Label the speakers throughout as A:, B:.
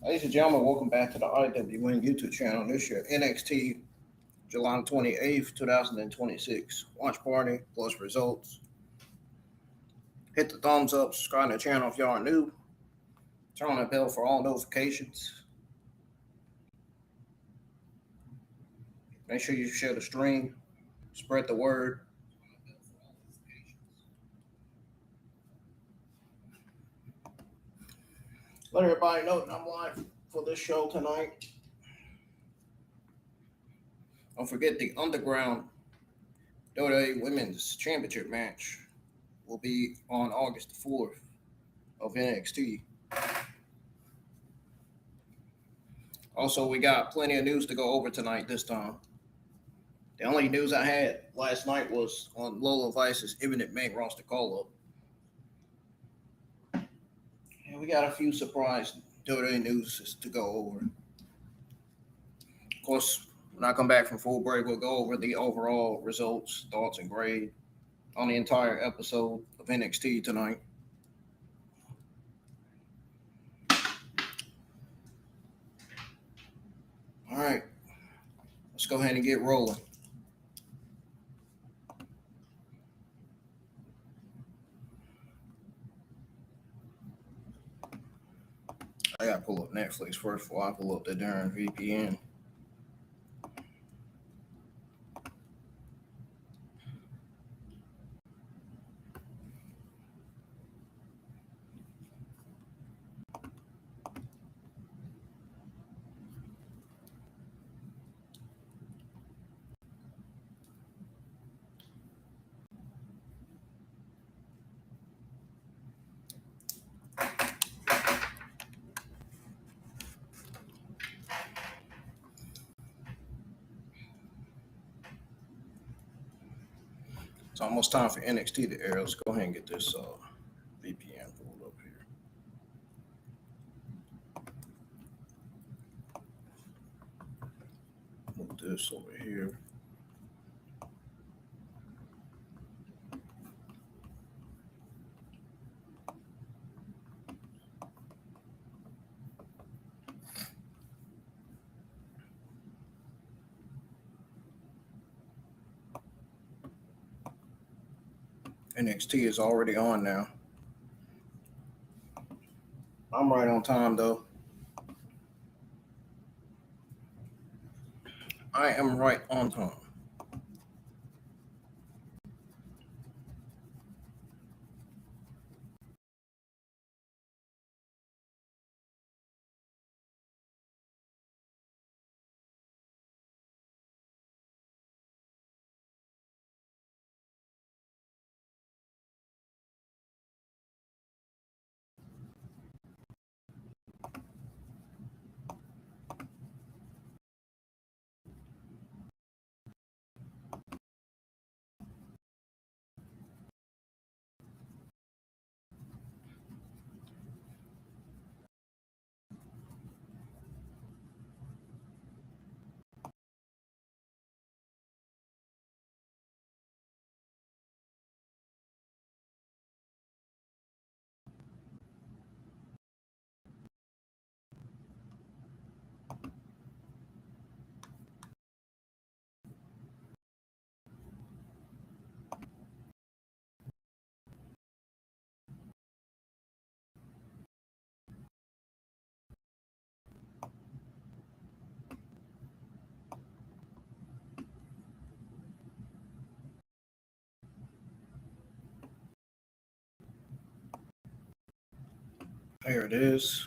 A: Ladies and gentlemen, welcome back to the IWN YouTube channel. This year, NXT, July 28th, 2026. Watch party plus results. Hit the thumbs up, subscribe to the channel if y'all are new. Turn on the bell for all notifications. Make sure you share the stream. Spread the word. Let everybody know that I'm live for this show tonight. Don't forget the Underground WWE Women's Championship match will be on August 4th of NXT. Also, we got plenty of news to go over tonight this time. The only news I had last night was on Lola Vice's imminent main roster call-up. And we got a few surprise WWE news to go over. Of course, when I come back from full break, we'll go over the overall results, thoughts, and grade on the entire episode of NXT tonight. All right, let's go ahead and get rolling. I gotta pull up Netflix first before I pull up the darn VPN. It's almost time for NXT to air. Let's go ahead and get this VPN pulled up here. Move this over here. NXT is already on now. I'm right on time, though. I am right on time. There it is.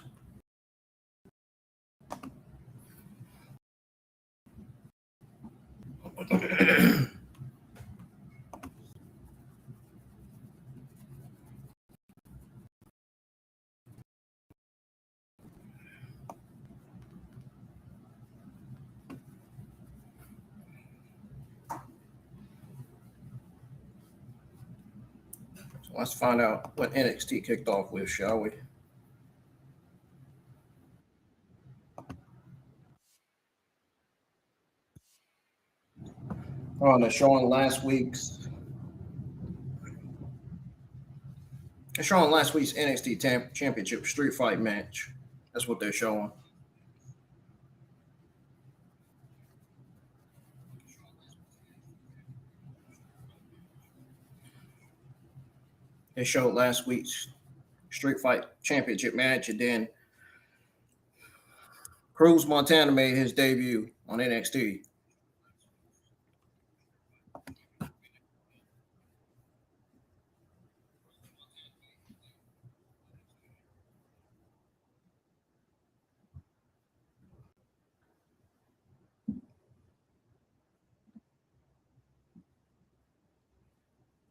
A: So let's find out what NXT kicked off with, shall we? They're showing last week's NXT Championship Street Fight match. That's what they're showing. They showed last week's Street Fight Championship match, and then Cruz Montana made his debut on NXT.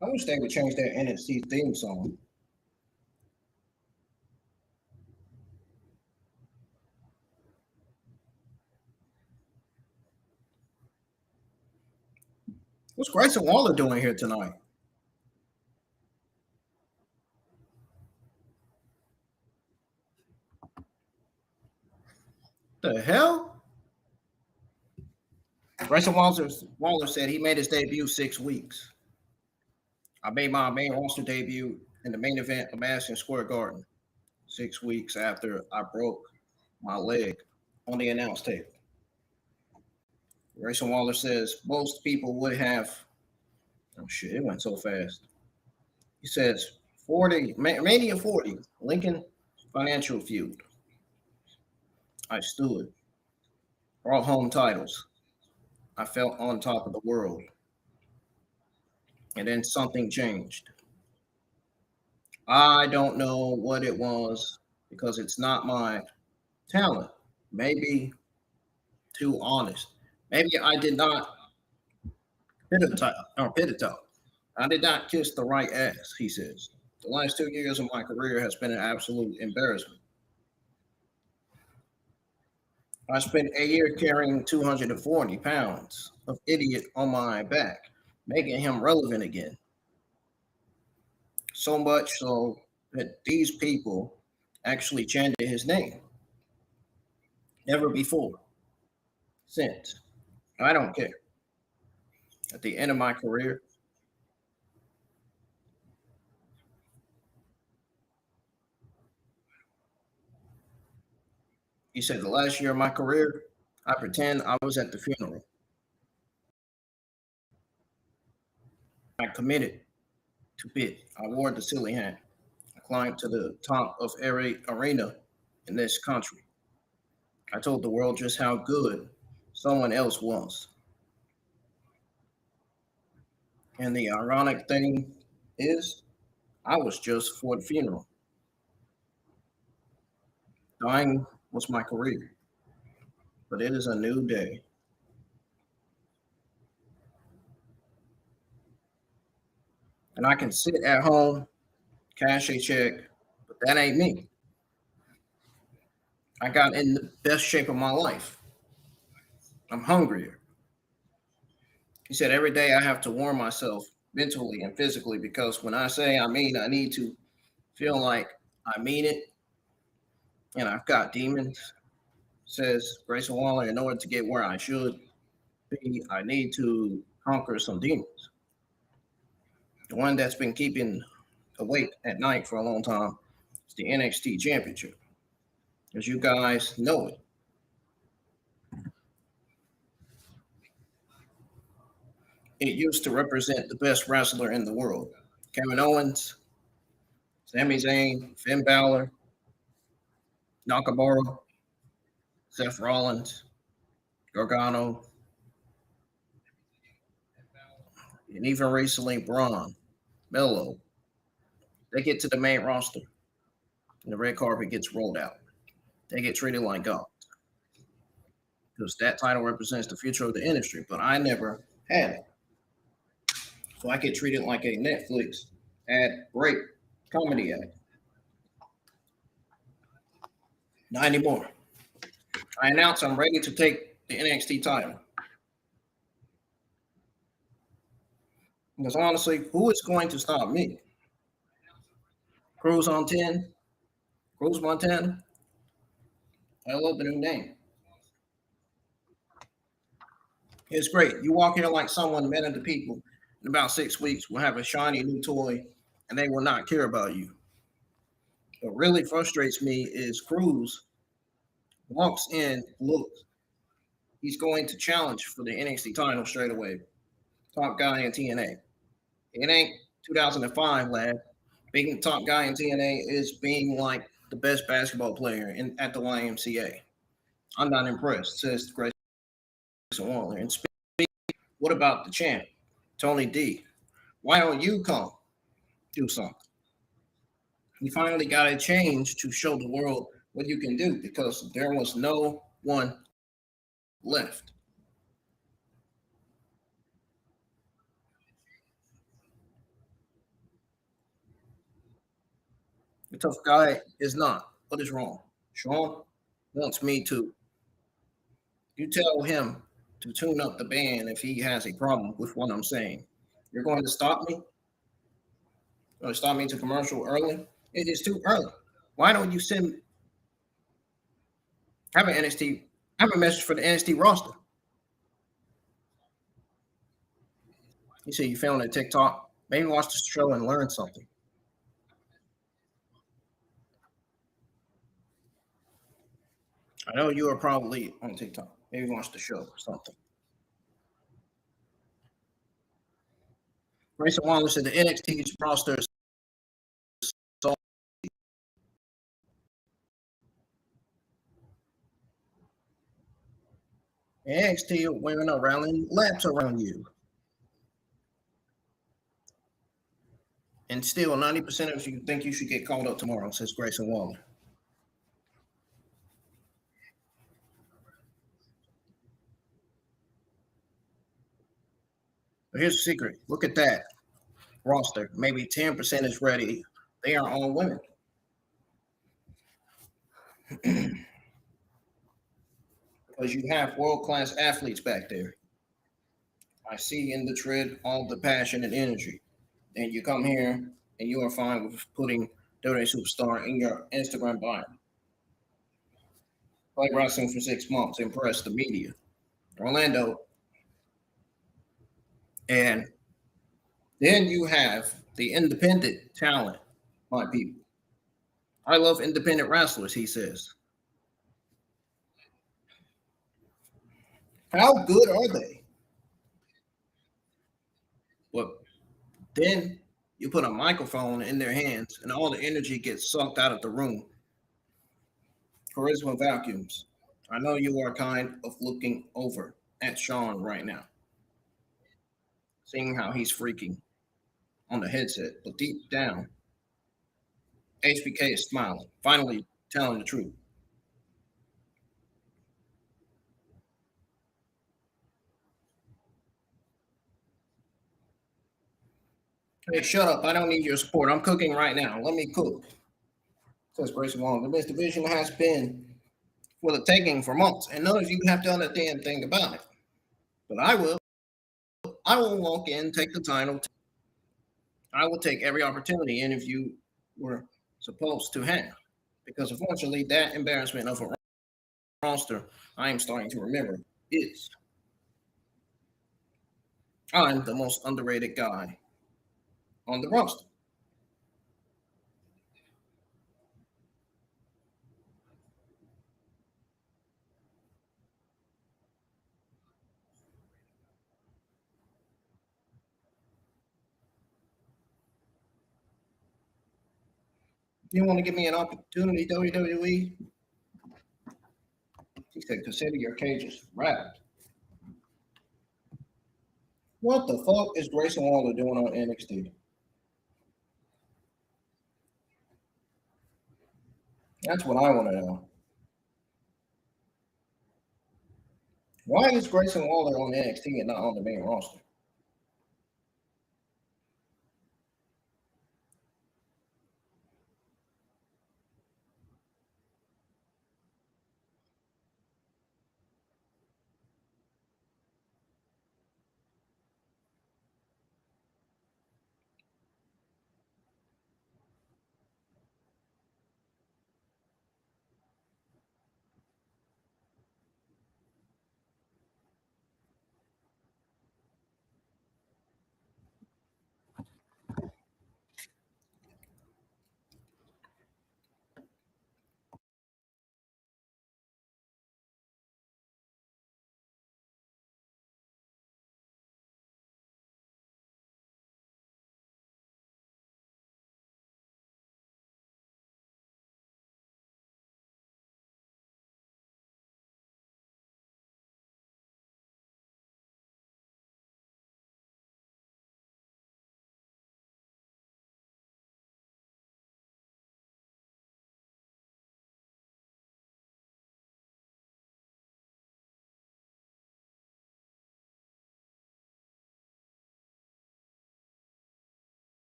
A: I wish they would change that NXT theme song. What's Grayson Waller doing here tonight? The hell? Grayson Waller said he made his debut 6 weeks. I made my main roster debut in the main event of Madison Square Garden 6 weeks after I broke my leg on the announce table. Grayson Waller says most people would have. Oh shit! It went so fast. He says 40 Mania 40 Lincoln Financial Feud. I stood, brought home titles. I felt on top of the world, and then something changed. I don't know what it was because it's not my talent. Maybe too honest. Maybe I did not hit a top. I did not kiss the right ass, he says. The last 2 years of my career has been an absolute embarrassment. I spent a year carrying 240 pounds of idiot on my back, making him relevant again. So much so that these people actually chanted his name. Never before. Since. I don't care. At the end of my career, he said, the last year of my career, I pretend I was at the funeral. I committed to bid. I wore the silly hat. I climbed to the top of every arena in this country. I told the world just how good someone else was. And the ironic thing is, I was just for the funeral. Dying was my career, but it is a new day. And I can sit at home, cash a check, but that ain't me. I got in the best shape of my life. I'm hungrier. He said, every day I have to warn myself mentally and physically because when I say I mean, I need to feel like I mean it. And I've got demons, says Grayson Waller, in order to get where I should be, I need to conquer some demons. The one that's been keeping awake at night for a long time is the NXT Championship. As you guys know it. It used to represent the best wrestler in the world. Kevin Owens, Sami Zayn, Finn Balor, Nakamura, Seth Rollins, Gargano, and even recently Braun, Melo. They get to the main roster, and the red carpet gets rolled out. They get treated like gods because that title represents the future of the industry. But I never had it, so I get treated like a Netflix ad break comedy ad. Not anymore. I announce I'm ready to take the NXT title. Because honestly, who is going to stop me? Cruz on 10, Cruz Montana. I love the new name. It's great. You walk here like someone met the people in about 6 weeks will have a shiny new toy and they will not care about you. What really frustrates me is Cruz walks in, looks. He's going to challenge for the NXT title straight away. Top guy in TNA. It ain't 2005, lad. Being the top guy in TNA is being like the best basketball player at the YMCA. I'm not impressed, says Grayson Waller. And what about the champ, Tony D? Why don't you come do something? You finally got a change to show the world what you can do because there was no one left. The tough guy is not. What is wrong? Sean wants me to. You tell him to tune up the band if he has a problem with what I'm saying. You're going to stop me? Going to stop me to commercial early? It is too early. Why don't you have an NXT have a message for the NXT roster? You say you found a TikTok. Maybe watch the show and learn something. I know you are probably on TikTok. Maybe watch the show or something. Grayson Waller said the NXT roster is NXT women are rallying laps around you. And still, 90% of you think you should get called up tomorrow, says Grayson Waller. But here's the secret. Look at that roster. Maybe 10% is ready. They are all women. Because you have world-class athletes back there. I see in the tread all the passion and energy. And you come here and you are fine with putting WWE Superstar in your Instagram bio. Play wrestling for 6 months, impress the media. Orlando. And then you have the independent talent, my people. I love independent wrestlers, he says. How good are they? But then you put a microphone in their hands and all the energy gets sucked out of the room. Charisma vacuums. I know you are kind of looking over at Sean right now, seeing how he's freaking on the headset, but deep down, HBK is smiling, finally telling the truth. Hey, shut up. I don't need your support. I'm cooking right now. Let me cook, says Grayson Waller. The Miss Division has been for the taking for months, and none of you have done a damn thing about it. But I will. I will walk in, take the title. I will take every opportunity any of you were supposed to have. Because unfortunately, that embarrassment of a roster I am starting to remember is I'm the most underrated guy on the roster. You want to give me an opportunity, WWE? He said, consider your cages wrapped. What the fuck is Grayson Waller doing on NXT? That's what I want to know. Why is Grayson Waller on NXT and not on the main roster?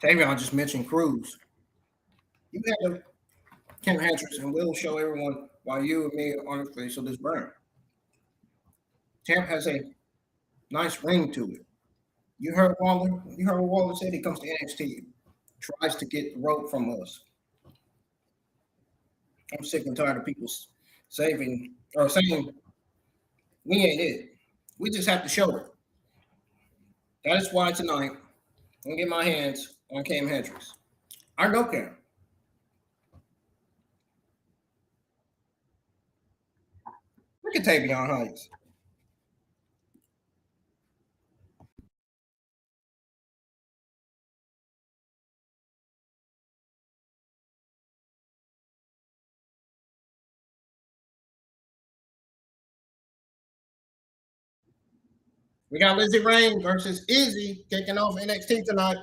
A: Tavion just mentioned Cruz. You have the Kam Hendrix, and we'll show everyone why you and me are on the face of this brand. Champ has a nice ring to it. You heard Waller. You heard what Waller said. He comes to NXT, tries to get the rope from us. I'm sick and tired of people saying we ain't it. We just have to show it. That is why tonight I'm gonna get my hands on Kam Hendrix. I know Kam. Look at Tavion Heights. We got Lizzie Rain versus Izzy kicking off NXT tonight.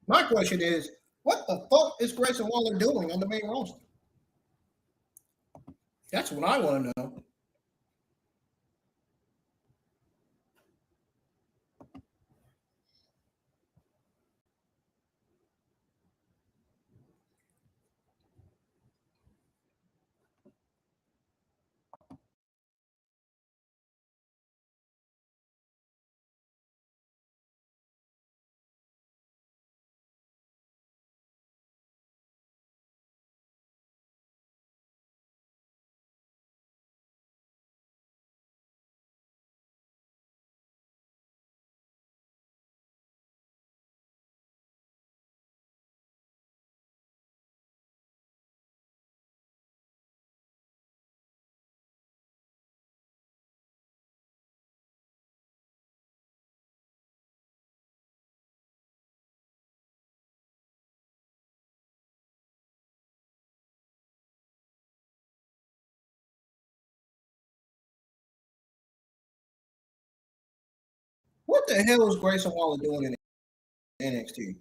A: My question is, what the fuck is Grayson Waller doing on the main roster? That's what I want to know. What the hell is Grayson Waller doing in NXT?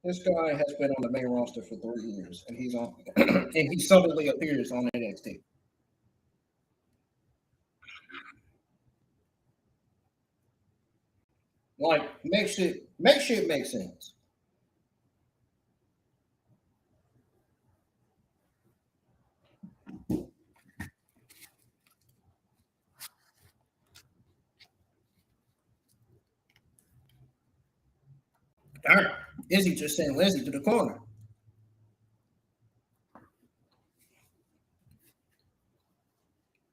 A: This guy has been on the main roster for 3 years, and he's on, and he suddenly appears on NXT. Like, make shit make sense. Darn, Izzy just sent Lizzie to the corner.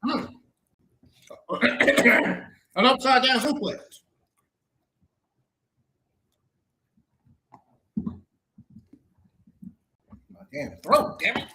A: Hmm. An upside down suplex. My damn throat, damn it.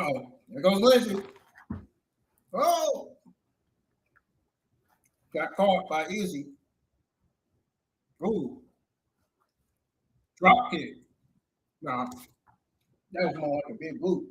A: Uh-oh. There goes Lindsay. Oh! Got caught by Izzy. Ooh. Drop kick. Nah. That was more like a big boot.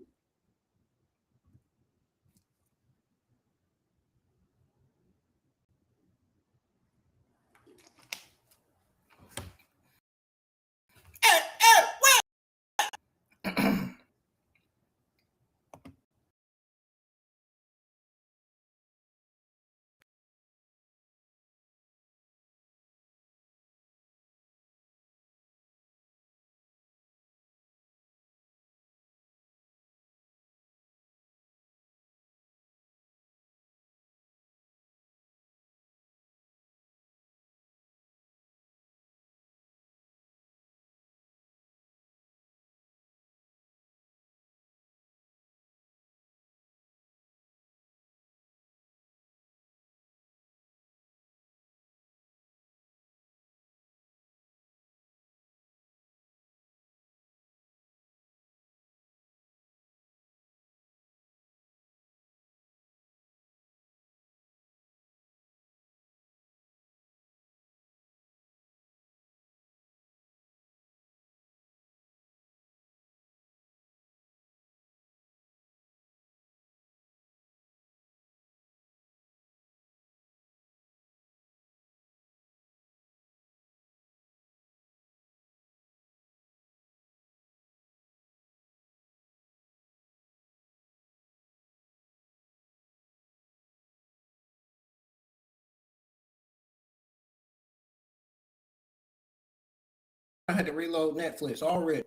A: I had to reload Netflix already.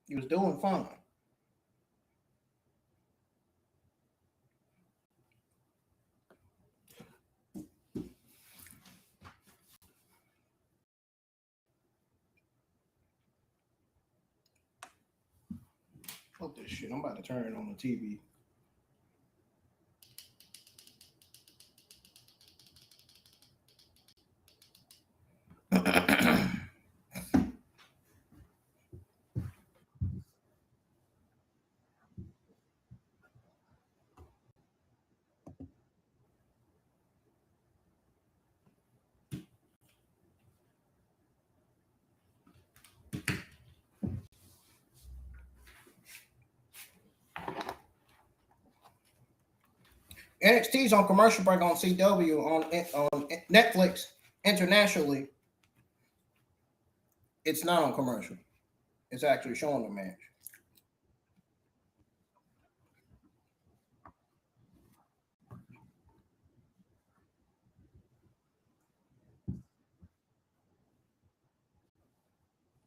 A: He was doing fine. Fuck this shit. I'm about to turn it on the TV. NXT's on commercial break on CW on Netflix internationally. It's not on commercial. It's actually showing the match.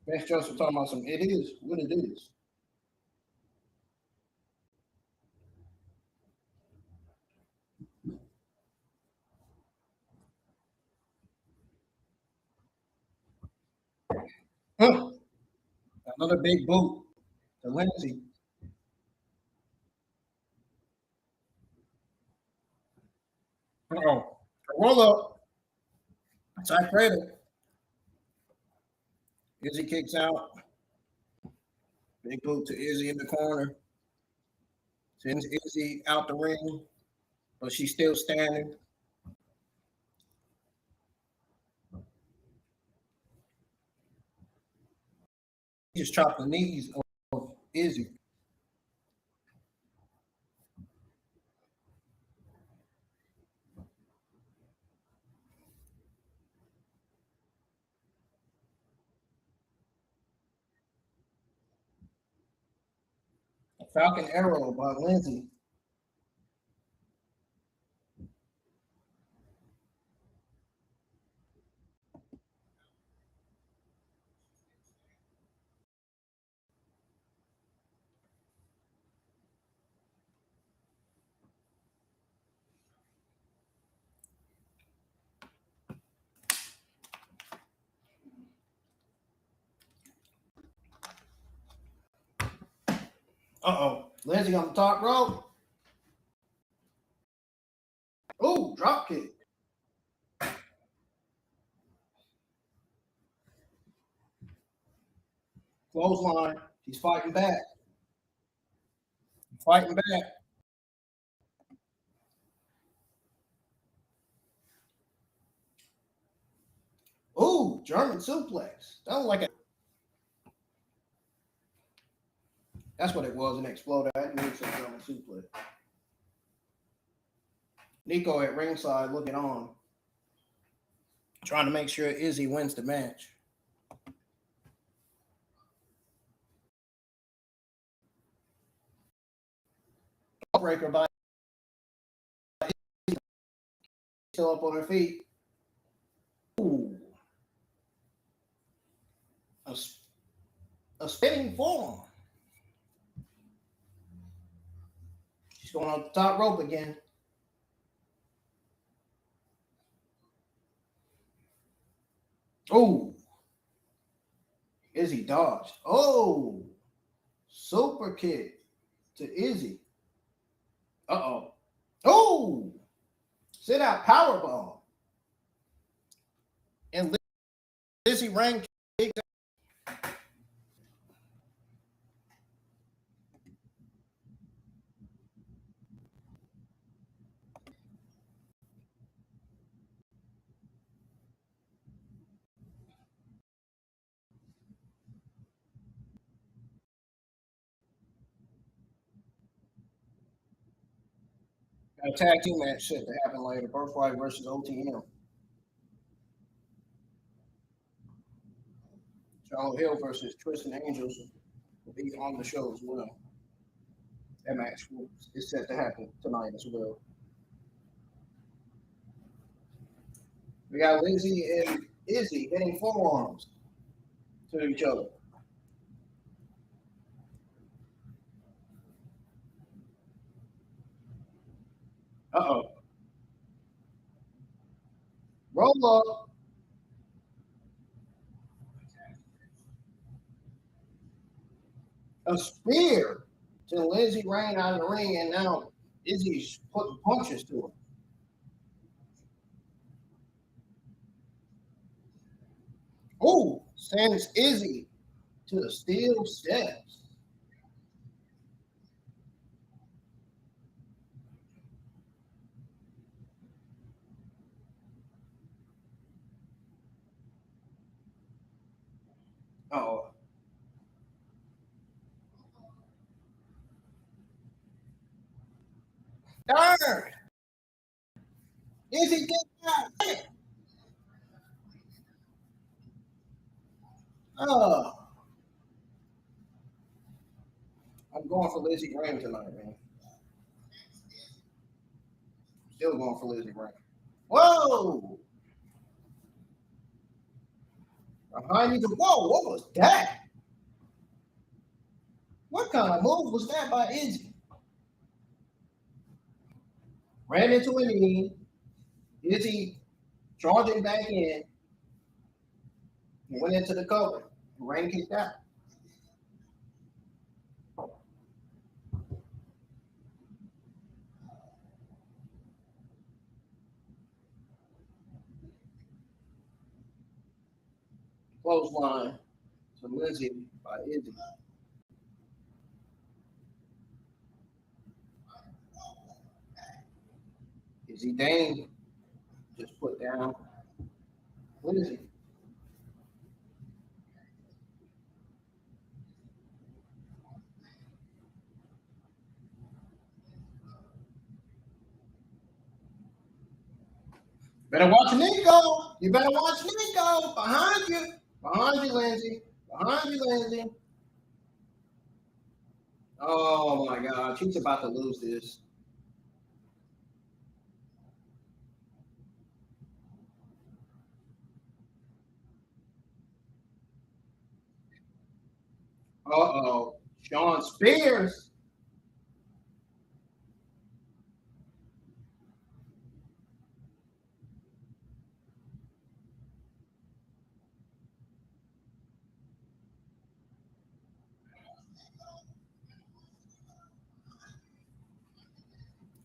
A: Best Joseph talking about some. It is what it is. Huh. Another big boot to Lindsay. Uh-oh. Roll up. Side cradle. Izzy kicks out. Big boot to Izzy in the corner. Sends Izzy out the ring, but she's still standing. He just chopped the knees of Izzy. A Falcon Arrow by Lindsay. Uh-oh. Lindsay on the top rope. Oh, drop kick. Clothesline. She's fighting back. Fighting back. Ooh, German suplex. That was like a. That's what it was, an exploder. I didn't say German suplex. Nico at ringside looking on, trying to make sure Izzy wins the match. Breaker by still up on her feet. Ooh. A spinning forearm. She's going on the top rope again. Oh, Izzy dodged. Oh, super kick to Izzy. Uh-oh. Oh, sit out powerbomb. And Izzy ran kicked. A tag team match set to happen later. Birthright versus OTM. Shiloh Hill versus Tristan Angels will be on the show as well. That match is set to happen tonight as well. We got Lizzie and Izzy hitting forearms to each other. Uh-oh. Roll up. A spear to Lizzie ran out of the ring, and now Izzy's putting punches to her. Oh, sends Izzy to the steel steps. Oh. Darn! Izzy get that. Oh. I'm going for Lizzie Graham tonight, man. Still going for Lizzie Graham. Whoa! Behind you, whoa, what was that? What kind of move was that by Izzy? Ran into a knee. Izzy charging back in. He went into the cover. Rain kicked out. Clothesline to Lizzie by Izzy. Izzy Dane just put down Lizzie. Better watch Nico. You better watch Nico. Behind you. Behind you, Lindsay. Behind you, Lindsay. Oh my God. She's about to lose this. Uh-oh. Sean Spears.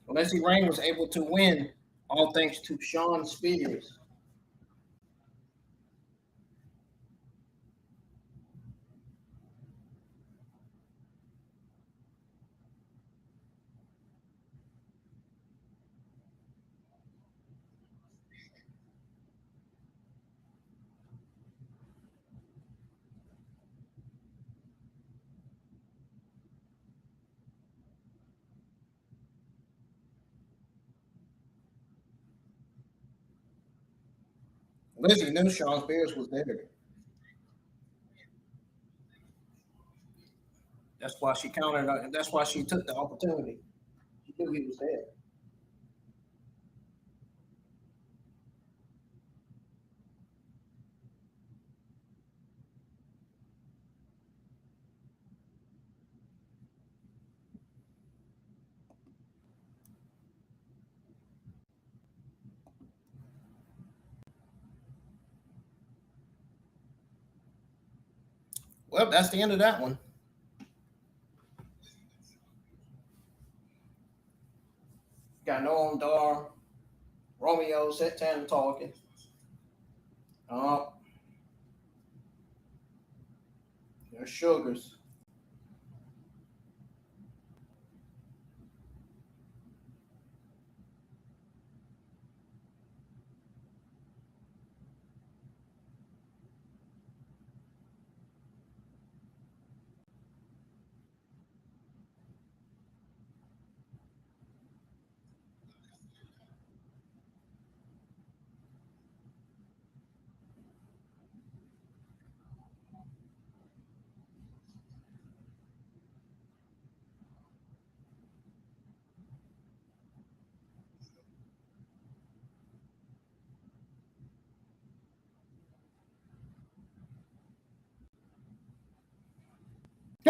A: Leslie Rain was able to win, all thanks to Sean Spears. Lizzie knew Sean Spears was there. That's why she countered. That's why she took the opportunity. She knew he was there. Well, that's the end of that one. Got Noam Dar, Romeo, Santana talking. Uh, there's Sugars.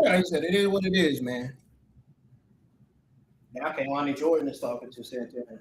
A: Yeah, he said it is what it is, man. Now Kalani Jordan is talking to Santana.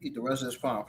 A: Eat the rest of this pom.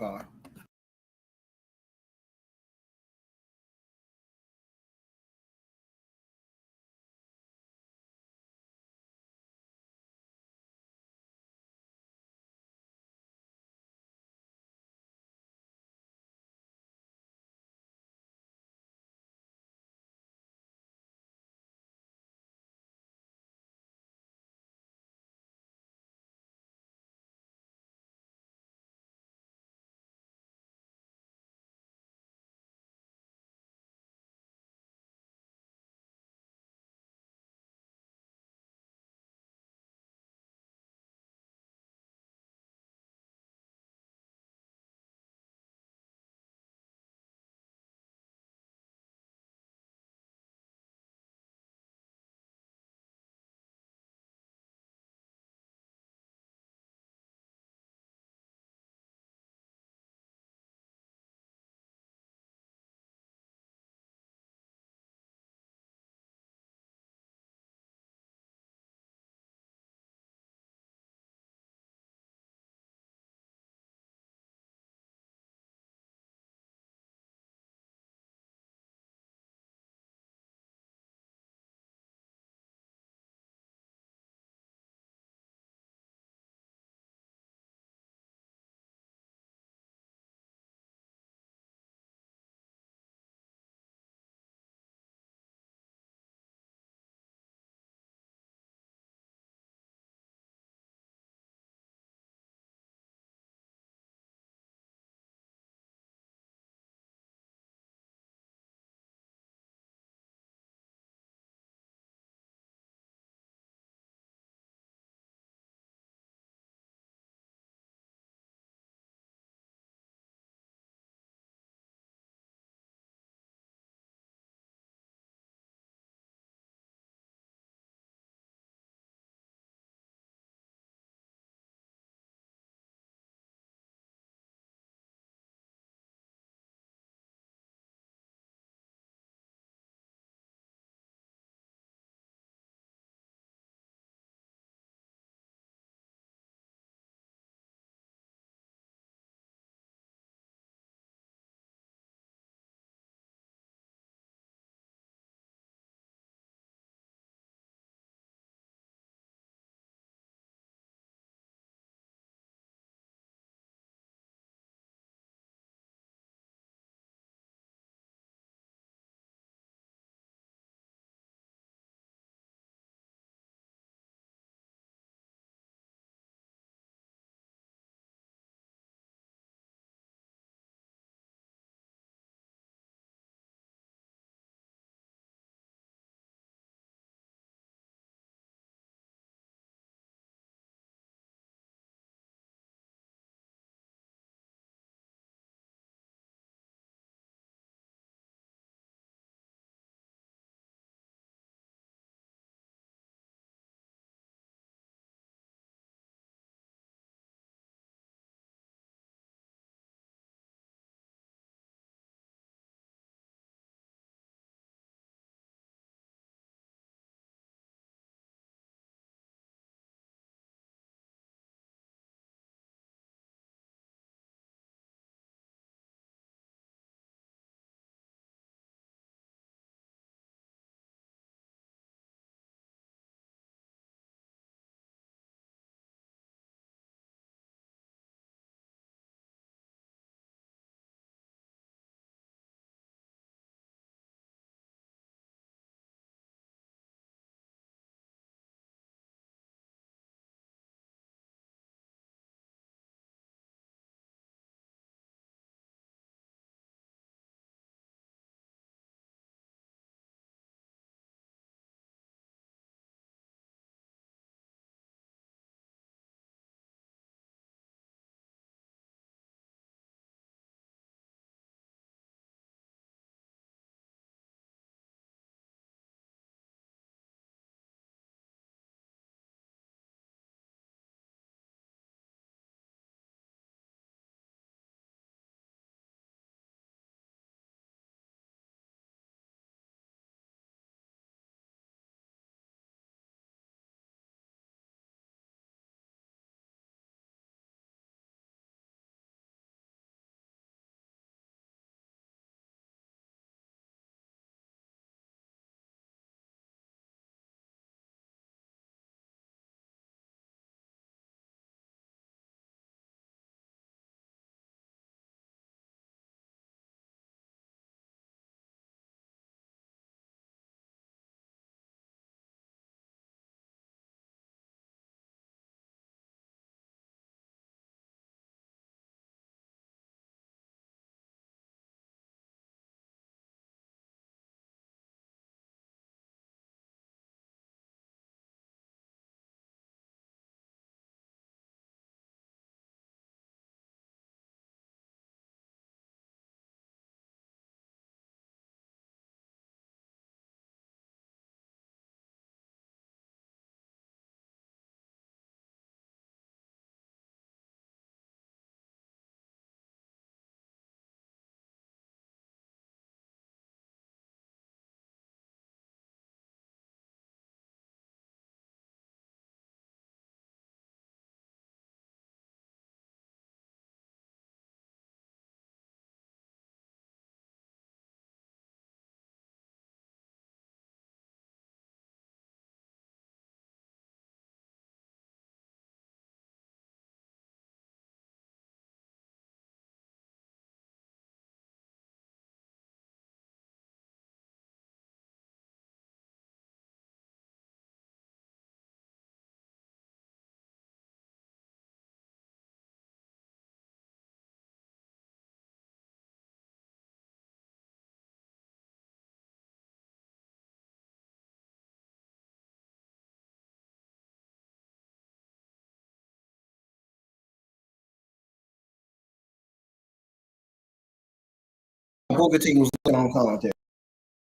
A: Booker T was on commentary.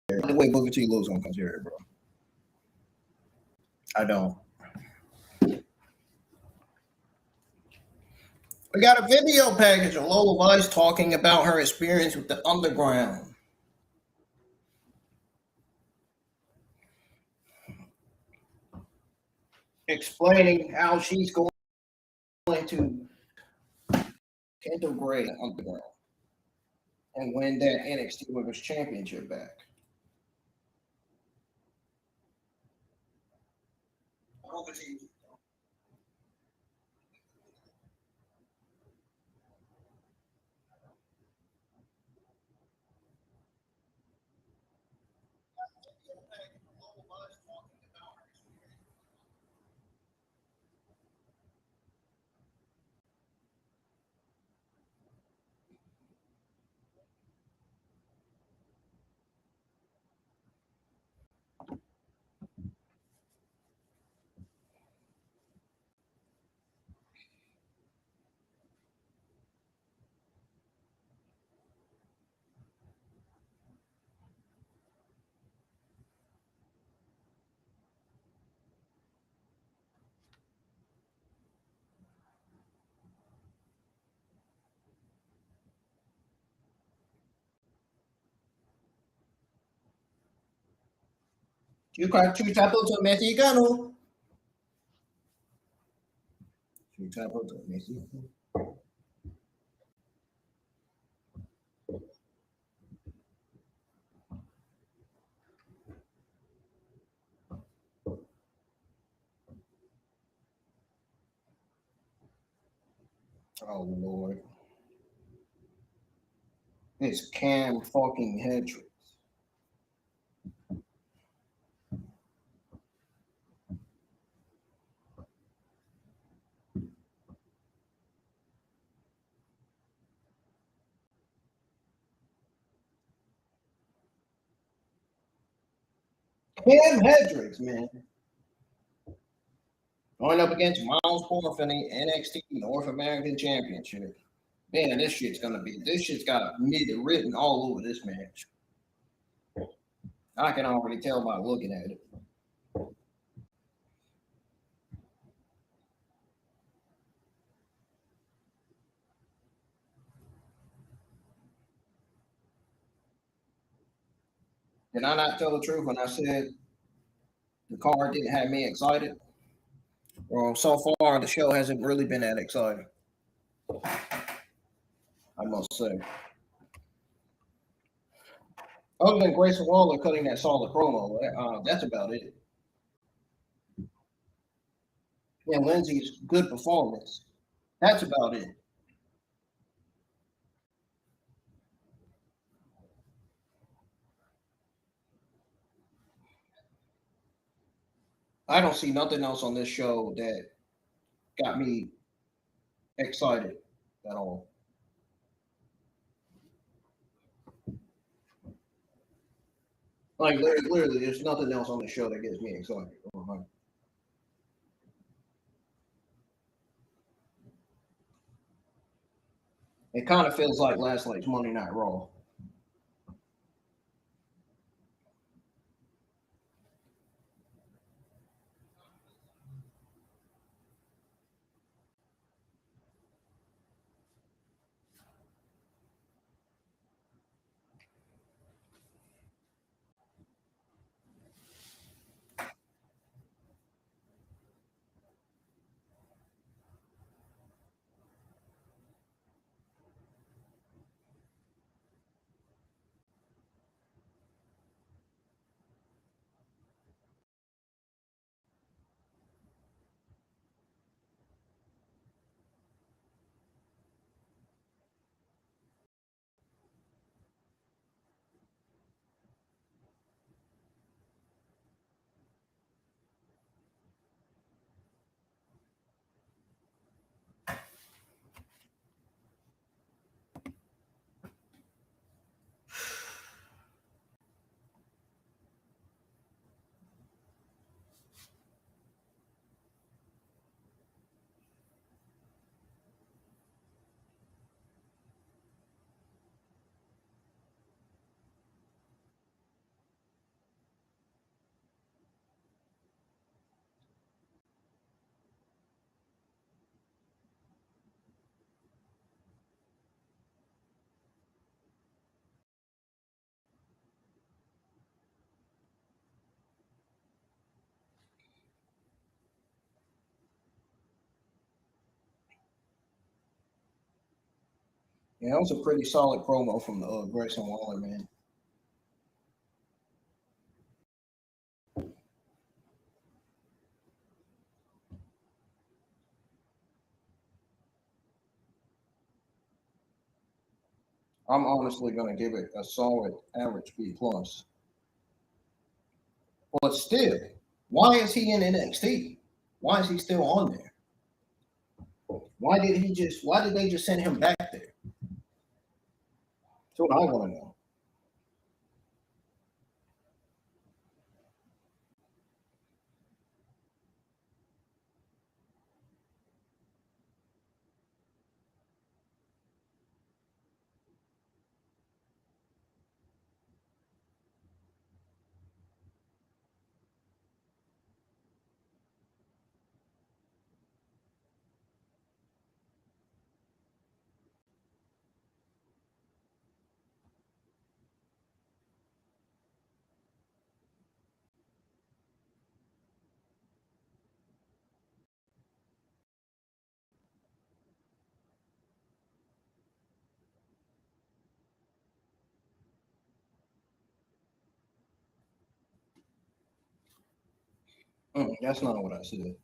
A: The way Booker T loses on commentary, bro. I don't. We got a video package of Lola Vice talking about her experience with the underground. Explaining how she's going to integrate underground and win that NXT Women's Championship back. Chutapo mexicano. Chutapo mexicano. Oh Lord. It's Kam fucking Hendrix. Kam Hendrix, man. Going up against Myles Borne for the NXT North American Championship. Man, this shit's got me written all over this match. I can already tell by looking at it. Did I not tell the truth when I said the card didn't have me excited? Well, so far the show hasn't really been that exciting, I must say. Other than Grayson Waller cutting that solid promo, that's about it. Yeah, Lindsay's good performance. That's about it. I don't see nothing else on this show that got me excited at all. Like literally, there's nothing else on the show that gets me excited. It kind of feels like last night's Monday Night Raw. Yeah, that was a pretty solid promo from the Grayson Waller, man. I'm honestly going to give it a solid average B plus. But still, why is he in NXT? Why is he still on there? Why did they just send him back there? That's what I want to know. That's not what I said.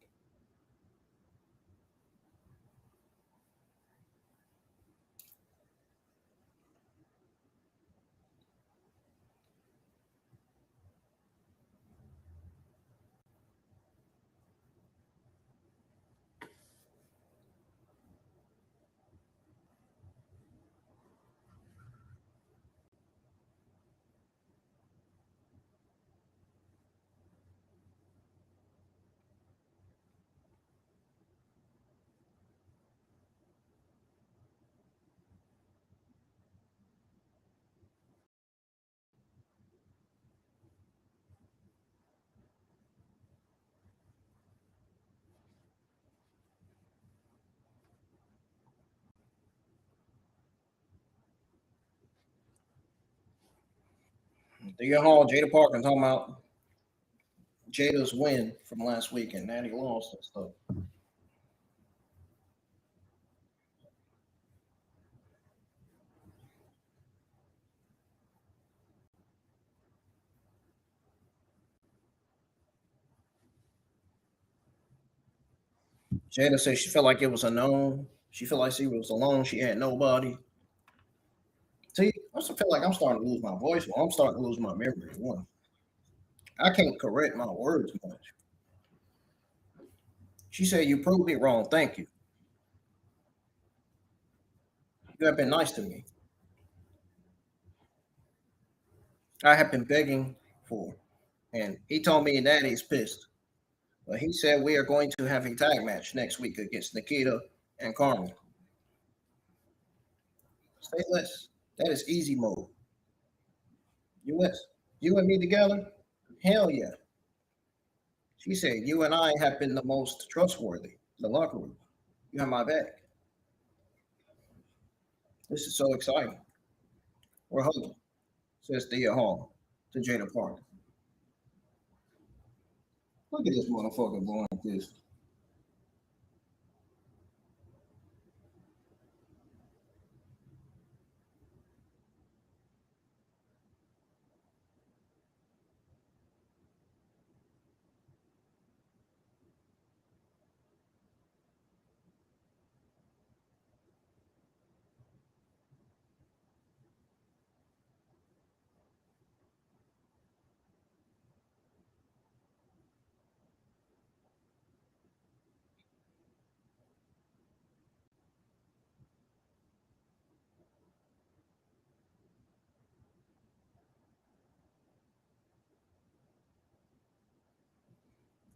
A: Thea Hall, Jada Parker talking about Jada's win from last week and Natty lost and stuff. Jada said she felt like it was unknown. She felt like she was alone. She had nobody. See, I feel like I'm starting to lose my voice. Well, I'm starting to lose my memory. One, I can't correct my words much. She said, "You proved me wrong. Thank you. You have been nice to me. I have been begging for." And he told me that he's pissed. But he said we are going to have a tag match next week against Nikita and Carmen. Say less. That is easy mode. US. You and me together? Hell yeah. She said, "You and I have been the most trustworthy in the locker room. You have my back. This is so exciting. We're hugging," says Thea Hall to Jada Parker. Look at this motherfucker going like this.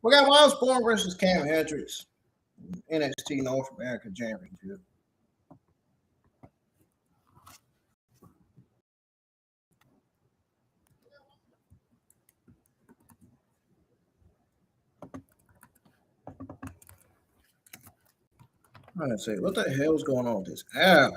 A: We got Myles Borne versus Kam Hendrix, NXT North American Championship. I'm gonna say, what the hell is going on with this app?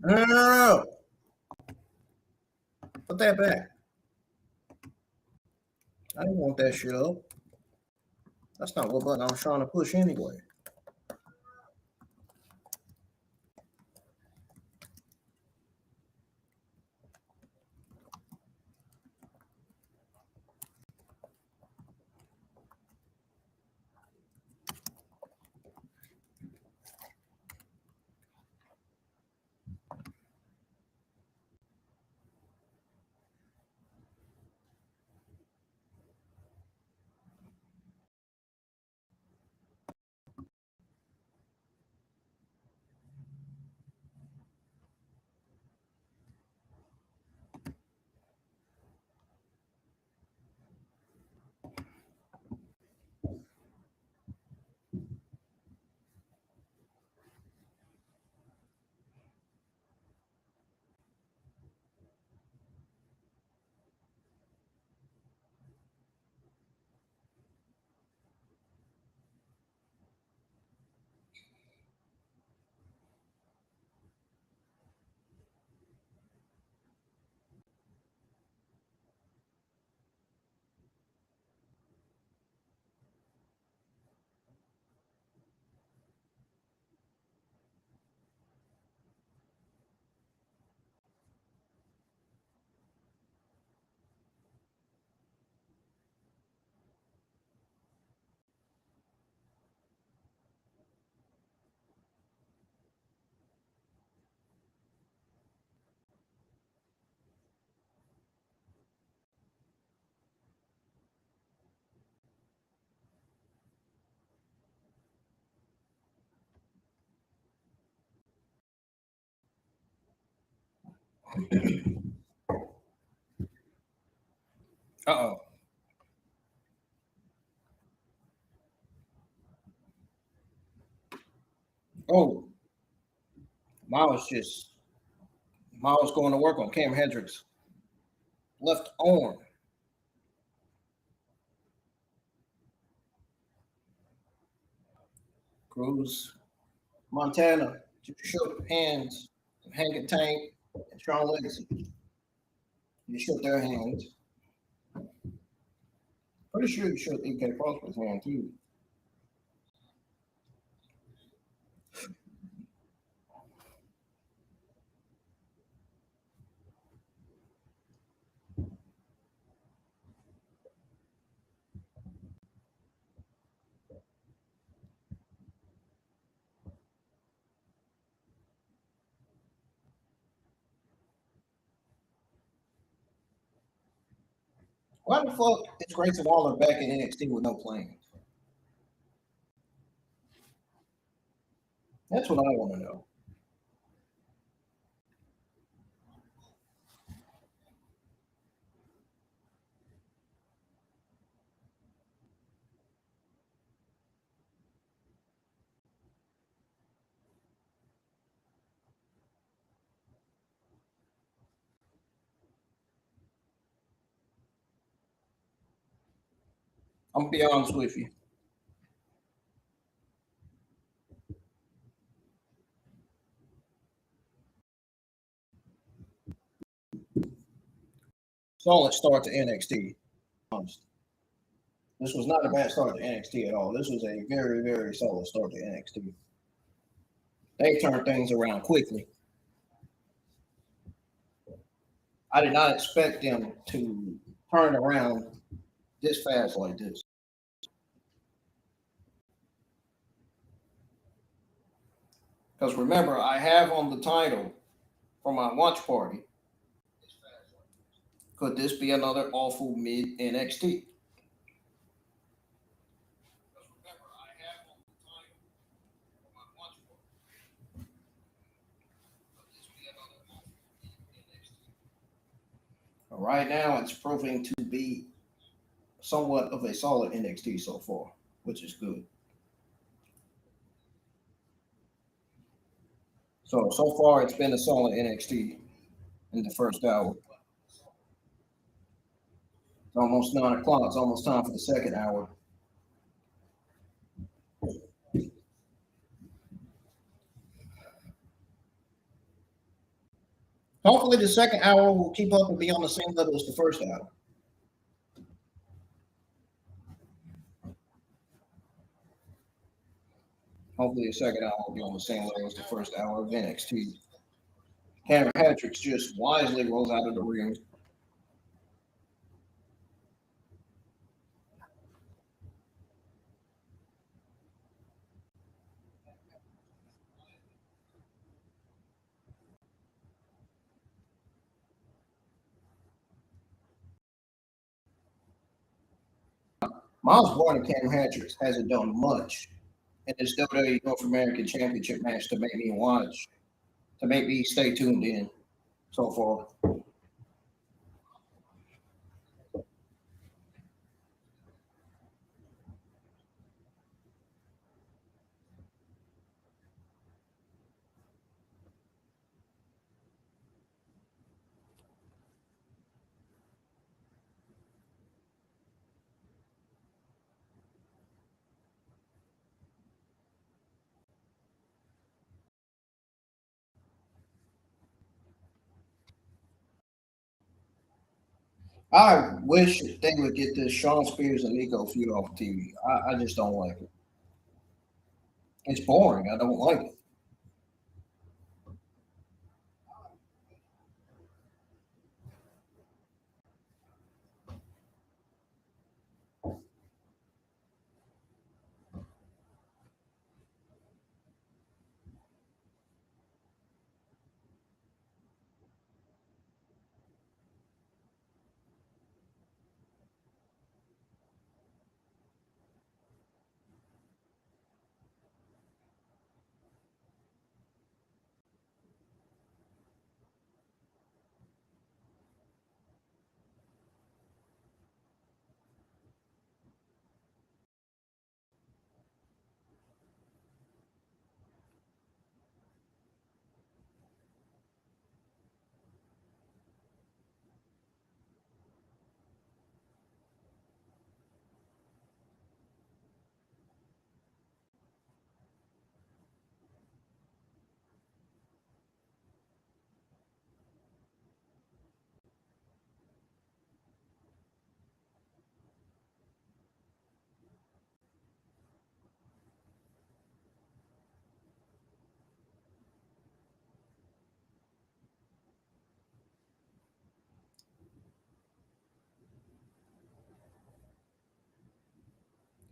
A: No. Put that back. I didn't want that shit up. That's not what button I was trying to push anyway. Uh-oh. Oh, Myles going to work on Kam Hendrix. Left arm. Cruz Montana. Just shook hands. Hanging Tank and Strong Legacy. You shook their hands. Pretty sure you shook EK Prosper's hand too. Why the fuck is Grayson Waller back in NXT with no plans? That's what I want to know. I'm gonna be honest with you. Solid start to NXT. Honest. This was not a bad start to NXT at all. This was a very, very solid start to NXT. They turned things around quickly. I did not expect them to turn around this fast like this. Because remember, I have on the title for my watch party. Could this be another awful mid NXT? Right now, it's proving to be somewhat of a solid NXT so far, which is good. So far, it's been a solid NXT in the first hour. It's almost 9 o'clock. It's almost time for the second hour. Hopefully, the second hour will keep up and be on the same level as the first hour. Hopefully, the second hour will be on the same level as the first hour of NXT. Kam Hendrix just wisely rolls out of the ring. Myles Borne and Kam Hendrix hasn't done much in this WWE North American Championship match to make me watch, to make me stay tuned in so far. I wish they would get this Shawn Spears and Nico feud off TV. I just don't like it. It's boring. I don't like it.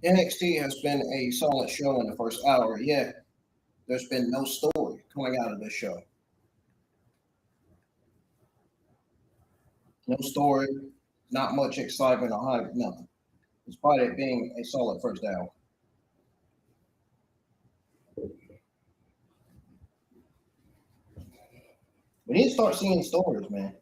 A: NXT has been a solid show in the first hour, yet there's been no story coming out of this show. No story, not much excitement or hype, nothing. Despite it being a solid first hour. We need to start seeing stories, man.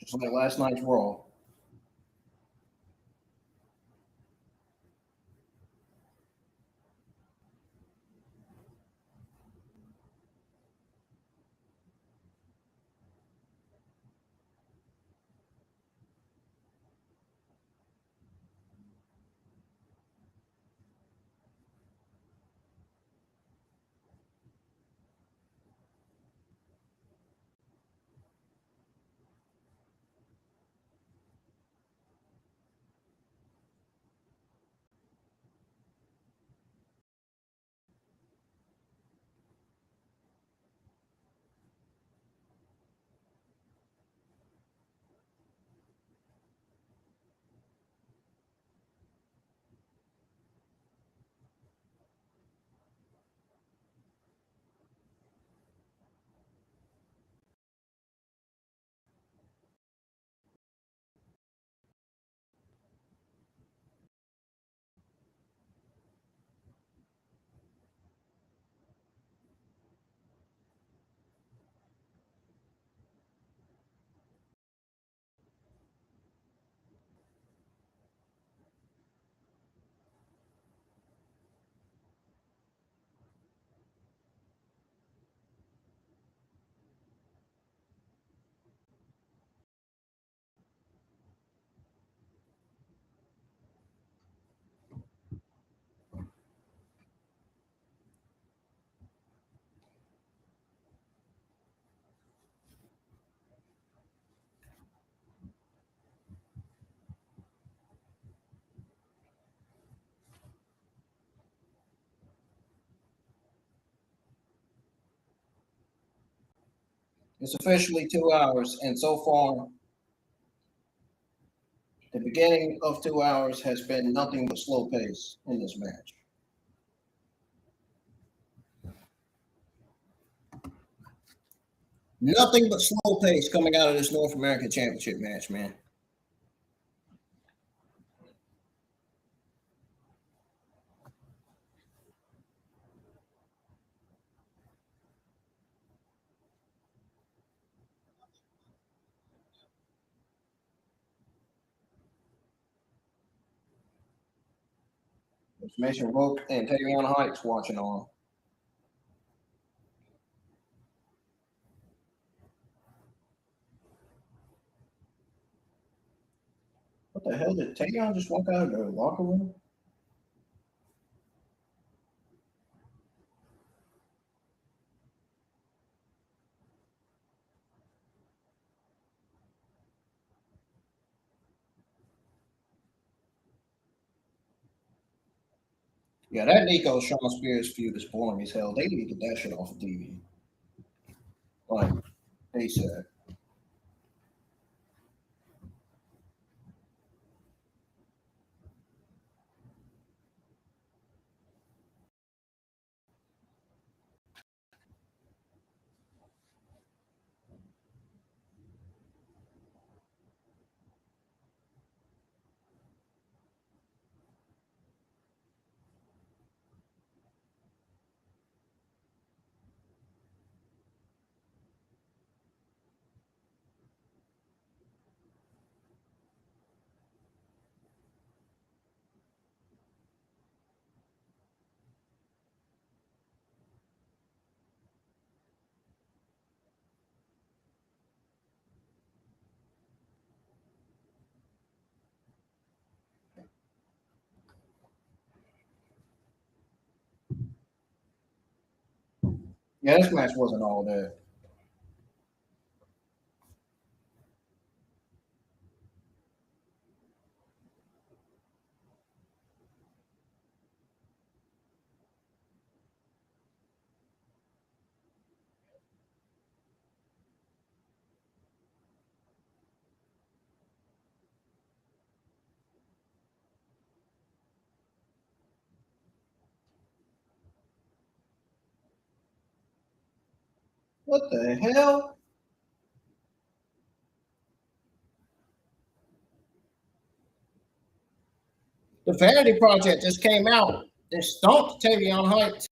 A: Just like last night's Raw. It's officially 2 hours, and so far, the beginning of 2 hours has been nothing but slow pace in this match. Nothing but slow pace coming out of this North American Championship match, man. It's Mason Roke and Tavion Heights watching on. What the hell? Did Tavion just walk out of the locker room? Yeah, that Nico Sean Spears feud is boring as hell. They need to get that shit off of TV. Like they said. Yeah, this match wasn't all that. What the hell? The Vanity Project just came out and stomped Tavion Heights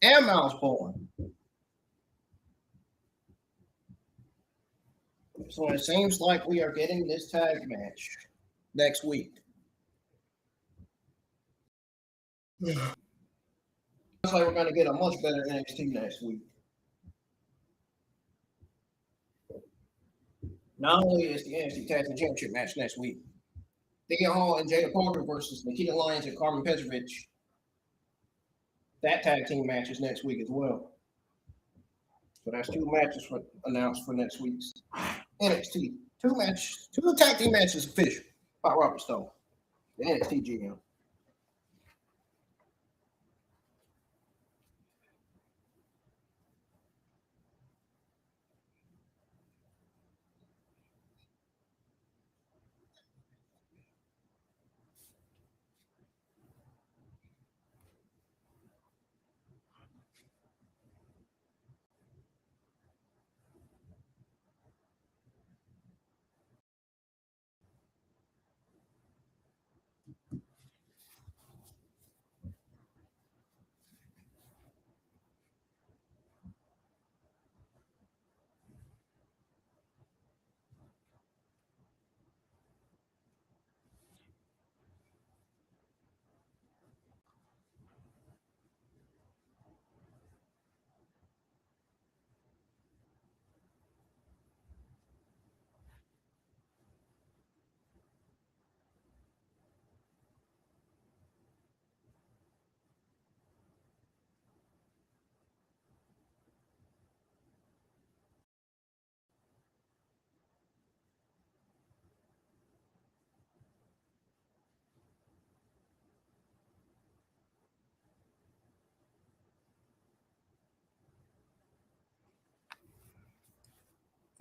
A: and Myles Borne. So it seems like we are getting this tag match next week. Looks like we're going to get a much better NXT next week. Not only is the NXT Tag Team Championship match next week, Thea Hall and Jada Parker versus Nikita Lyons and Carmen Petrovic. That tag team match is next week as well. So that's two matches announced for next week's NXT. Two tag team matches official by Robert Stone, the NXT GM.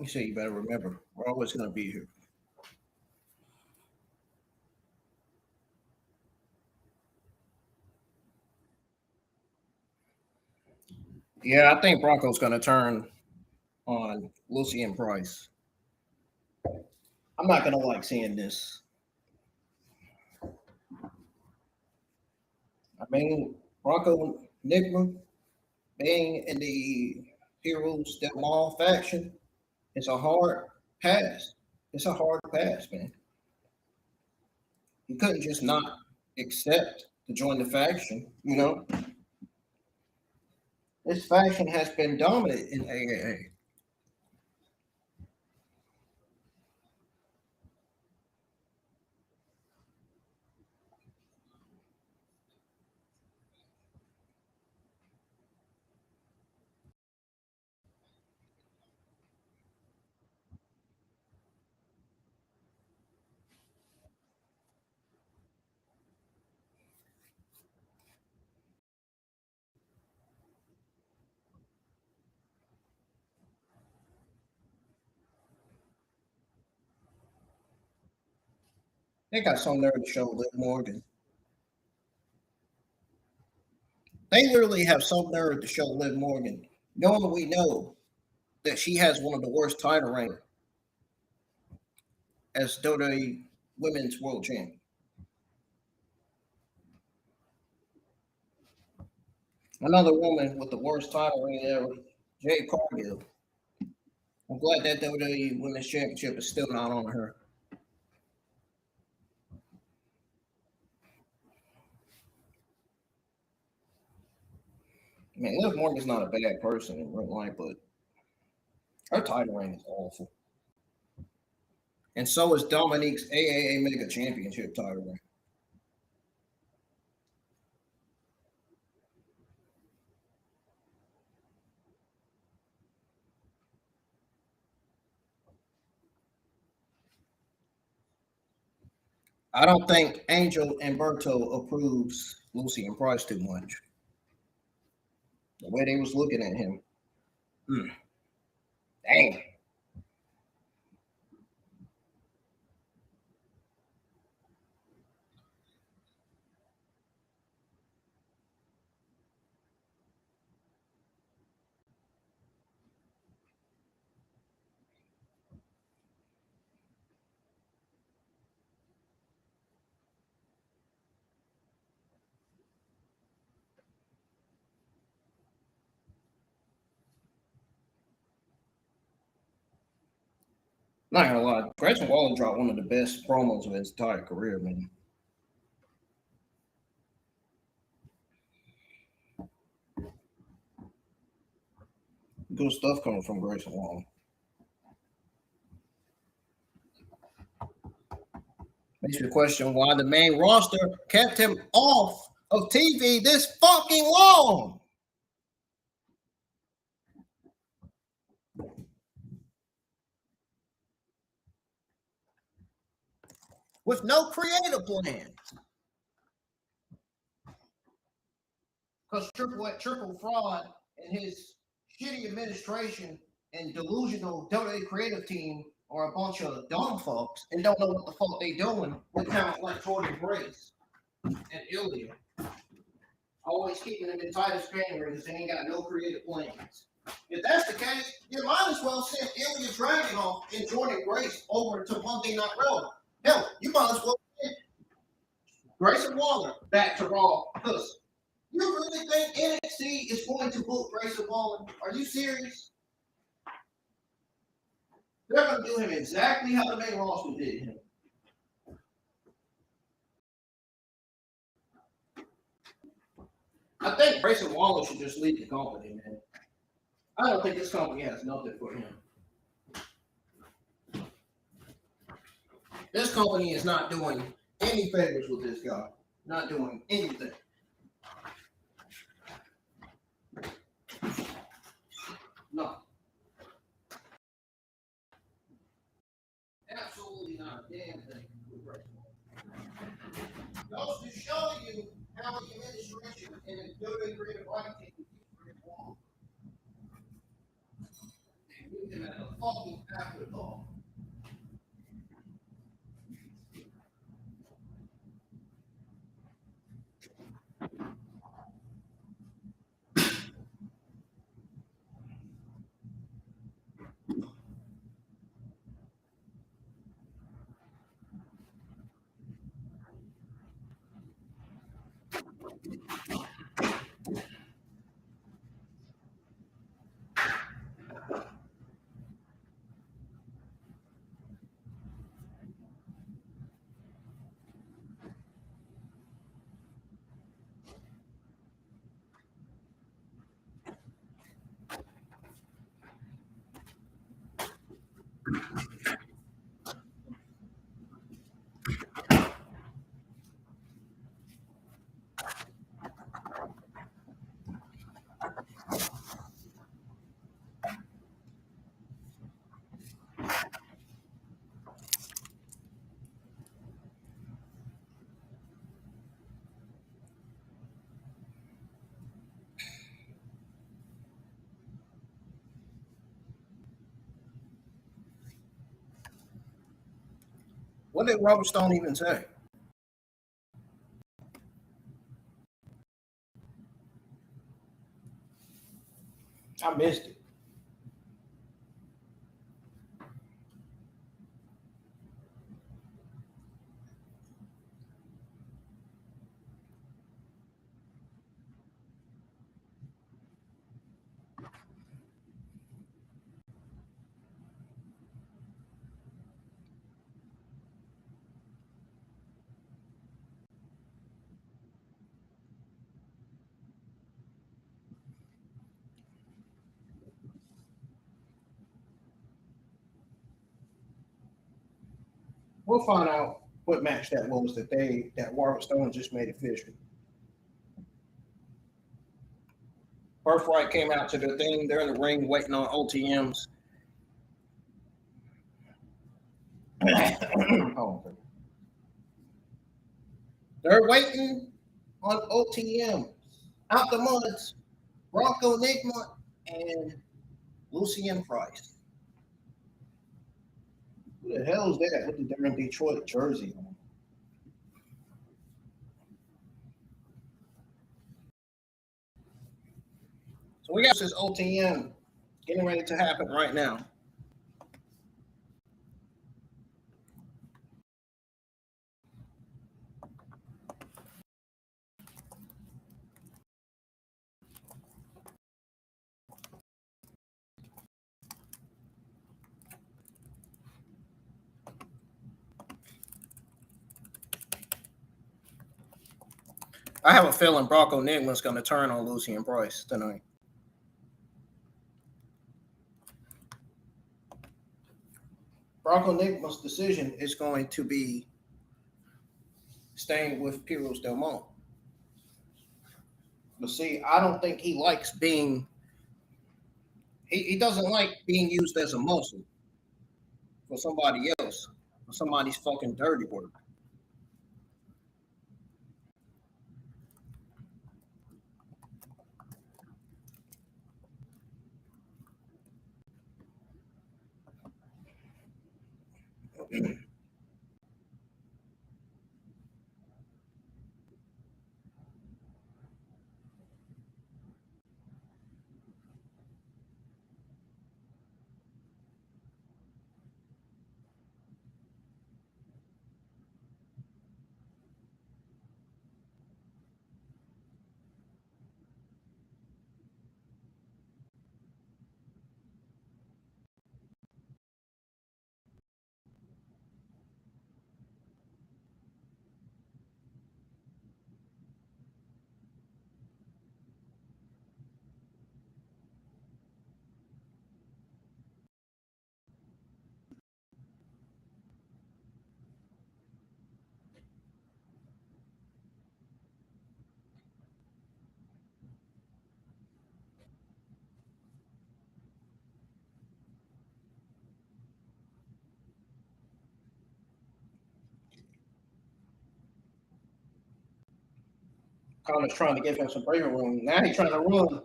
A: You say you better remember, we're always going to be here. Yeah, I think Bronco's going to turn on Lucy and Price. I'm not going to like seeing this. I mean, Bronco Enigma being in the Heroes Del Mal faction, it's a hard pass. It's a hard pass, man. He couldn't just not accept to join the faction, you know. This faction has been dominant in AAA. They got some nerve to show Liv Morgan. They literally have some nerve to show Liv Morgan, knowing we know that she has one of the worst title reigns as WWE Women's World Champion. Another woman with the worst title reign ever, Jade Cargill. I'm glad that WWE Women's Championship is still not on her. I mean, Liv Morgan's not a bad person in real life, but her title reign is awful. And so is Dominique's AAA Mega Championship title reign. I don't think Angel and Berto approves Lucy and Price too much. The way they was looking at him. Dang. Not gonna lie, Grayson Waller dropped one of the best promos of his entire career, man. Good stuff coming from Grayson Waller. Makes you question why the main roster kept him off of TV this fucking long. With no creative plan. Because Triple Fraud and his shitty administration and delusional WWE creative team are a bunch of dumb folks and don't know what the fuck they doing with talent like Jordan Grace and Ilya. Always keeping them in tight January because they ain't got no creative plans. If that's the case, you might as well send Ilya Dragunov and Jordan Grace over to Monday Night Raw. Hell, you might as well send Grayson Waller back to Raw. Because you really think NXT is going to book Grayson Waller? Are you serious? They're going to do him exactly how the main roster did him. I think Grayson Waller should just leave the company, man. I don't think this company has nothing for him. This company is not doing any favors with this guy. Not doing anything. No. Absolutely not a damn thing with Grayson Waller. Goes to show you how the administration and the WWE creative writing team keeps wrong. looking at a fucking afterthought. What did Robert Stone even say? I missed it. We'll find out what match that was that Robert Stone just made official. Birthright came out to the thing. They're in the ring waiting on OTMs. They're waiting on OTM. Out the Muds, Bronco Nigma, and Lucien Price. Who the hell is that with the damn Detroit jersey on? So we got this OTM getting ready to happen right now. I have a feeling Bronco Nigma's going to turn on Lucien Price tonight. Bronco Nigma's decision is going to be staying with Piros Del Monte. But see, I don't think he likes being. He doesn't like being used as a muscle for somebody else, for somebody's fucking dirty work. Connor's trying to give him some breathing room. Now he's trying to run.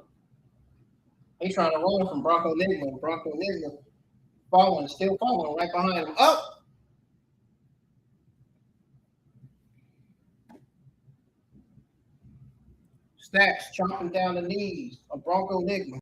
A: He's trying to run from Bronco Nigma. Bronco Nigma Following, still following right behind him. Up. Stacks chopping down the knees of Bronco Enigma.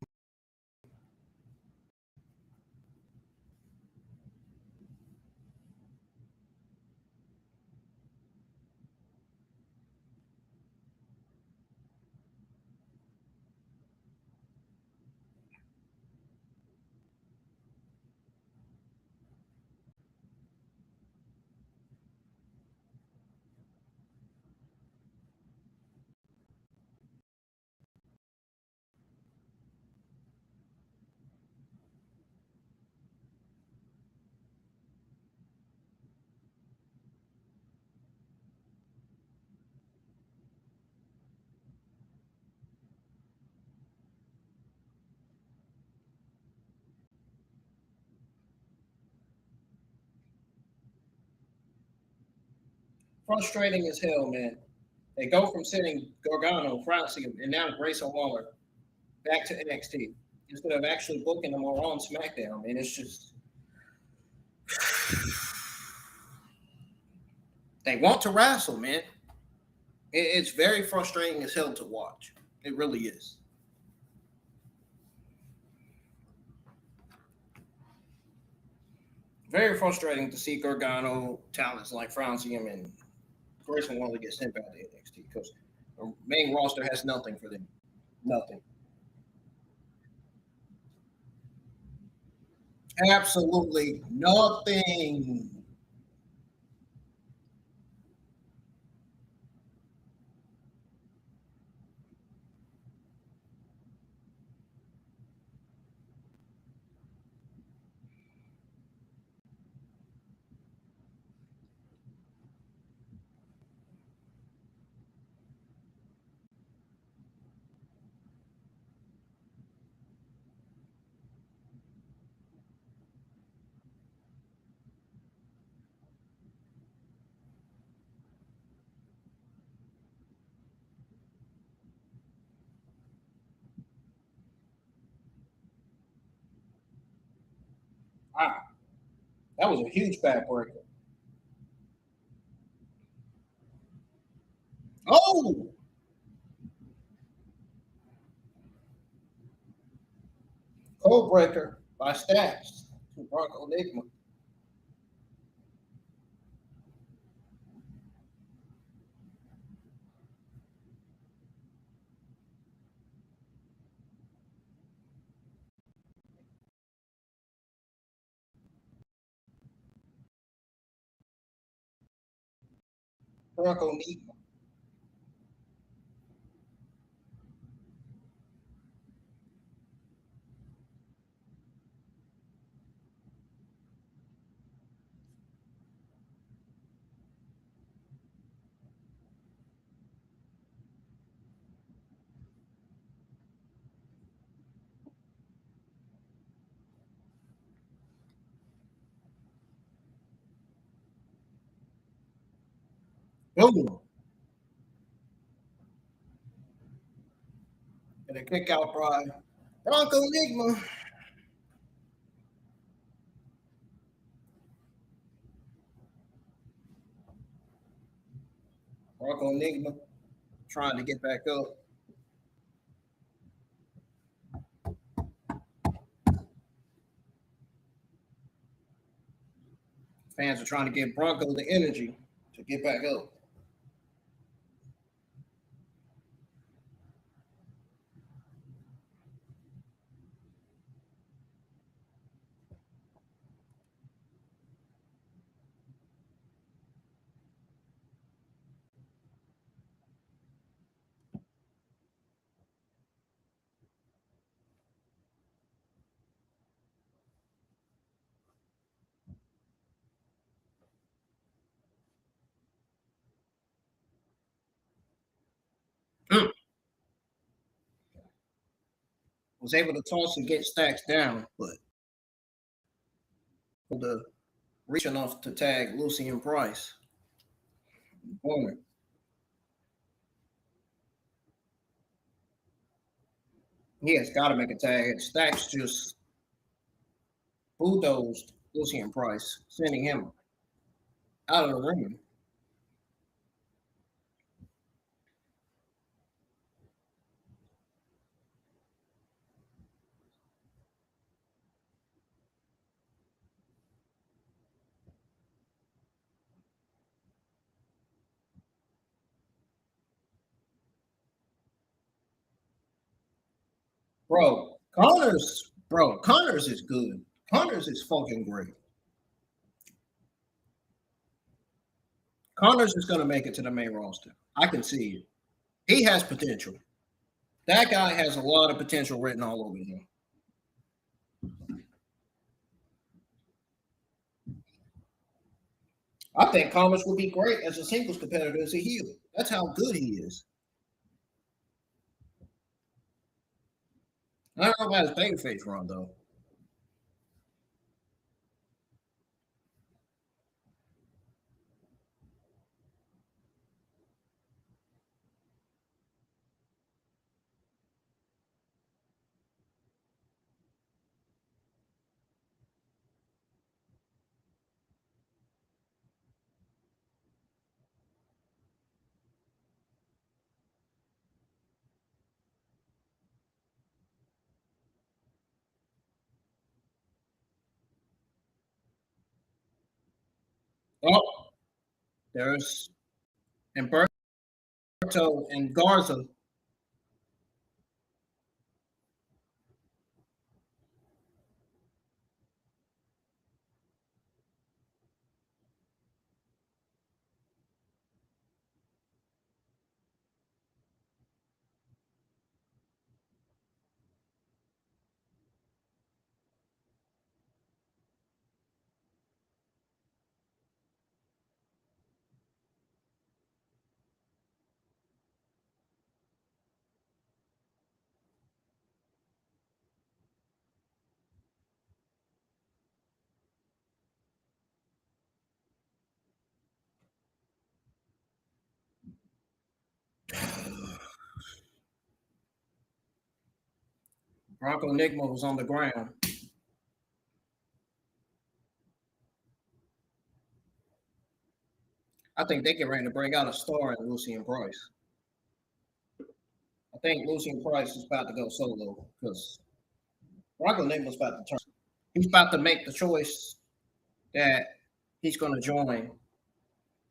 A: Frustrating as hell, man. They go from sending Gargano, Francie, and now Grayson Waller back to NXT instead of actually booking them all on SmackDown. And it's just they want to wrestle, man. It's very frustrating as hell to watch. It really is. Very frustrating to see Gargano talents like Francie and Grayson Waller get sent back to NXT because the main roster has nothing for them. Nothing. Absolutely nothing. Wow. That was a huge backbreaker. Oh, code breaker by Stacks to Bronco Enigma. Bronco Enigma. Boom. And a kick out by Bronco Enigma. Bronco Enigma trying to get back up. Fans are trying to give Bronco the energy to get back up. Mm. Was able to toss and get Stacks down, but the reaching off to tag Lucy and Price. Borne. He has got to make a tag. Stacks just bulldozed Lucian Price, sending him out of the ring. Connors is good. Connors is fucking great. Connors is going to make it to the main roster. I can see it. He has potential. That guy has a lot of potential written all over him. I think Connors would be great as a singles competitor as a heel. That's how good he is. I don't know about his babyface run though. Oh, there's Humberto and Garza. Bronco Nigma was on the ground. I think they get ready to bring out a star in Lucian Price. I think Lucian Price is about to go solo because Bronco Nigma's about to turn. He's about to make the choice that he's going to join.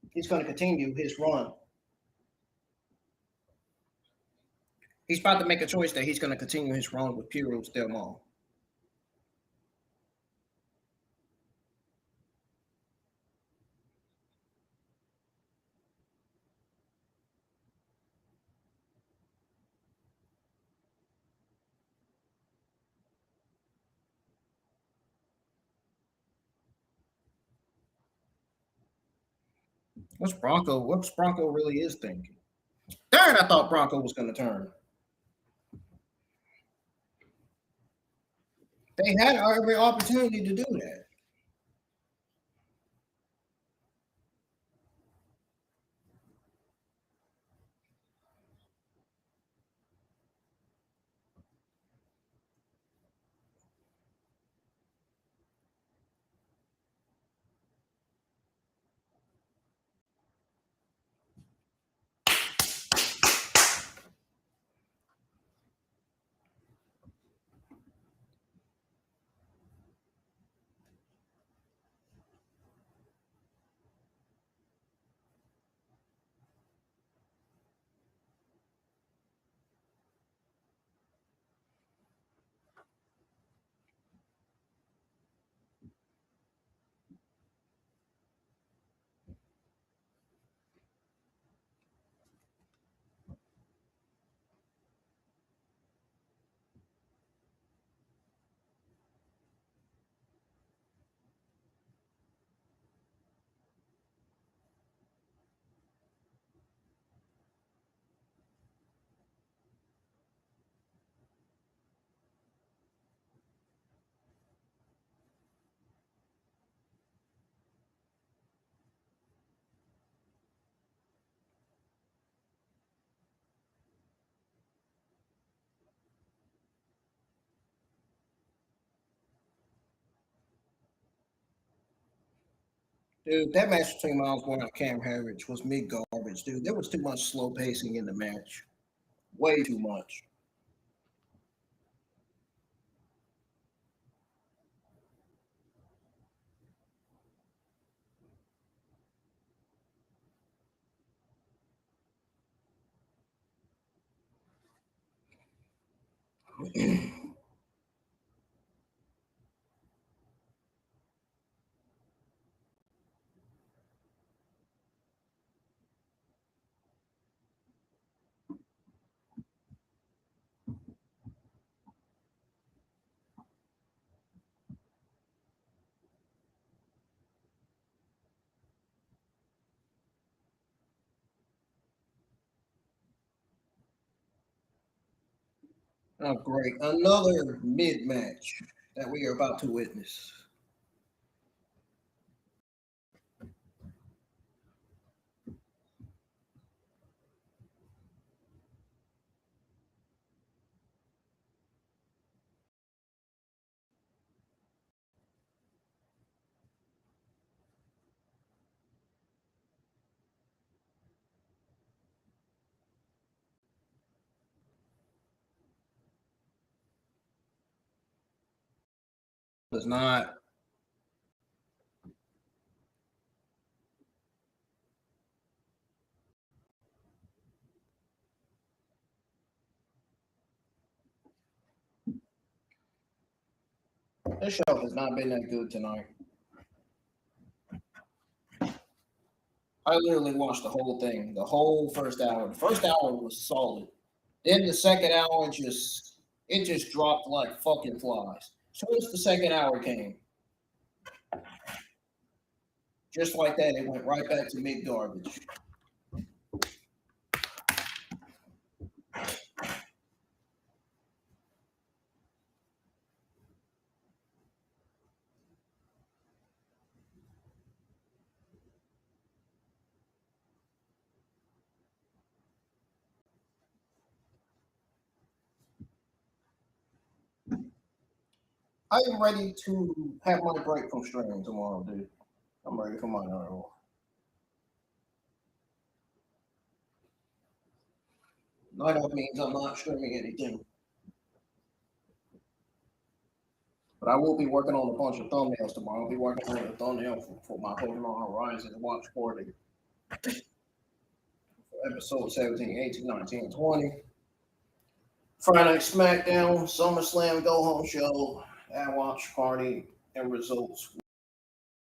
A: He's going to continue his run. He's about to make a choice that he's going to continue his run with Piros Del Mar. What Bronco really is thinking? Darn, I thought Bronco was going to turn. They had every opportunity to do that. Dude, that match between Myles Borne and Kam Hendrix was mid garbage, dude. There was too much slow pacing in the match. Way too much. Oh, great. Another mid match that we are about to witness. Does not. This show has not been that good tonight. I literally watched the whole thing, the whole first hour. The first hour was solid. Then the second hour just dropped like fucking flies. So as the second hour came, just like that, it went right back to mid garbage. I am ready to have my break from streaming tomorrow, dude. I'm ready for my hour. Night off means I'm not streaming anything. But I will be working on a bunch of thumbnails tomorrow. I'll be working on a thumbnail for my Pokemon Horizon watch party for episode 17, 18, 19, 20. Friday SmackDown, SummerSlam Go Home Show, and watch party and results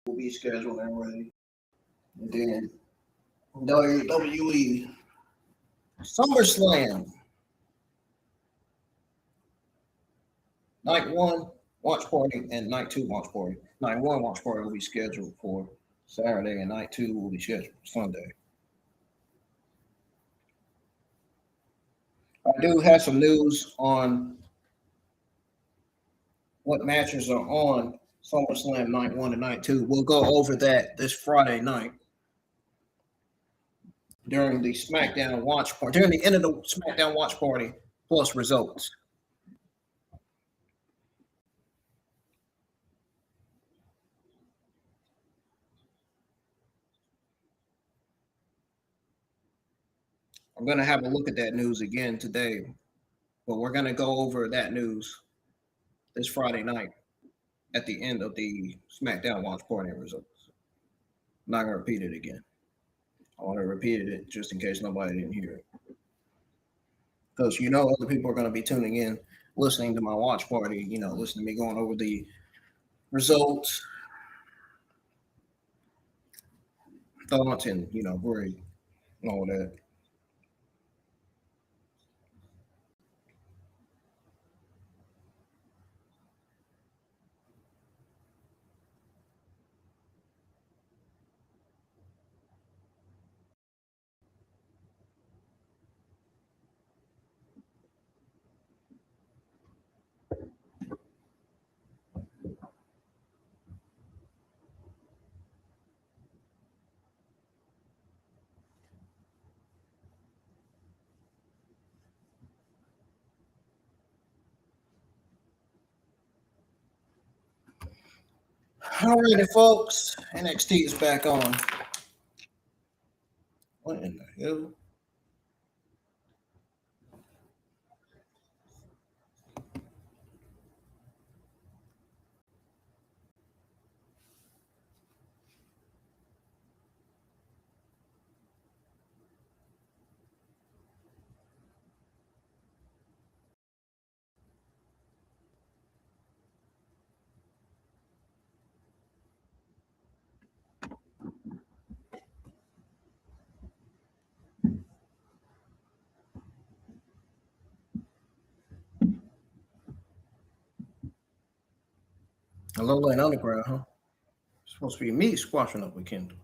A: will be scheduled and ready. And then WWE SummerSlam Night 1 watch party and Night 2 watch party. Night 1 watch party will be scheduled for Saturday, and Night 2 will be scheduled for Sunday. I do have some news on what matches are on SummerSlam Night 1 and Night 2. We'll go over that this Friday night during the SmackDown watch party, during the end of the SmackDown watch party, plus results. I'm going to have a look at that news again today, but we're going to go over that news this Friday night at the end of the SmackDown watch party results. I'm not going to repeat it again. I want to repeat it just in case nobody didn't hear it. Because other people are going to be tuning in, listening to my watch party, listening to me going over the results, thoughts, and, grade and all that. Alrighty, folks. NXT is back on. What in the hell? A low light underground, huh? It's supposed to be me squashing up with Kendall.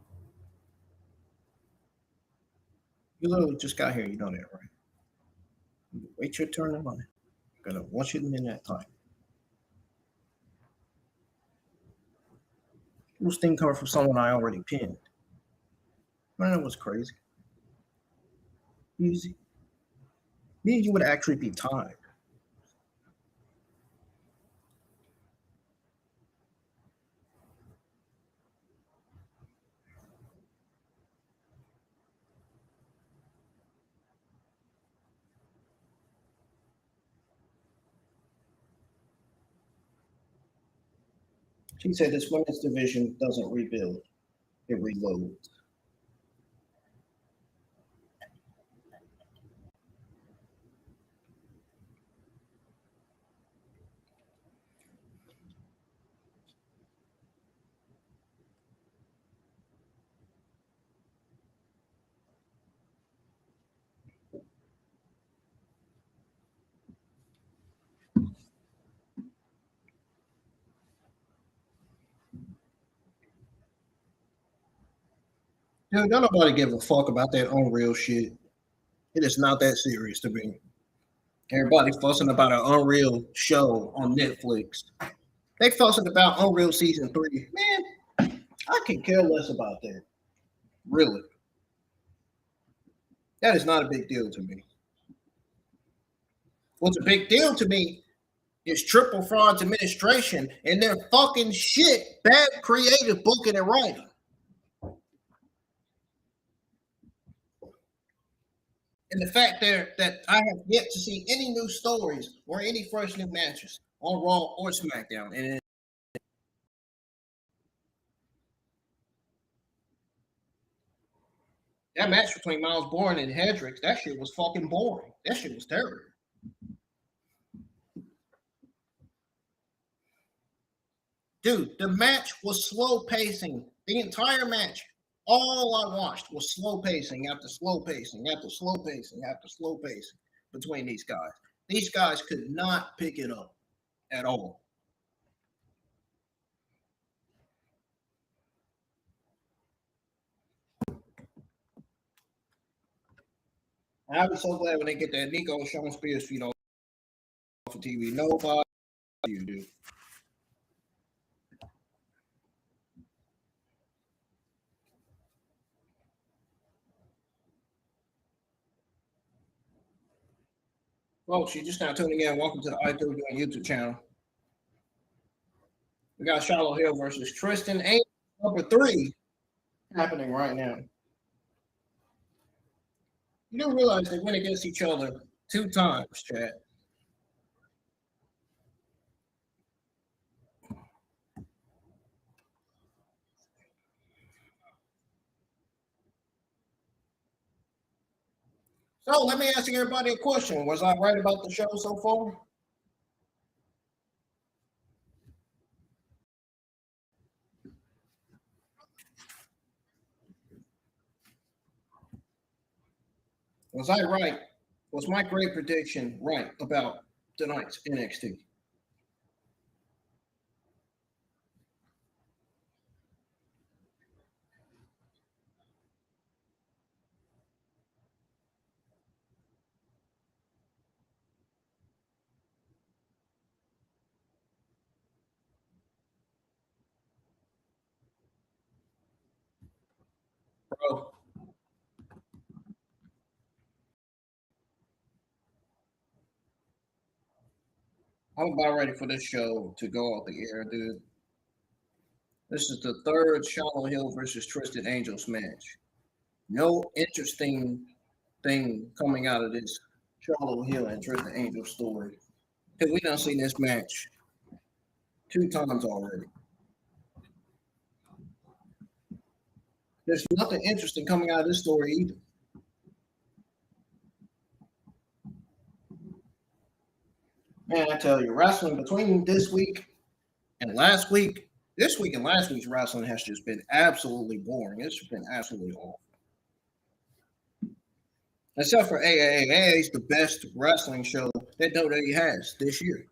A: You literally just got here. You know that, right? Wait your turn in line. I'm gonna want you in that time. This thing coming from someone I already pinned. I know what's crazy. Easy. Me and you would actually be tied. She said this women's division doesn't rebuild, it reloads. Dude, don't nobody give a fuck about that Unreal shit. It is not that serious to me. Everybody fussing about an Unreal show on Netflix. They fussing about Unreal season 3. Man, I can care less about that. Really. That is not a big deal to me. What's a big deal to me is Triple Fraud's administration and their fucking shit, bad creative booking and writing. And the fact that I have yet to see any new stories or any fresh new matches on Raw or SmackDown. And that match between Myles Borne and Hendrix, that shit was fucking boring. That shit was terrible. Dude, the match was slow pacing. The entire match. All I watched was slow pacing after slow pacing after slow pacing after slow pacing between these guys. These guys could not pick it up at all. I'll be so glad when they get that Nico Sean Spears feed off of TV. Nobody you do. Folks, you just now tuning in. Welcome to the I3 YouTube channel. We got Shiloh Hill versus Tristan Angels, number 3, happening right now. You do realize they went against each other 2 times, Chad. So let me ask everybody a question. Was I right about the show so far? Was I right? Was my great prediction right about tonight's NXT? Bro, I'm about ready for this show to go off the air, dude. This is the third Shiloh Hill versus Tristan Angels match. No interesting thing coming out of this Shiloh Hill and Tristan Angels story. Because we done seen this match 2 times already. There's nothing interesting coming out of this story either. Man, I tell you, wrestling between this week and last week, this week and last week's wrestling has just been absolutely boring. It's been absolutely awful. Except for AAA. AAA is the best wrestling show that WWE has this year.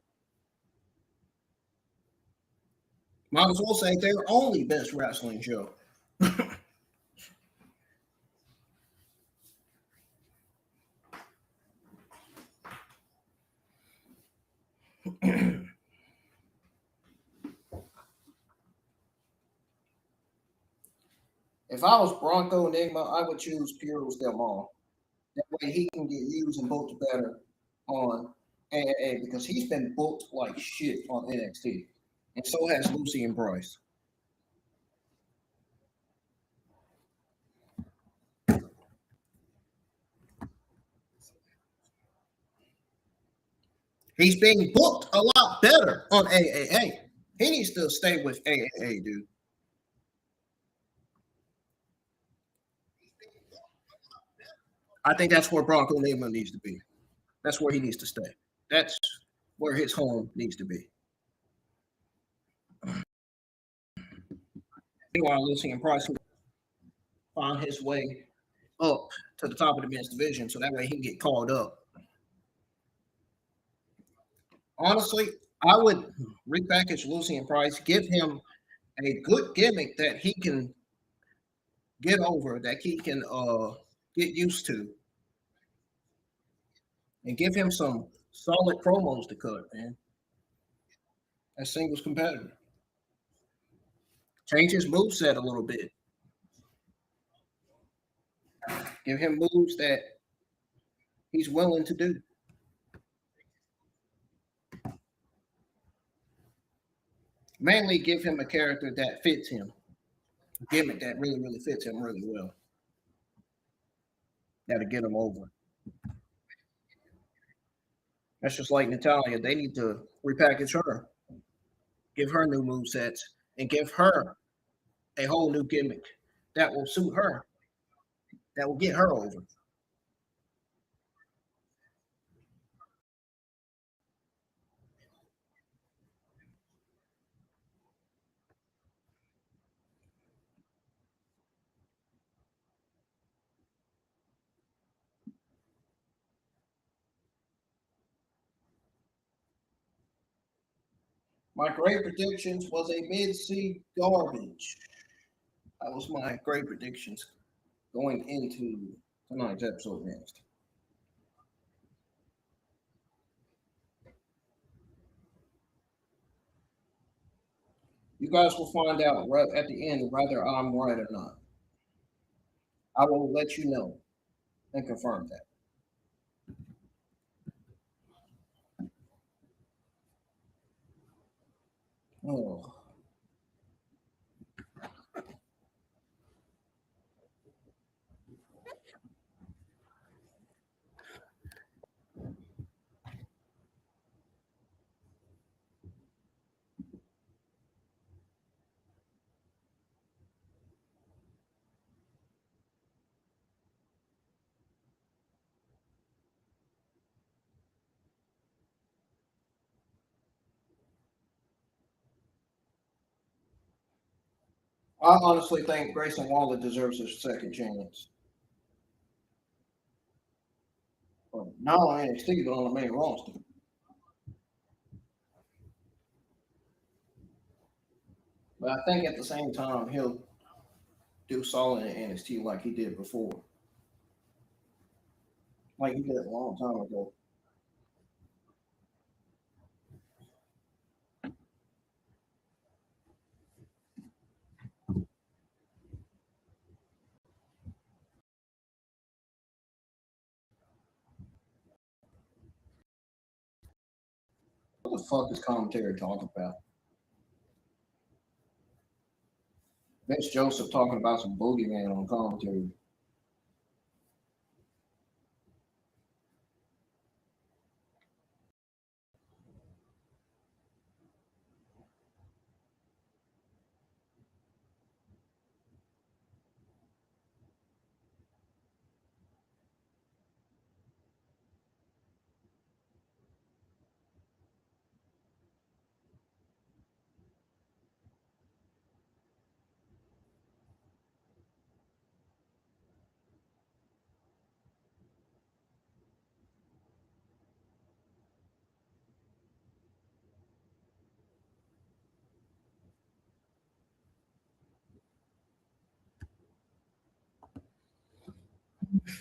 A: Might as well say their only best wrestling show. If I was Bronco Enigma, I would choose Puros Del Mar. That way he can get used and booked better on AAA because he's been booked like shit on NXT. And so has Lucy and Bryce. He's being booked a lot better on AAA. He needs to stay with AAA, dude. I think that's where Bronco Enigma needs to be. That's where he needs to stay. That's where his home needs to be. Meanwhile, Lucy and Price find his way up to the top of the men's division so that way he can get called up. Honestly, I would repackage Lucy and Price, give him a good gimmick that he can get over, that he can get used to, and give him some solid promos to cut, man. As singles competitor. Change his moveset a little bit. Give him moves that he's willing to do. Mainly give him a character that fits him. A gimmick that really, really fits him really well. Gotta get him over. That's just like Natalya. They need to repackage her. Give her new move sets and give her a whole new gimmick that will suit her. That will get her over. My great predictions was a mid-seed garbage. That was my great predictions going into tonight's episode next. You guys will find out right at the end whether I'm right or not. I will let you know and confirm that. Oh. I honestly think Grayson Waller deserves a second chance. Not on NXT, but on the main roster. But I think at the same time, he'll do solid in NXT like he did before. Like he did a long time ago. What the fuck is commentary talking about? Vince Joseph talking about some boogeyman on commentary.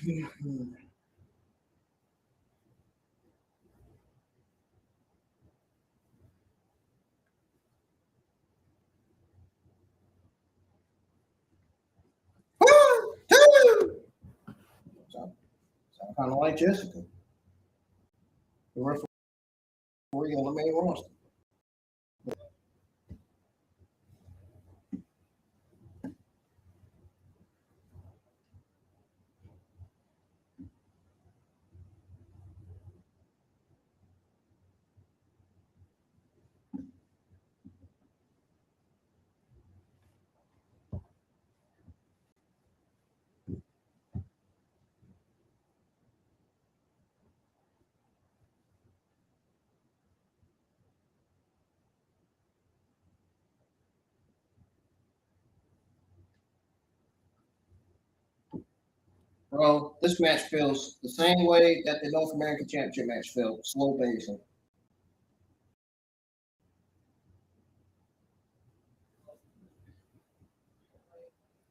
A: Sound kind of like Jessica, the referee on the main roster. Bro, this match feels the same way that the North American Championship match felt, slow pacing.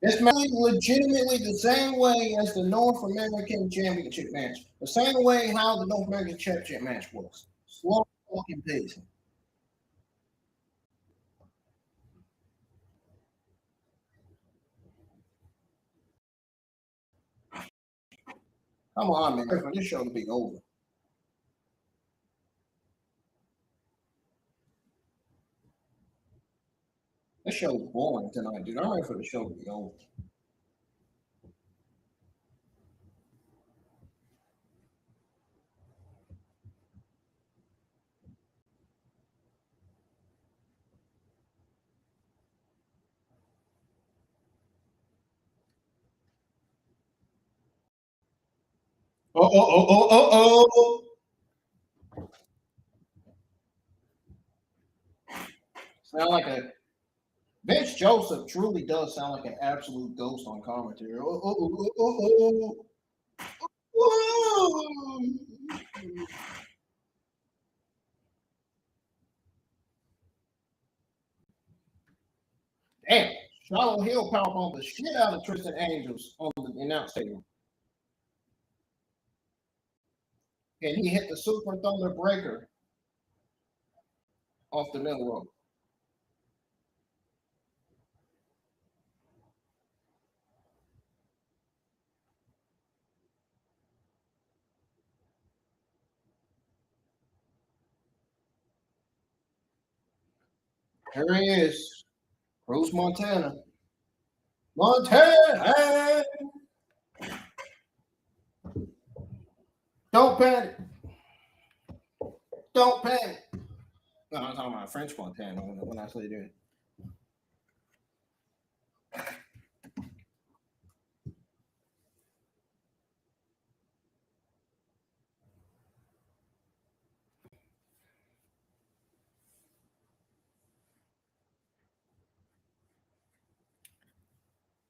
A: This match legitimately the same way as the North American Championship match. The same way how the North American Championship match was. Slow fucking pacing. Come on, man. For this show to be over. This show's boring tonight, dude. I'm ready for the show to be over. Oh. Sound like a Vince Joseph truly does sound like an absolute ghost on commentary. Damn, Shiloh Hill powerbombed the shit out of Tristan Angels on the announce table. And he hit the Super Thunder Breaker off the middle rope. Here he is, Cruz Montana. Montana! Don't panic. Don't panic. No, I'm talking about French Montana when I say that.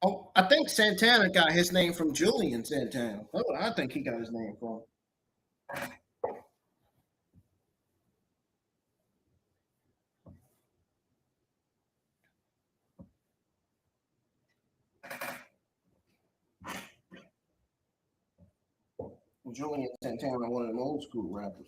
A: Oh, I think Santana got his name from Julian Santana. That's what I think he got his name from. Julian Santana, one of them old school rappers.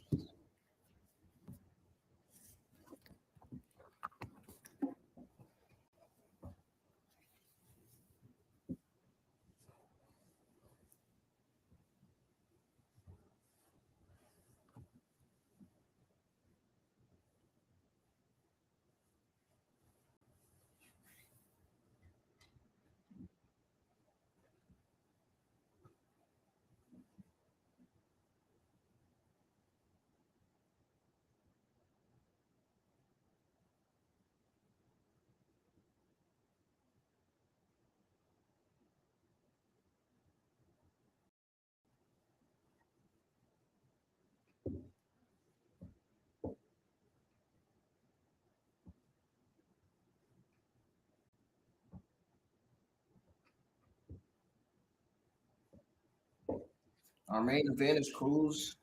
A: Our main event is Cruz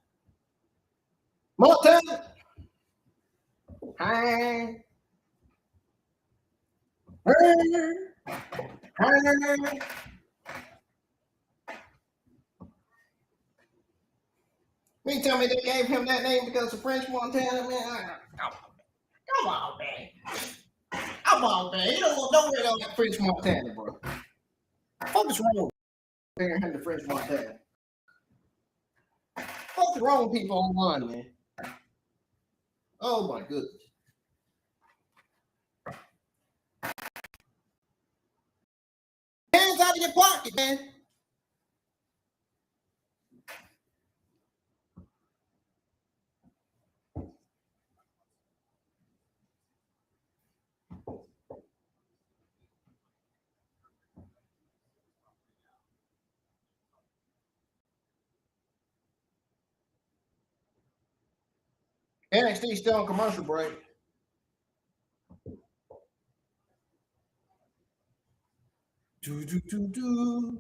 A: Montana. Hi. Hi. You tell me they gave him that name because of French Montana, man? Come on, man. Come on, man. You don't want nowhere on that French Montana, bro. What's wrong with comparing him to French Montana? What's wrong with people online, man? Oh my goodness. Hands out of your pocket, man. NXT still on commercial break. Do.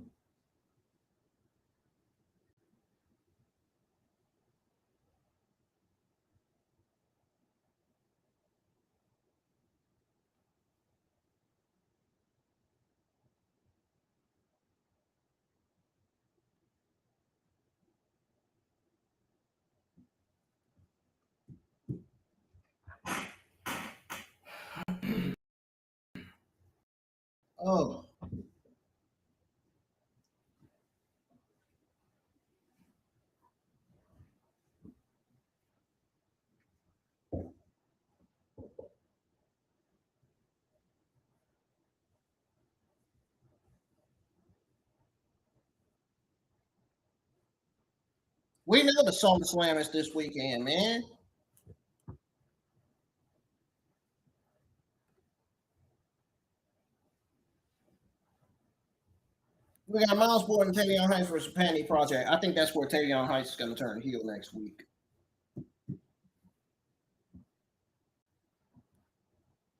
A: Oh. We know the SummerSlam is this weekend, man. We got Myles Borne and Tavion Heights versus Panty Project. I think that's where Tavion Heights is going to turn heel next week.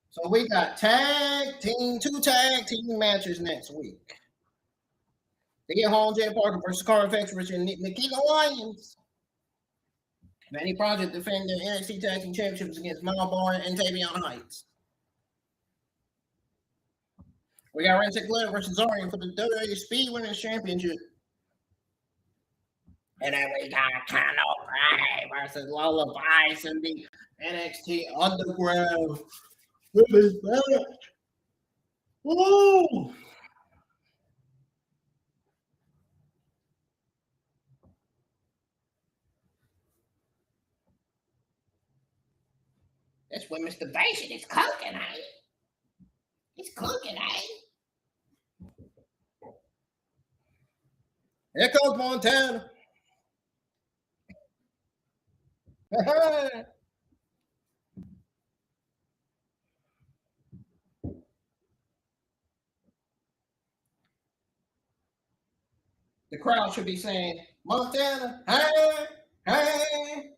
A: So we got two tag team matches next week. They get Hall J. Parker versus Carl Fex versus Nikita Lyons. Panty Project defend their NXT Tag Team Championships against Myles Borne and Tavion Heights. We got Ren Glitter versus Zorian for the WWE Speed Winners Championship. And then we got Conor Gray versus Lola Vice and the NXT Underground Women's match. Woo! This women's division is cooking, eh? It's cooking, eh? Here comes Montana. The crowd should be saying, Montana, hey, hey.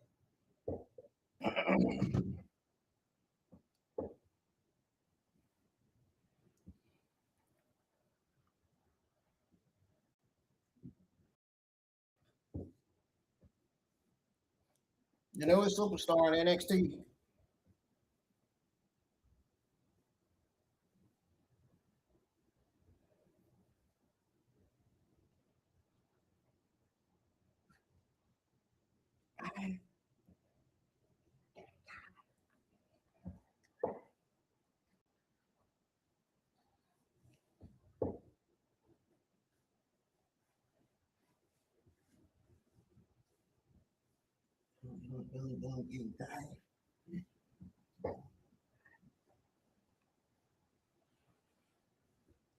A: You know, it's superstar in NXT.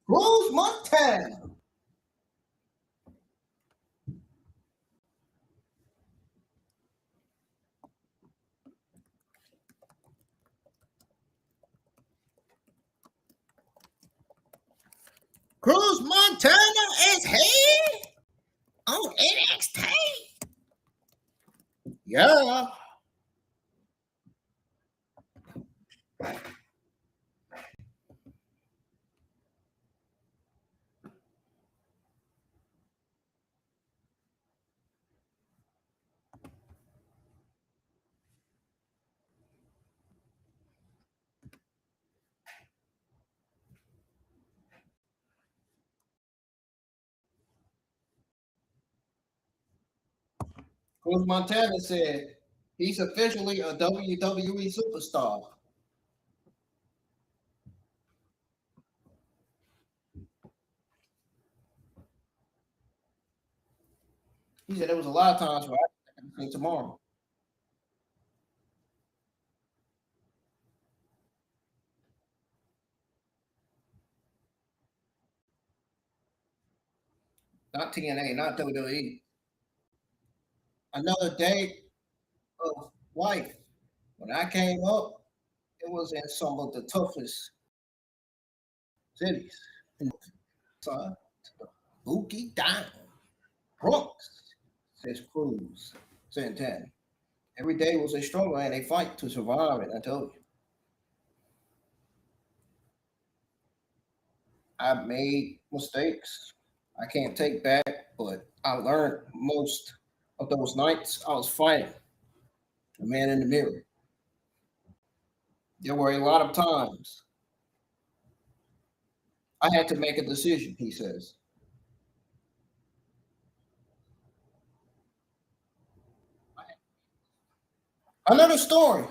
A: Cruz Montana. Cruz Montana is here on NXT. Yeah. Cruz Montana said he's officially a WWE superstar. He said there was a lot of times where I can see tomorrow. Not TNA, not WWE. Another day of life. When I came up, it was in some of the toughest cities. Son, Bookie down. Bronx, says Cruz Santana. Every day was a struggle and a fight to survive it, I told you. I made mistakes I can't take back, but I learned most of those nights I was fighting the man in the mirror. There were a lot of times I had to make a decision, he says. Another story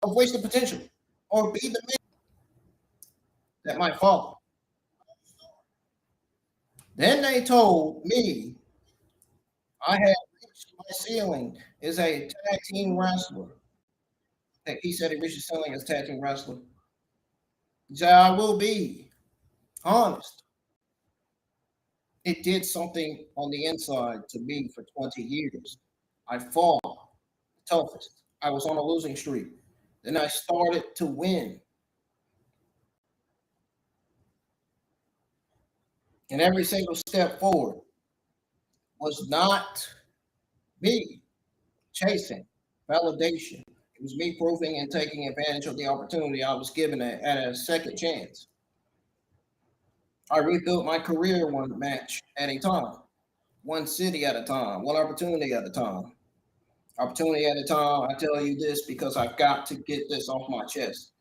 A: of wasted potential or be the man that my father. Then they told me I had reached my ceiling as a tag team wrestler. He said he reached his ceiling as a tag team wrestler. He said, I will be honest. It did something on the inside to me for 20 years. I fought the toughest. I was on a losing streak. Then I started to win. And every single step forward was not me chasing validation. It was me proving and taking advantage of the opportunity I was given at a second chance. I rebuilt my career one match at a time, one city at a time, one opportunity at a time. Opportunity at a time. I tell you this because I've got to get this off my chest.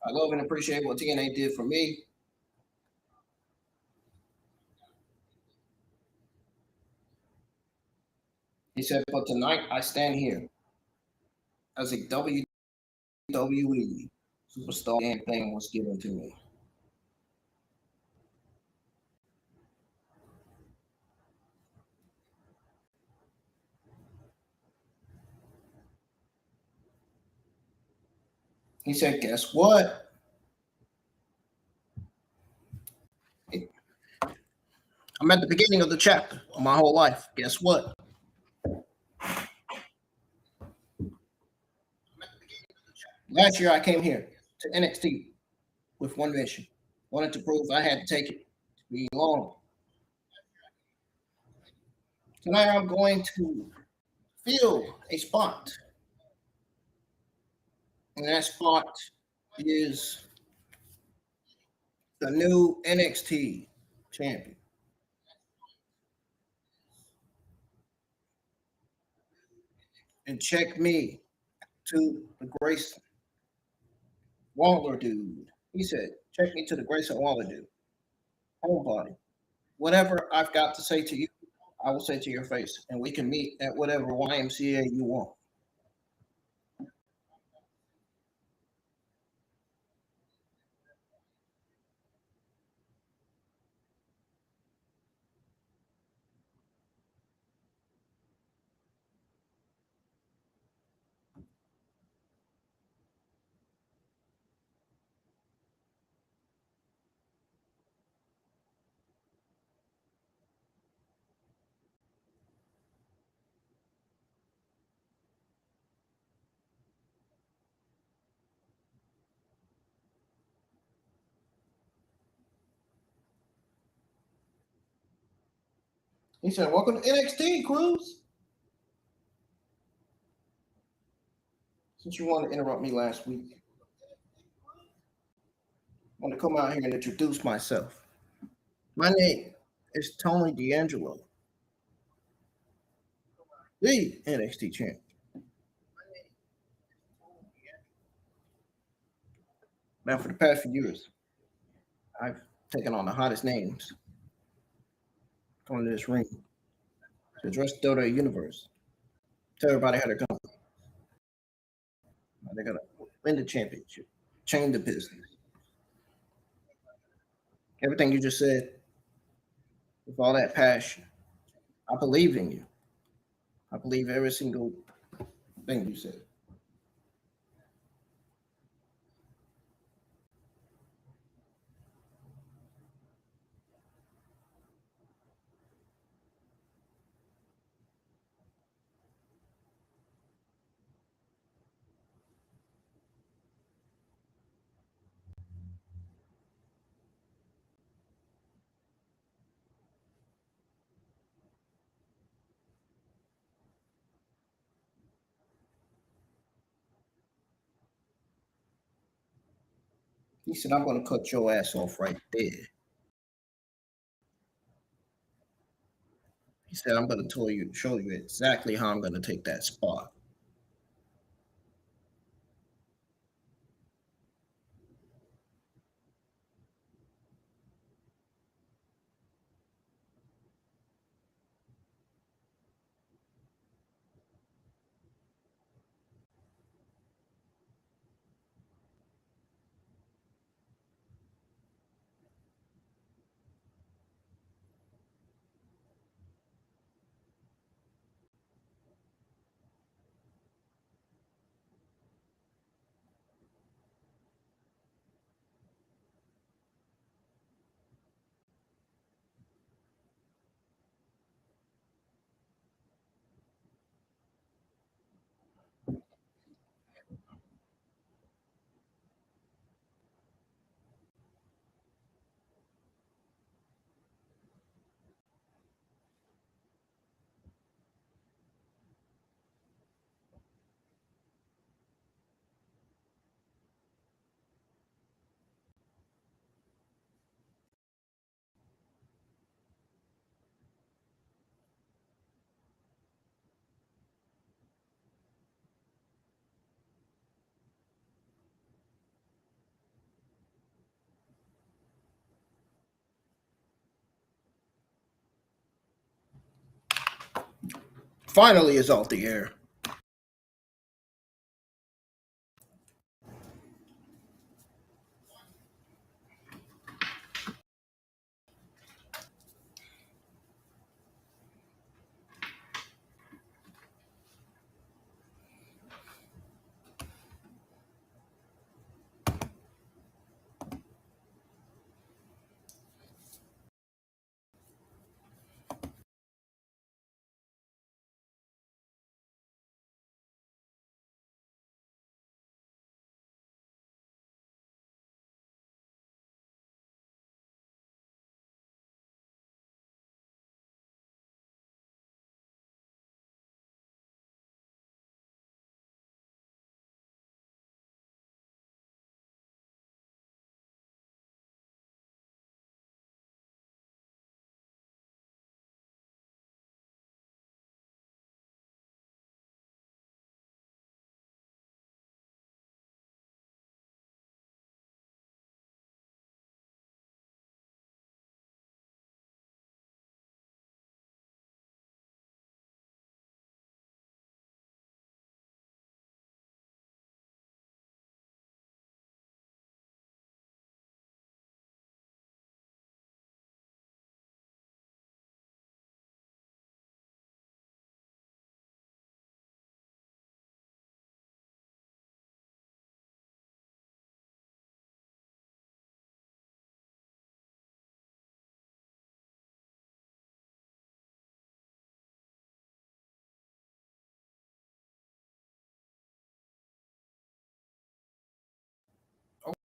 A: I love and appreciate what TNA did for me. He said, but tonight I stand here as a WWE superstar and thing was given to me. He said, guess what? I'm at the beginning of the chapter of my whole life. Guess what? Last year I came here to NXT with one mission. Wanted to prove I had to take it to belong. Tonight I'm going to fill a spot. And that spot is the new NXT champion. And check me to the Grayson Waller dude. He said, check me to the Grayson Waller dude. Homebody. Whatever I've got to say to you, I will say to your face. And we can meet at whatever YMCA you want. He said, welcome to NXT, Cruz. Since you wanted to interrupt me last week, I want to come out here and introduce myself. My name is Tony D'Angelo, the NXT champ. Now, for the past few years, I've taken on the hottest names on this ring to address the Dota universe. Tell everybody how they're going. They're gonna win the championship, change the business. Everything you just said with all that passion, I believe in you. I believe every single thing you said. He said, "I'm going to cut your ass off right there." He said, "I'm going to show you exactly how I'm going to take that spot." Finally, it's off the air.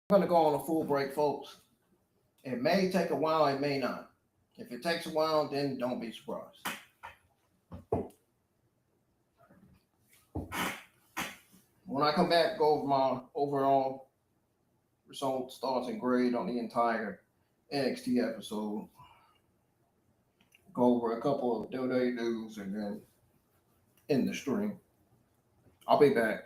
A: I'm going to go on a full break, folks. It may take a while, it may not. If it takes a while, then don't be surprised. When I come back, go over my overall results, thoughts, and grade on the entire NXT episode. Go over a couple of day news and then end the stream. I'll be back.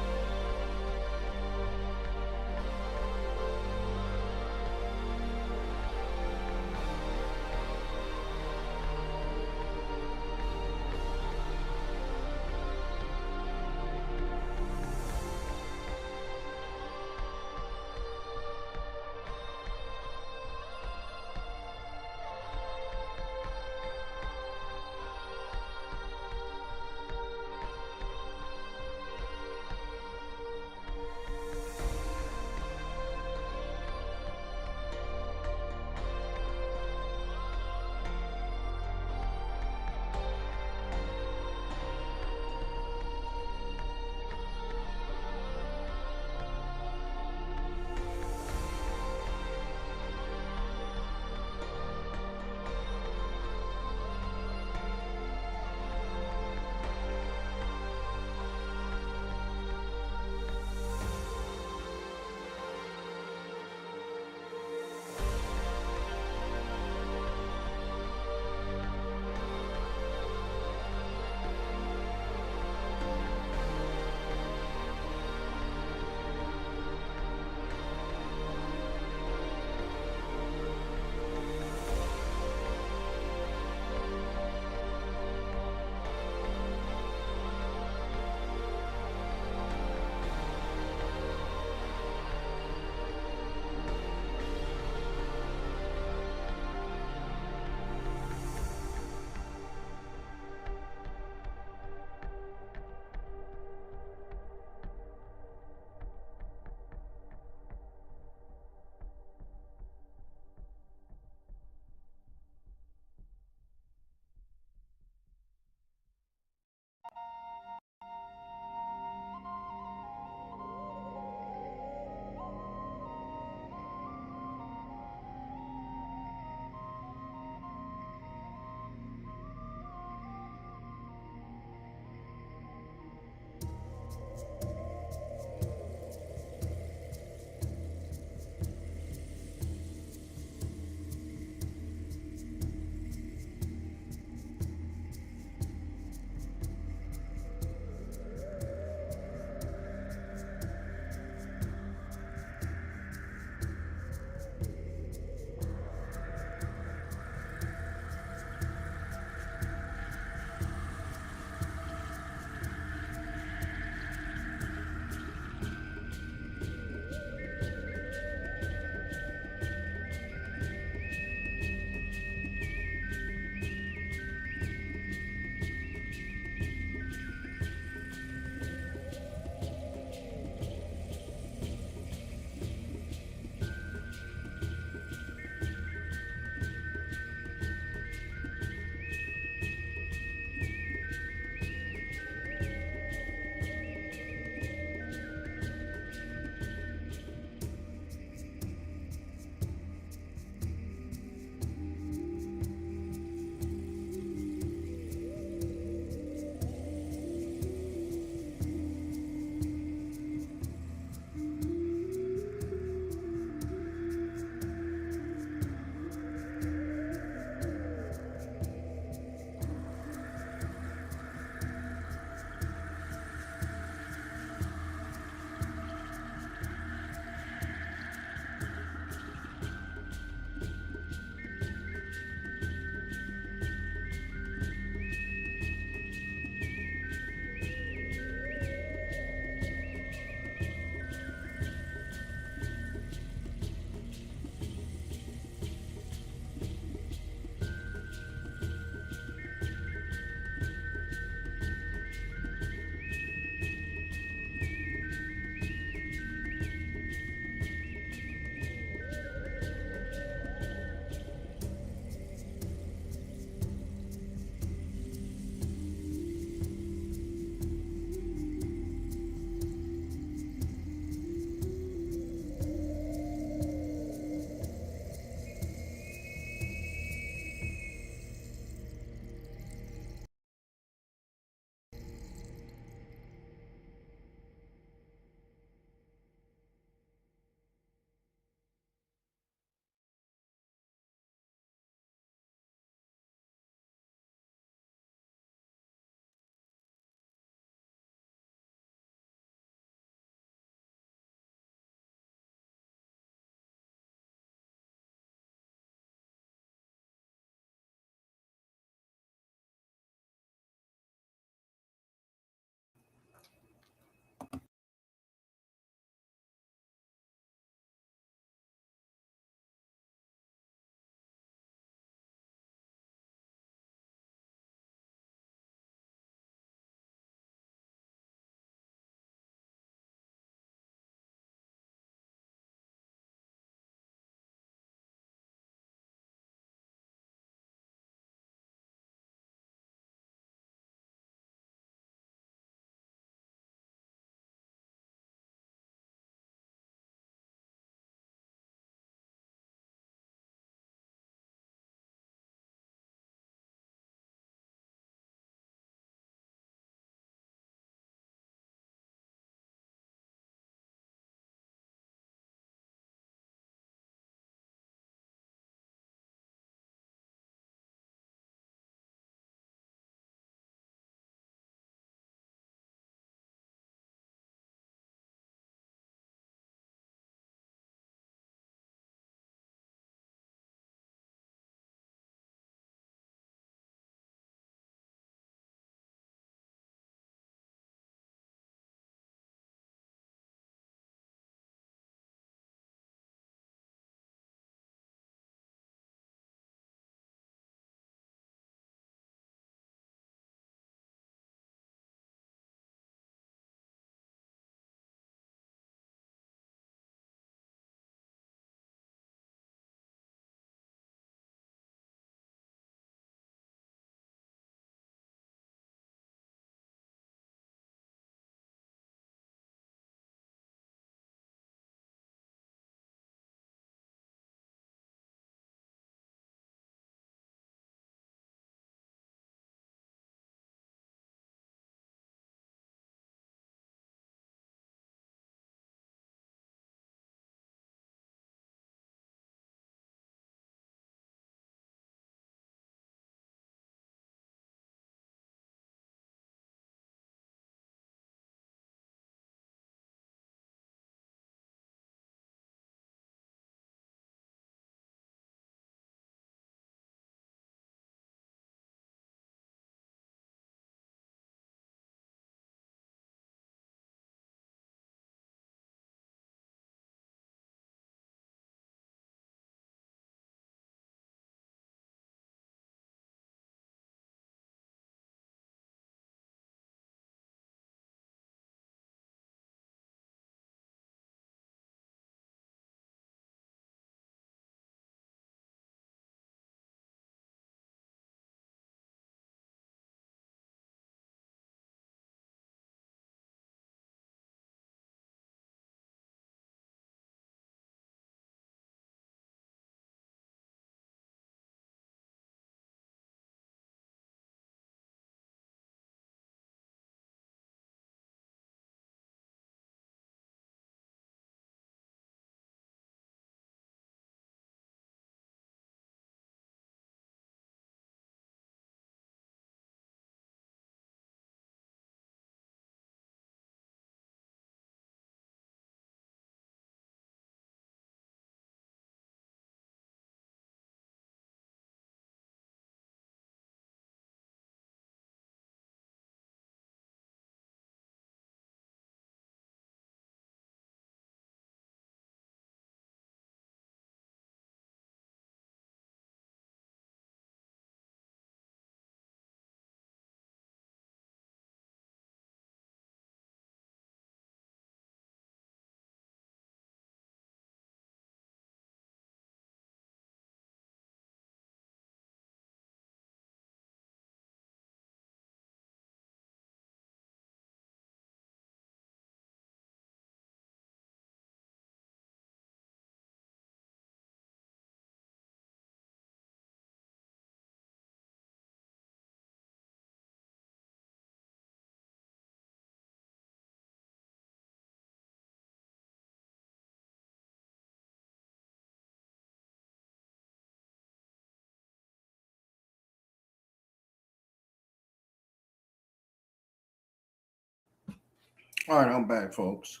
A: All right, I'm back, folks.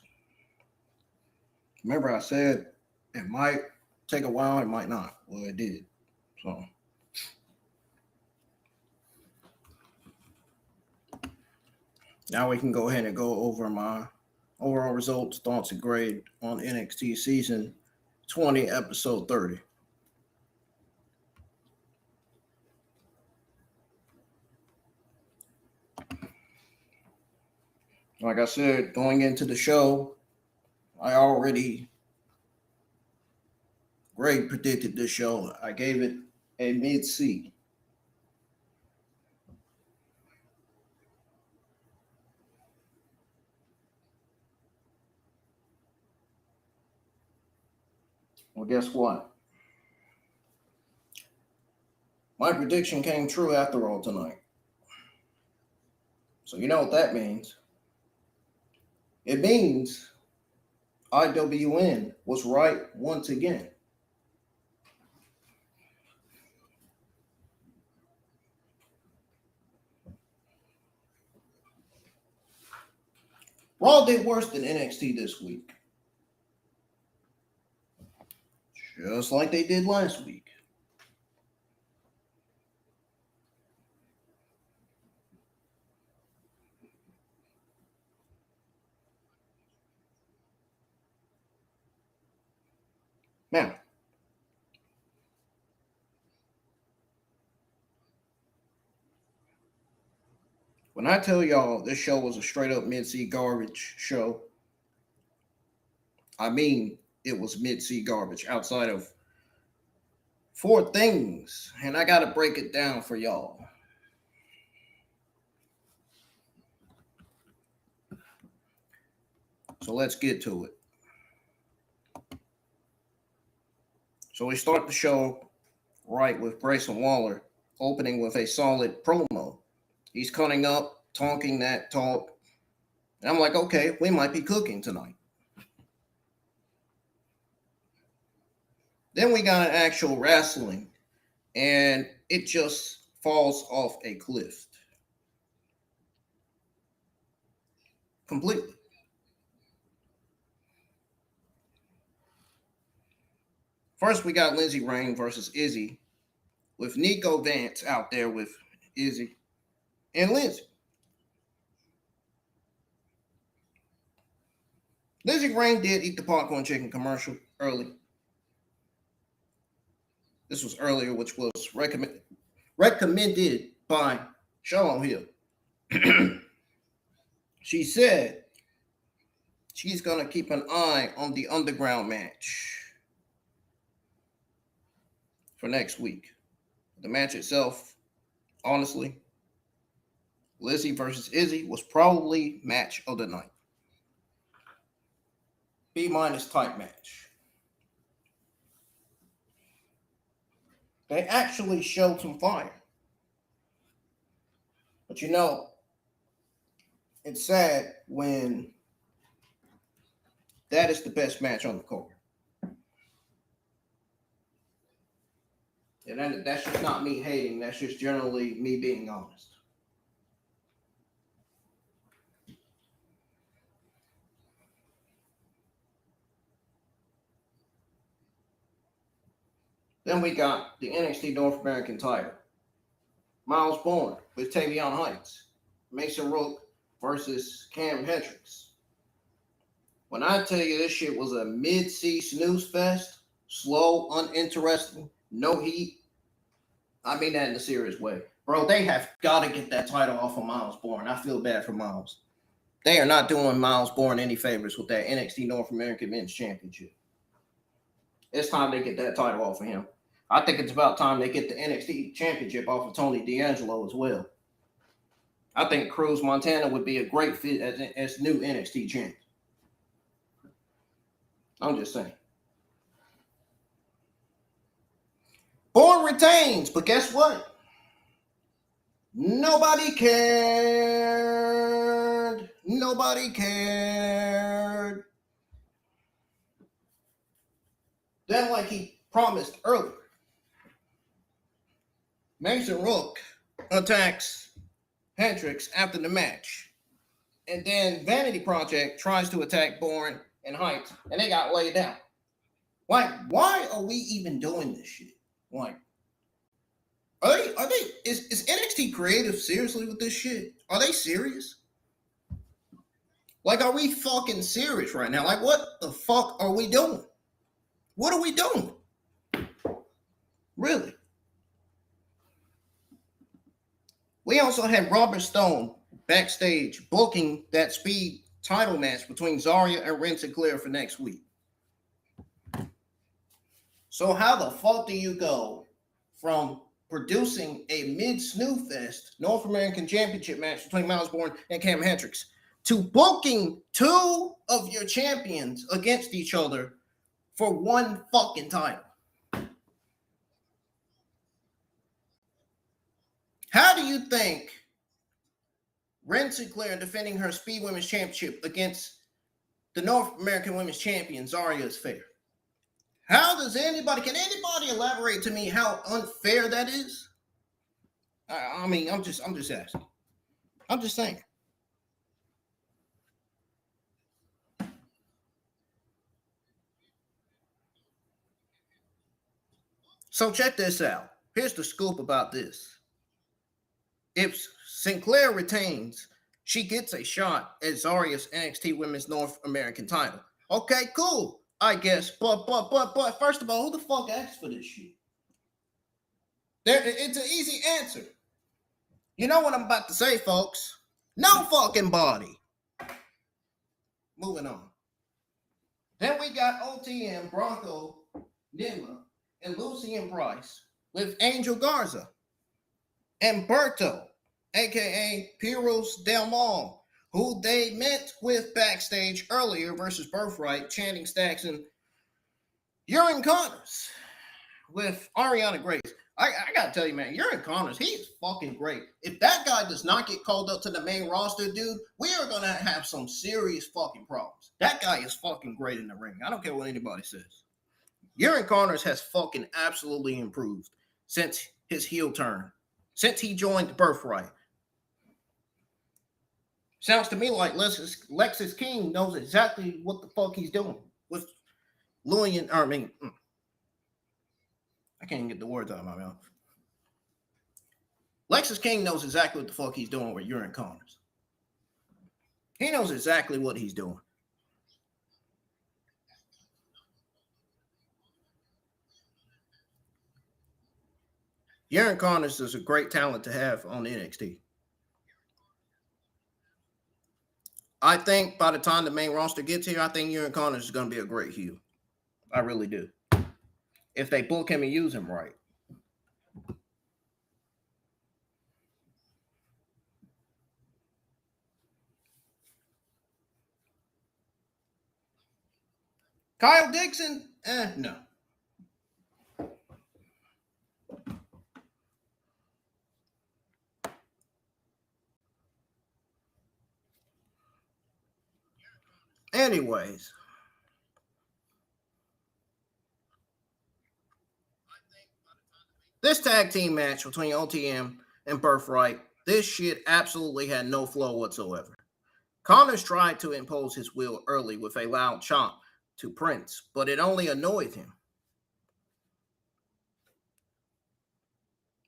A: Remember I said it might take a while, it might not. Well, it did. So now we can go ahead and go over my overall results, thoughts, and grade on NXT Season 20, Episode 30. Like I said, going into the show, I already grade predicted this show. I gave it a mid-C. Well, guess what? My prediction came true after all tonight. So you know what that means. It means IWN was right once again. Raw did worse than NXT this week. Just like they did last week. Now, when I tell y'all this show was a straight up mid-C garbage show, I mean it was mid-C garbage outside of 4 things. And I got to break it down for y'all. So let's get to it. So we start the show right with Grayson Waller opening with a solid promo. He's cutting up, talking that talk. And I'm like, okay, we might be cooking tonight. Then we got an actual wrestling, and it just falls off a cliff. Completely. First, we got Lindsay Rain versus Izzy, with Nico Vance out there with Izzy and Lindsay. Lindsay Rain did eat the popcorn chicken commercial early. This was earlier, which was recommended by Shiloh Hill. She said she's going to keep an eye on the underground match for next week. The match itself, honestly, Lizzie versus Izzy was probably match of the night. B- type match. They actually showed some fire. But you know, it's sad when that is the best match on the card. And that's just not me hating. That's just generally me being honest. Then we got the NXT North American title. Myles Borne with Tavion Heights. Mason Rook versus Kam Hendrix. When I tell you this shit was a mid-C snooze fest, slow, uninteresting, no heat, I mean that in a serious way. Bro, they have got to get that title off of Myles Borne. I feel bad for Myles. They are not doing Myles Borne any favors with that NXT North American Men's Championship. It's time they get that title off of him. I think it's about time they get the NXT Championship off of Tony D'Angelo as well. I think Cruz Montana would be a great fit as new NXT champion. I'm just saying. Borne retains, but guess what? Nobody cared. Nobody cared. Then, like he promised earlier, Mason Rook attacks Hendrix after the match. And then Vanity Project tries to attack Borne and Heights, and they got laid down. Like, why are we even doing this shit? Like, is NXT creative seriously with this shit? Are they serious? Like, are we fucking serious right now? Like, what the fuck are we doing? What are we doing? Really? We also had Robert Stone backstage booking that speed title match between Zarya and Ren Sinclair for next week. So how the fuck do you go from producing a mid-snoo fest North American Championship match between Myles Borne and Kam Hendrix to booking two of your champions against each other for one fucking title? How do you think Ren Sinclair defending her Speed Women's Championship against the North American Women's Champion Zarya is fair? How does anybody, can anybody elaborate to me how unfair that is? I mean, I'm just asking. I'm just saying. So check this out. Here's the scoop about this. If Sinclair retains, she gets a shot at Zarya's NXT Women's North American title. Okay, cool, I guess. But first of all, who the fuck asked for this shit? It's an easy answer. You know what I'm about to say, folks? No fucking body. Moving on. Then we got OTM, Bronco, Nima, and Lucian Price with Angel Garza and Berto, aka Piros Del Mal, who they met with backstage earlier versus Birthright, Channing Stackson, Urine Connors with Ariana Grace. I gotta tell you, man, Urine Connors, he is fucking great. If that guy does not get called up to the main roster, dude, we are gonna have some serious fucking problems. That guy is fucking great in the ring. I don't care what anybody says. Urine Connors has fucking absolutely improved since his heel turn, since he joined Birthright. Sounds to me like Lexis King knows exactly what the fuck he's doing with Lucian. I can't even get the words out of my mouth. Lexis King knows exactly what the fuck he's doing with Urine Connors. He knows exactly what he's doing. Urine Connors is a great talent to have on NXT. I think by the time the main roster gets here, I think Urine Connors is going to be a great heel. I really do. If they book him and use him right. Kyle Dixon? No. Anyways. This tag team match between OTM and Birthright, this shit absolutely had no flow whatsoever. Connors tried to impose his will early with a loud chomp to Prince, but it only annoyed him.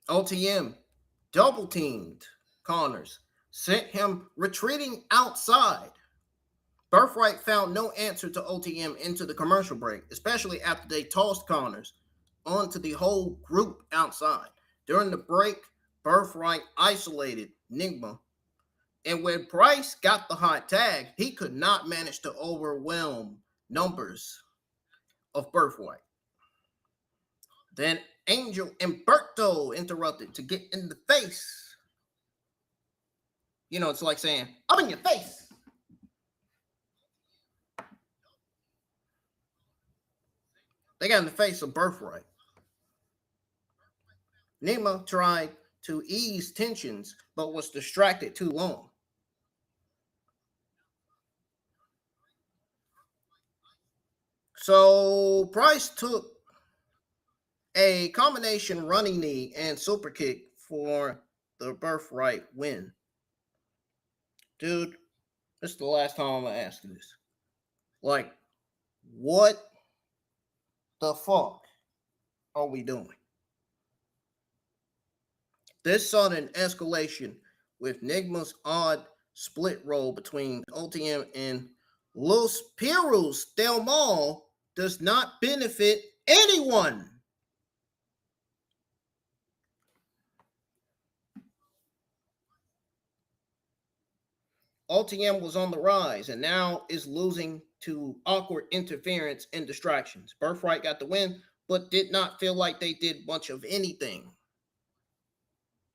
A: OTM double teamed Connors, sent him retreating outside. Birthright found no answer to OTM into the commercial break, especially after they tossed Connors onto the whole group outside. During the break, Birthright isolated Nigma, and when Price got the hot tag, he could not manage to overwhelm numbers of Birthright. Then Angel and Berto interrupted to get in the face. You know, it's like saying, I'm in your face. They got in the face of Birthright. Nima tried to ease tensions, but was distracted too long. So Price took a combination running knee and super kick for the Birthright win. Dude, This is the last time I'm going to ask you this. Like, what the fuck are we doing? This sudden escalation with Nigma's odd split role between OTM and Los Perros Del Mal does not benefit anyone. OTM was on the rise and now is losing to awkward interference and distractions. Birthright got the win, but did not feel like they did much of anything.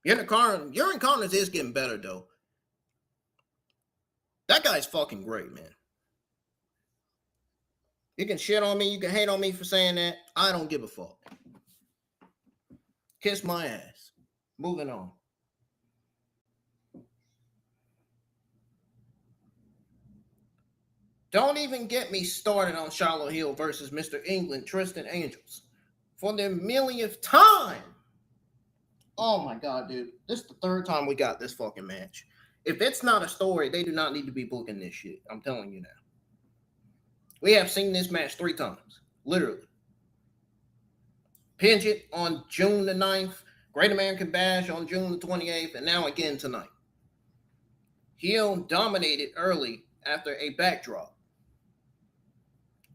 A: Urine Connors is getting better, though. That guy's fucking great, man. You can shit on me, you can hate on me for saying that. I don't give a fuck. Kiss my ass. Moving on. Don't even get me started on Shiloh Hill versus Mr. England, Tristan Angels. For the millionth time. Oh my God, dude. This is the third time we got this fucking match. If it's not a story, they do not need to be booking this shit. I'm telling you now. We have seen this match 3 times. Literally. Pinch on June the 9th. Great American Bash on June the 28th. And now again tonight. Hill dominated early after a backdrop.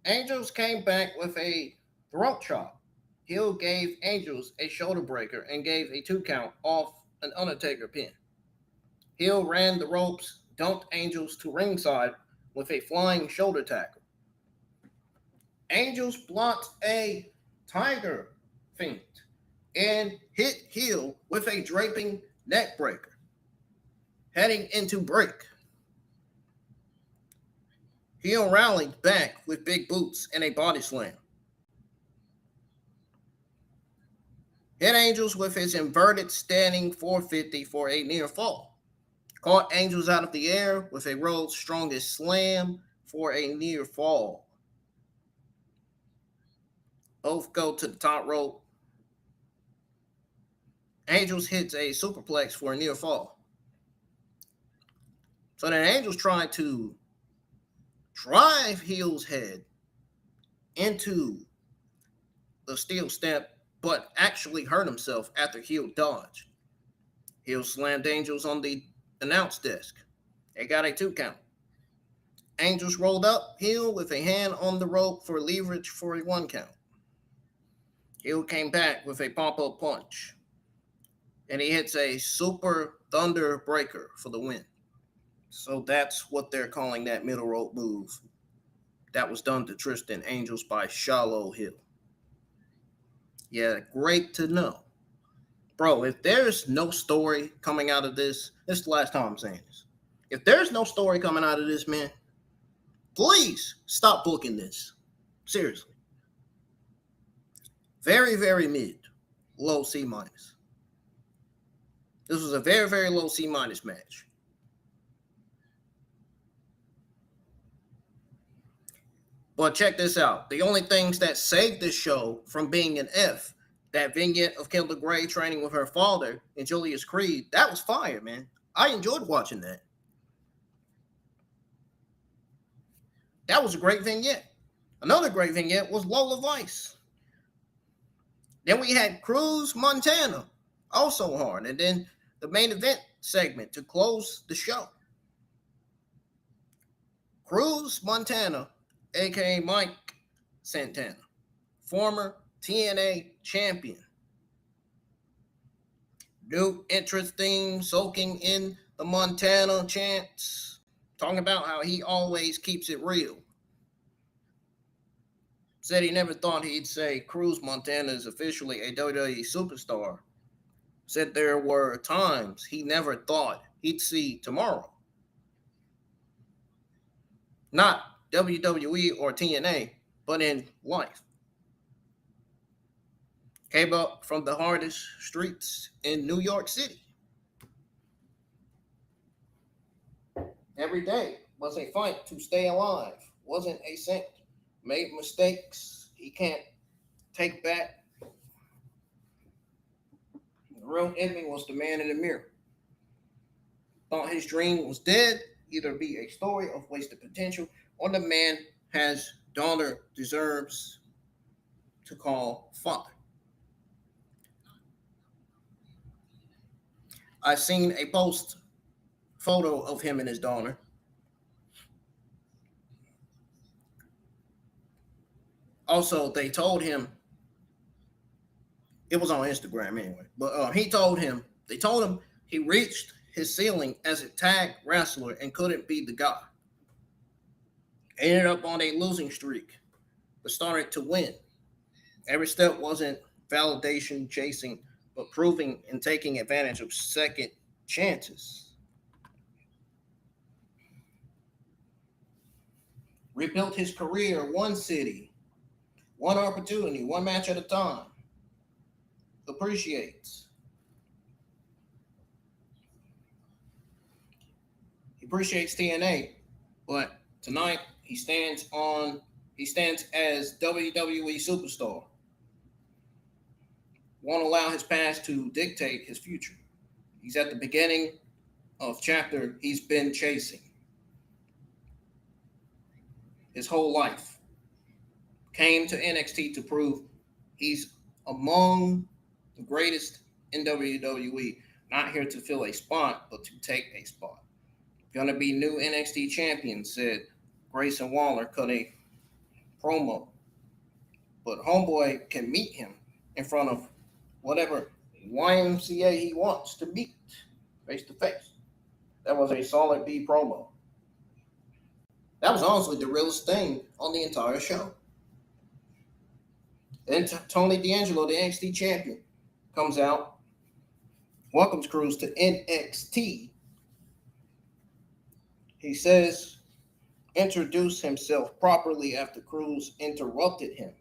A: Angels came back with a throat chop. Hill gave Angels a shoulder breaker and gave a 2 count off an Undertaker pin. Hill ran the ropes, dumped Angels to ringside with a flying shoulder tackle. Angels blocked a tiger feint and hit Hill with a draping neck breaker. Heading into break. Hill rallied back with big boots and a body slam. Hit Angels with his inverted standing 450 for a near fall. Caught Angels out of the air with a World's Strongest Slam for a near fall. Both go to the top rope. Angels hits a superplex for a near fall. So then Angels tried to drive Hill's head into the steel step, but actually hurt himself after Hill dodged. Hill slammed Angels on the announce desk. They got a 2 count. Angels rolled up Hill with a hand on the rope for leverage for a 1 count. Hill came back with a pop-up punch. And he hits a super thunder breaker for the win. So that's what they're calling that middle rope move. That was done to Tristan Angels by Shiloh Hill. Yeah, great to know. Bro, if there's no story coming out of this is the last time I'm saying this. If there's no story coming out of this, man, please stop booking this. Seriously. Very, very mid. Low C minus. This was a very, very low C minus match. But check this out. The only things that saved this show from being an F, that vignette of Kendall Gray training with her father and Julius Creed, that was fire, man. I enjoyed watching that. That was a great vignette. Another great vignette was Lola Vice. Then we had Cruz Montana, also hard. And then the main event segment to close the show. Cruz Montana, a.k.a. Mike Santana, former TNA champion. New interesting, soaking in the Montana chants, talking about how he always keeps it real. Said he never thought he'd say Cruz Montana is officially a WWE superstar. Said there were times he never thought he'd see tomorrow. Not WWE or TNA, but in life. Came up from the hardest streets in New York City. Every day was a fight to stay alive. Wasn't a saint. Made mistakes he can't take back. The real enemy was the man in the mirror. Thought his dream was dead. either be a story of wasted potential or the man has daughter deserves to call father. I've seen a post photo of him and his daughter. Also, they told him, it was on Instagram anyway, but they told him he reached his ceiling as a tag wrestler and couldn't be the guy. Ended up on a losing streak, but started to win. Every step wasn't validation chasing, but proving and taking advantage of second chances. Rebuilt his career one city, one opportunity, one match at a time. Appreciates. He appreciates TNA, but tonight he stands as WWE superstar. Won't allow his past to dictate his future. He's at the beginning of chapter he's been chasing his whole life. Came to NXT to prove he's among the greatest in WWE. Not here to fill a spot, but to take a spot. Gonna be new NXT champion, said Grayson Waller, cut a promo. But homeboy can meet him in front of whatever YMCA he wants to meet face to face. That was a solid B promo. That was honestly the realest thing on the entire show. Then Tony D'Angelo, the NXT champion, comes out, welcomes Cruz to NXT. He says, introduce himself properly after Cruz interrupted him.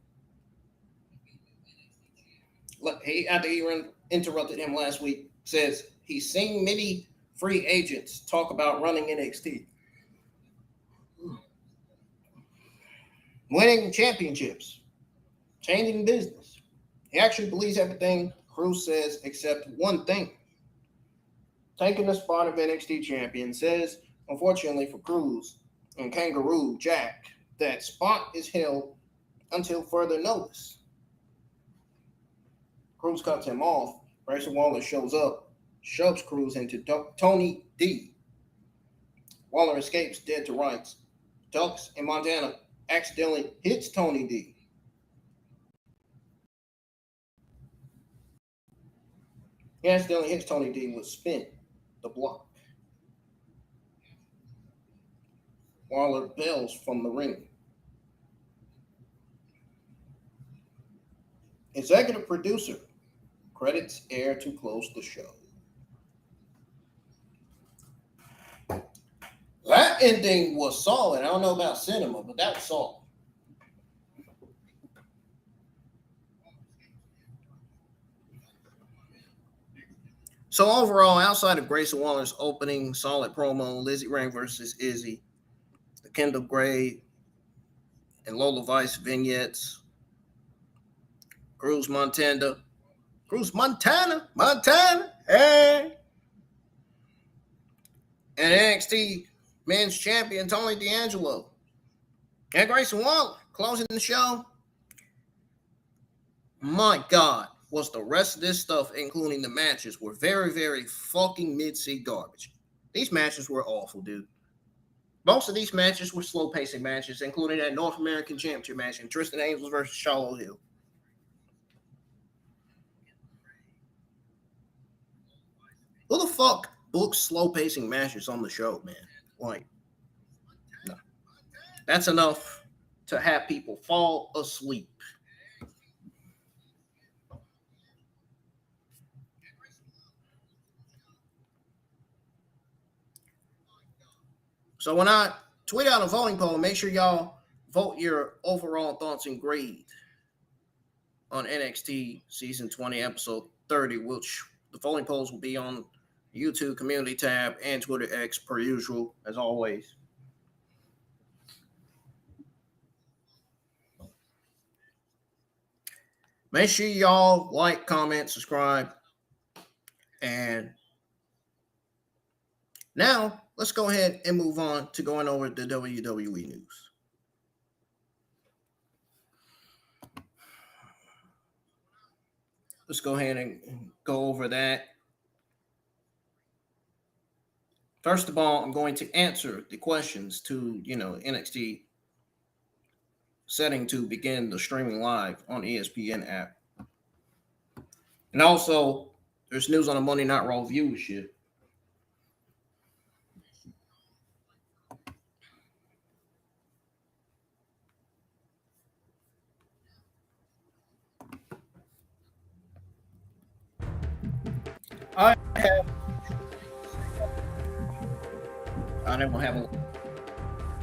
A: After he interrupted him last week, says he's seen many free agents talk about running NXT. Winning championships, changing business. He actually believes everything Cruz says except one thing. Taking the spot of NXT champion, says, unfortunately for Cruz and Kangaroo Jack, that spot is held until further notice. Cruz cuts him off. Grayson Waller shows up, shoves Cruz into Tony D. Waller escapes dead to rights. Ducks and Montana accidentally hits Tony D. He accidentally hits Tony D with spin, the block. Waller bails from the ring. Executive producer, credits air to close the show. That ending was solid. I don't know about cinema, but that was solid. So overall, outside of Grayson Waller's opening solid promo, Lizzie Ring versus Izzy, the Kendall Gray and Lola Vice vignettes, Cruz Montana, hey! And NXT Men's Champion Tony D'Angelo and Grayson Waller closing the show. My God, was the rest of this stuff, including the matches, were very, very fucking mid-seed garbage. These matches were awful, dude. Most of these matches were slow-pacing matches, including that North American Championship match and Tristan Angels versus Shiloh Hill. Who the fuck books slow-pacing matches on the show, man? Like, no. That's enough to have people fall asleep. So when I tweet out a voting poll, make sure y'all vote your overall thoughts and grade on NXT Season 20, Episode 30, which the voting polls will be on the YouTube community tab and Twitter X per usual, as always. Make sure y'all like, comment, subscribe. And now let's go ahead and move on to going over the WWE news. Let's go ahead and go over that. First of all, I'm going to answer the questions to, NXT setting to begin the streaming live on ESPN app. And also, there's news on the Monday Night Raw viewership. I don't have a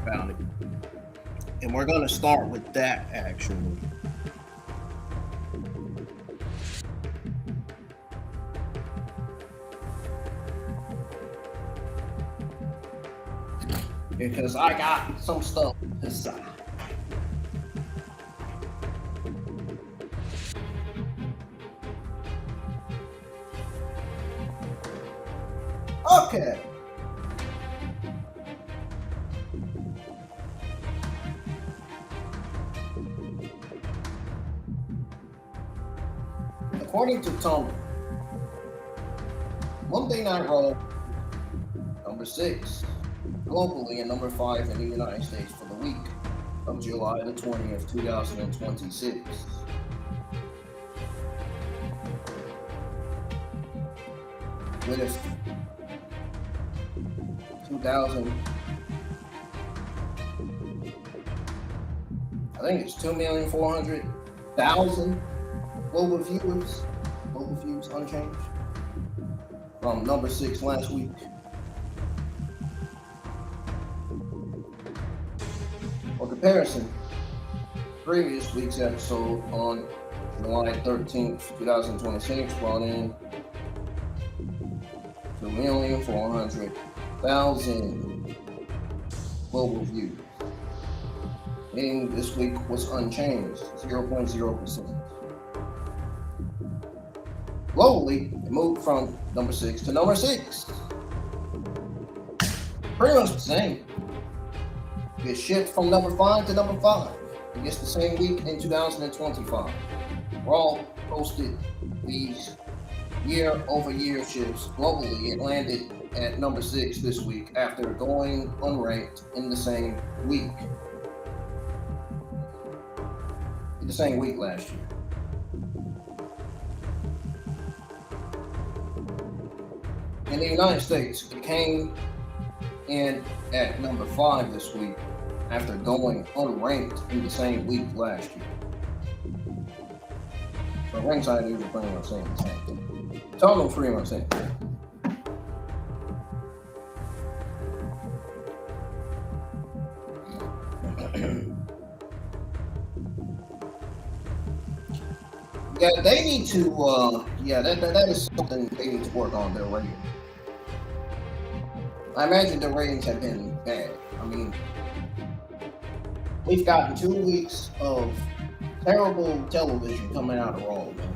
A: about it. And we're going to start with that, actually. Because I got some stuff to say. Okay. According to Tony, Monday Night Raw, number 6, globally, and number 5 in the United States for the week of July the 20th, 2026. With 2,400,000 global views unchanged from number 6 last week. For comparison, previous week's episode on July 13th, 2026 brought in 2,400,000 global views. Meaning this week was unchanged, 0.0%. Globally, it moved from number 6 to number 6. Pretty much the same. It shipped from number 5 to number 5. It gets the same week in 2025. Raw posted these year-over-year shifts globally. It landed at number 6 this week after going unranked in the same week. The same week last year. In the United States, it came in at number 5 this week after going unranked in the same week last year. So ringside news are pretty much saying the same thing. Total pretty much saying the same thing. Yeah, they need to, that is something they need to work on, their ratings. I imagine the ratings have been bad. I mean, we've gotten 2 weeks of terrible television coming out of Raw, man.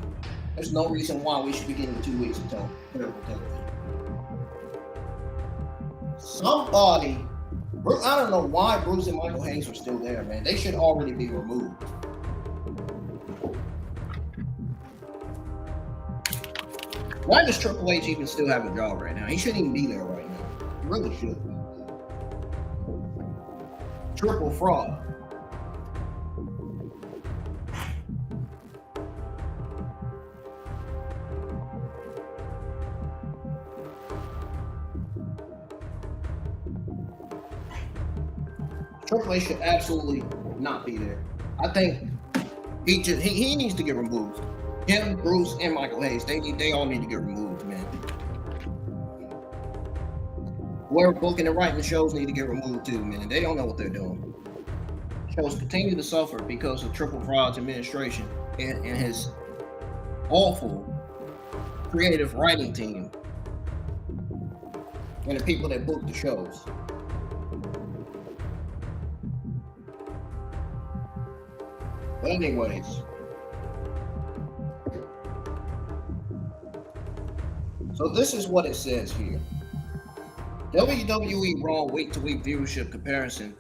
A: There's no reason why we should be getting 2 weeks of terrible television. Somebody, I don't know why Bruce and Michael Hayes are still there, man. They should already be removed. Why does Triple H even still have a job right now? He shouldn't even be there right now. He really should. Triple fraud. Triple H should absolutely not be there. I think he needs to get removed. Him, Bruce, and Michael Hayes, they all need to get removed, man. Whoever booking and writing the shows need to get removed too, man. They don't know what they're doing. Shows continue to suffer because of Triple Fraud's administration and his awful creative writing team and the people that book the shows. But anyways, so this is what it says here. WWE Raw week-to-week viewership comparison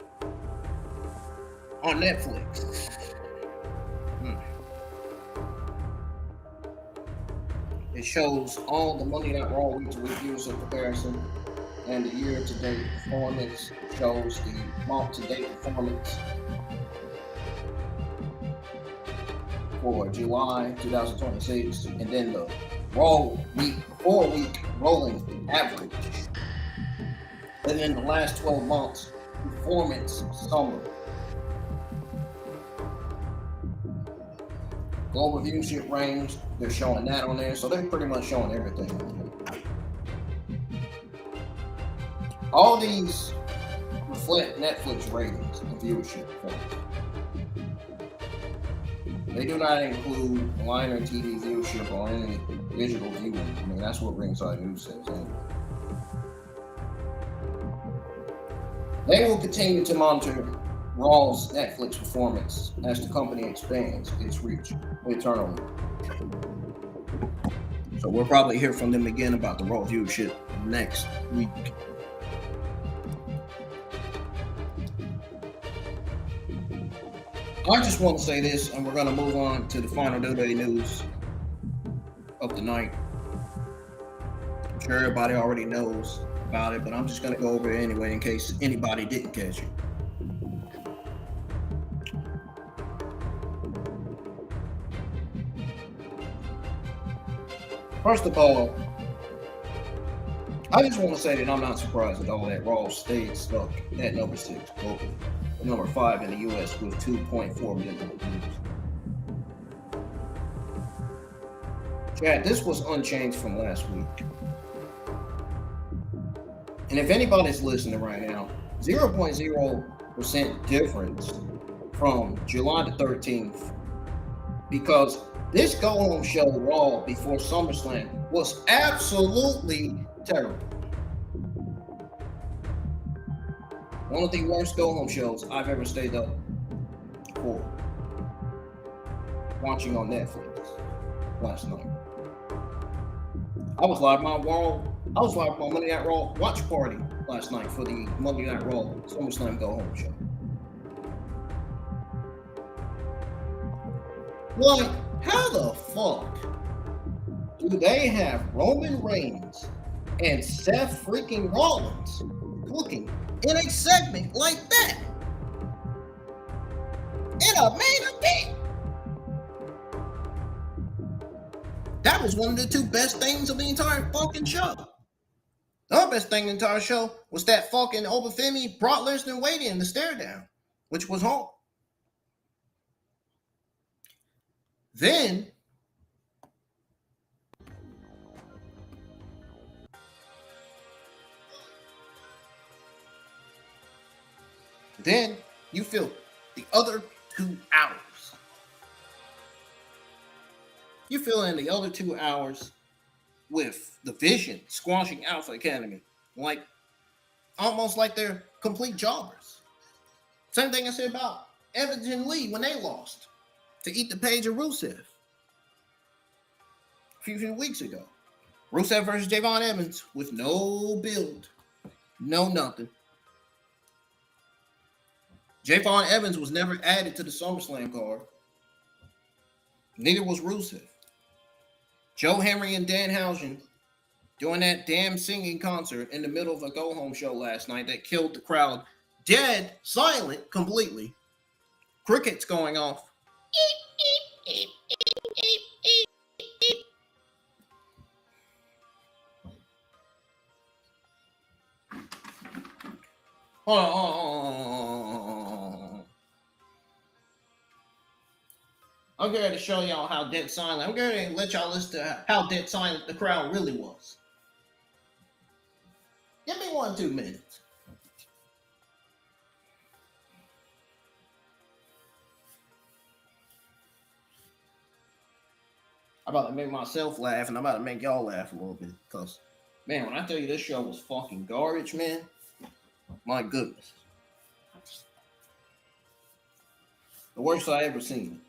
A: on Netflix. It shows all the Monday Night Raw week-to-week viewership comparison and the year-to-date performance. It shows the month-to-date performance for July 2026, and then the Raw week, 4-week rolling average, and then the last 12 months performance summary. Global viewership range, they're showing that on there, so they're pretty much showing everything on there. All these reflect Netflix ratings and viewership performance. They do not include liner TV viewership or any digital viewing. I mean, that's what Ringside News says anyway. They will continue to monitor Raw's Netflix performance as the company expands its reach internally. So we'll probably hear from them again about the Raw viewership next week. I just want to say this, and we're going to move on to the final day news of the night. I'm sure everybody already knows about it, but I'm just going to go over it anyway in case anybody didn't catch it. First of all, I just want to say that I'm not surprised at all that Raw stayed stuck at number 6 globally, number 5 in the US with 2.4 million views. Chad, this was unchanged from last week. And if anybody's listening right now, 0.0% difference from July the 13th, because this go-home show Raw before SummerSlam was absolutely terrible. One of the worst go-home shows I've ever stayed up for watching on Netflix last night. I was live my Monday Night Raw watch party last night for the Monday Night Raw SummerSlam go-home show. Like, how the fuck do they have Roman Reigns and Seth freaking Rollins cooking in a segment like that? In a main event? That was one of the two best things of the entire fucking show. The other best thing in the entire show was that fucking Obafemi Brock Lesnar waiting in the stare down, which was home. Then you feel the other 2 hours. You fill in the other 2 hours with the Vision squashing Alpha Academy, like almost like they're complete jobbers. Same thing I said about Evans and Lee when they lost to Ethan Page and Rusev a few weeks ago. Rusev versus Javon Evans with no build, no nothing. Javon Evans was never added to the SummerSlam card. Neither was Rusev. Joe Henry and Danhausen doing that damn singing concert in the middle of a go-home show last night that killed the crowd dead, silent, completely. Crickets going off. Oh. I'm going to show y'all how dead silent. I'm going to let y'all listen to how dead silent the crowd really was. Give me 1-2 minutes. I'm about to make myself laugh, and I'm about to make y'all laugh a little bit. Because, man, when I tell you this show was fucking garbage, man, my goodness. The worst I ever seen.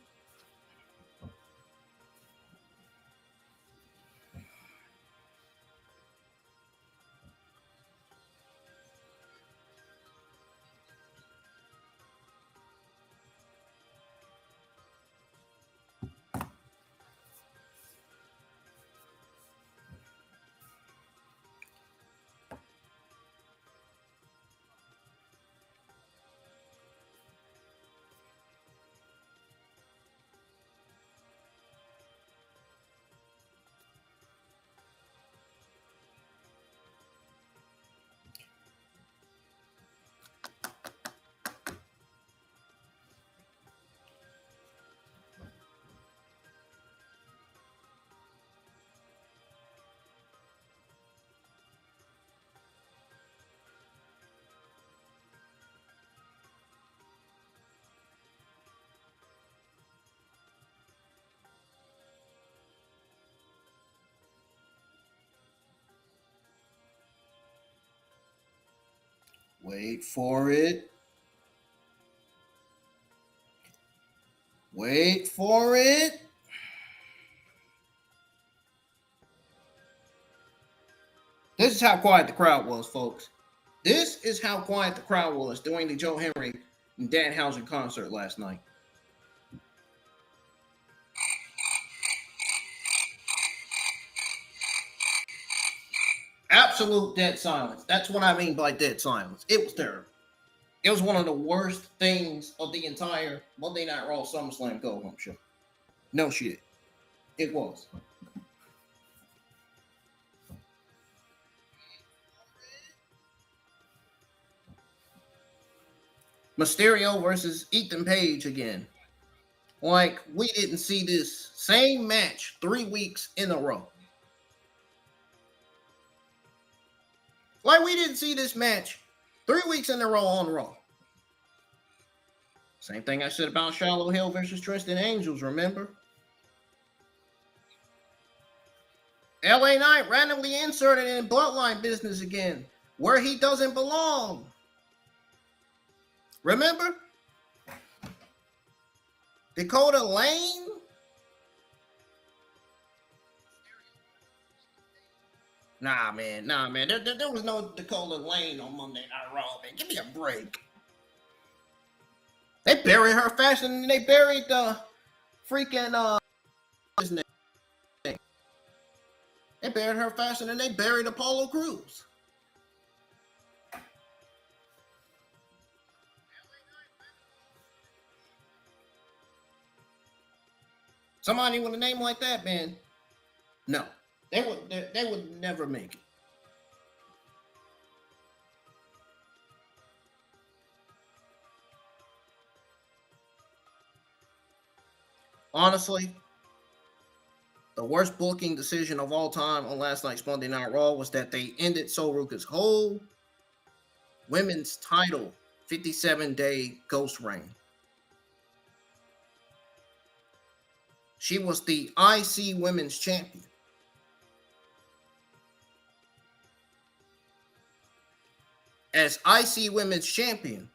A: Wait for it. Wait for it. This is how quiet the crowd was, folks. This is how quiet the crowd was during the Joe Henry and Danhausen concert last night. Absolute dead silence. That's what I mean by dead silence. It was terrible. It was one of the worst things of the entire Monday Night Raw SummerSlam go-home show. No shit. It was. Mysterio versus Ethan Page again. Like, we didn't see this same match 3 weeks in a row. Like, we didn't see this match 3 weeks in a row on Raw. Same thing I said about Shiloh Hill versus Tristan Angels, remember? LA Knight randomly inserted in Bloodline business again, where he doesn't belong. Remember? Dakota Lane? Nah, man. There was no Dakota Lane on Monday Night Raw, man. Give me a break. They buried her faster than they buried the freaking his name. They buried her faster than they buried Apollo Crews. Somebody with a name like that, man. No, they would never make it. Honestly, the worst booking decision of all time on last night's Monday Night Raw was that they ended Sol Ruka's whole women's title 57-day ghost reign. She was the IC Women's Champion. As IC Women's Champion,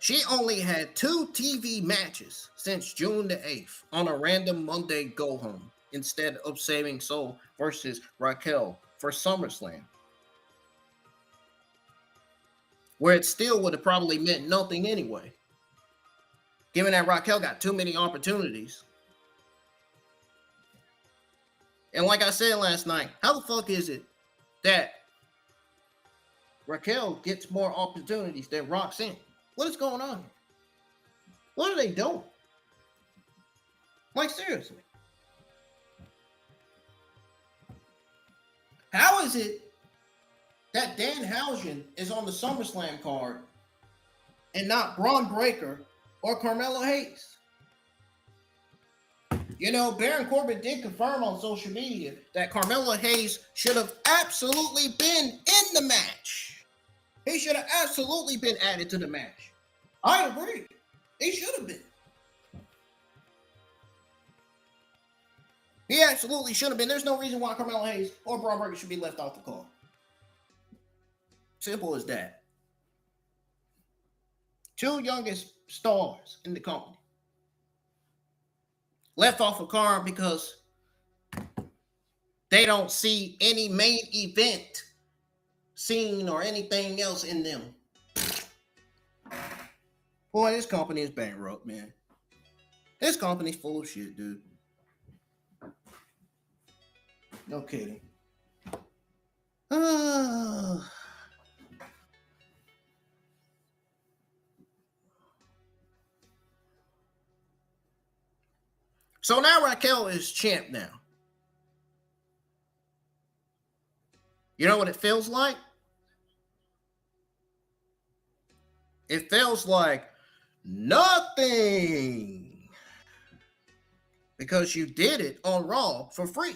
A: she only had 2 TV matches since June the 8th on a random Monday go-home instead of saving Sol versus Raquel for SummerSlam, where it still would have probably meant nothing anyway, given that Raquel got too many opportunities. And like I said last night, how the fuck is it that Raquel gets more opportunities than Roxanne? What is going on? What are they doing? Like, seriously. How is it that Danhausen is on the SummerSlam card and not Braun Breaker or Carmelo Hayes? You know, Baron Corbin did confirm on social media that Carmelo Hayes should have absolutely been in the match. He should have absolutely been added to the match. I agree. He should have been. He absolutely should have been. There's no reason why Carmelo Hayes or Braun Breaker should be left off the card. Simple as that. 2 youngest stars in the company left off a card because they don't see any main event scene or anything else in them. Boy, this company is bankrupt, man. This company's full of shit, dude. No kidding. So now Raquel is champ now. You know what it feels like? It feels like nothing. Because you did it on Raw for free.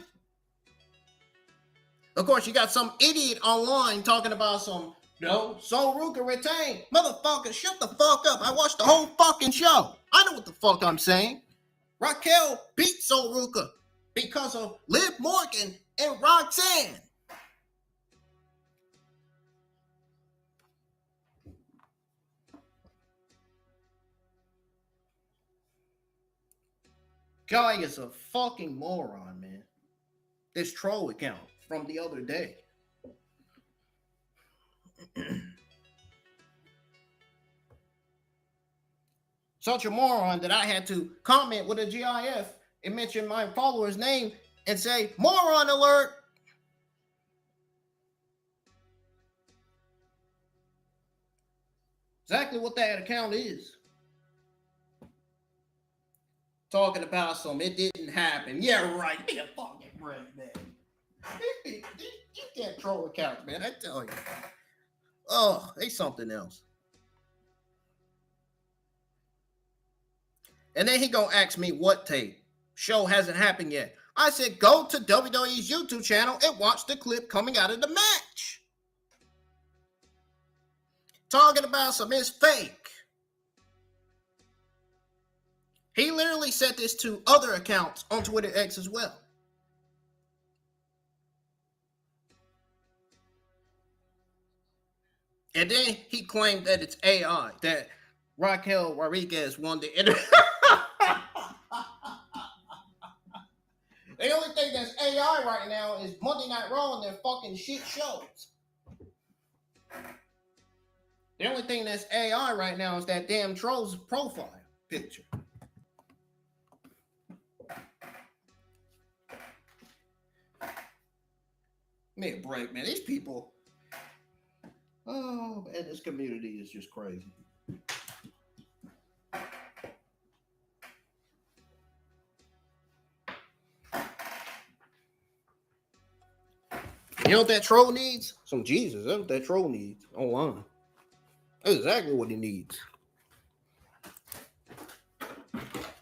A: Of course, you got some idiot online talking about some, no, Sol Ruka retained. Motherfucker, shut the fuck up. I watched the whole fucking show. I know what the fuck I'm saying. Raquel beat Sol Ruka because of Liv Morgan and Roxanne. Guy is a fucking moron, man. This troll account from the other day. Such a moron that I had to comment with a GIF and mention my follower's name and say, moron alert. Exactly what that account is. Talking about some, it didn't happen. Yeah, right. Be a fucking break, man. You can't troll accounts, man. I tell you. Oh, they something else. And then he gonna ask me what tape. Show hasn't happened yet. I said, go to WWE's YouTube channel and watch the clip coming out of the match. Talking about some is fake. He literally said this to other accounts on Twitter X as well. And then he claimed that it's AI, that Raquel Rodriguez won the interview. The only thing that's AI right now is Monday Night Raw and their fucking shit shows. The only thing that's AI right now is that damn troll's profile picture. Give me a break, man. These people. Oh, man, this community is just crazy. You know what that troll needs? Some Jesus. That's what that troll needs online. That's exactly what he needs.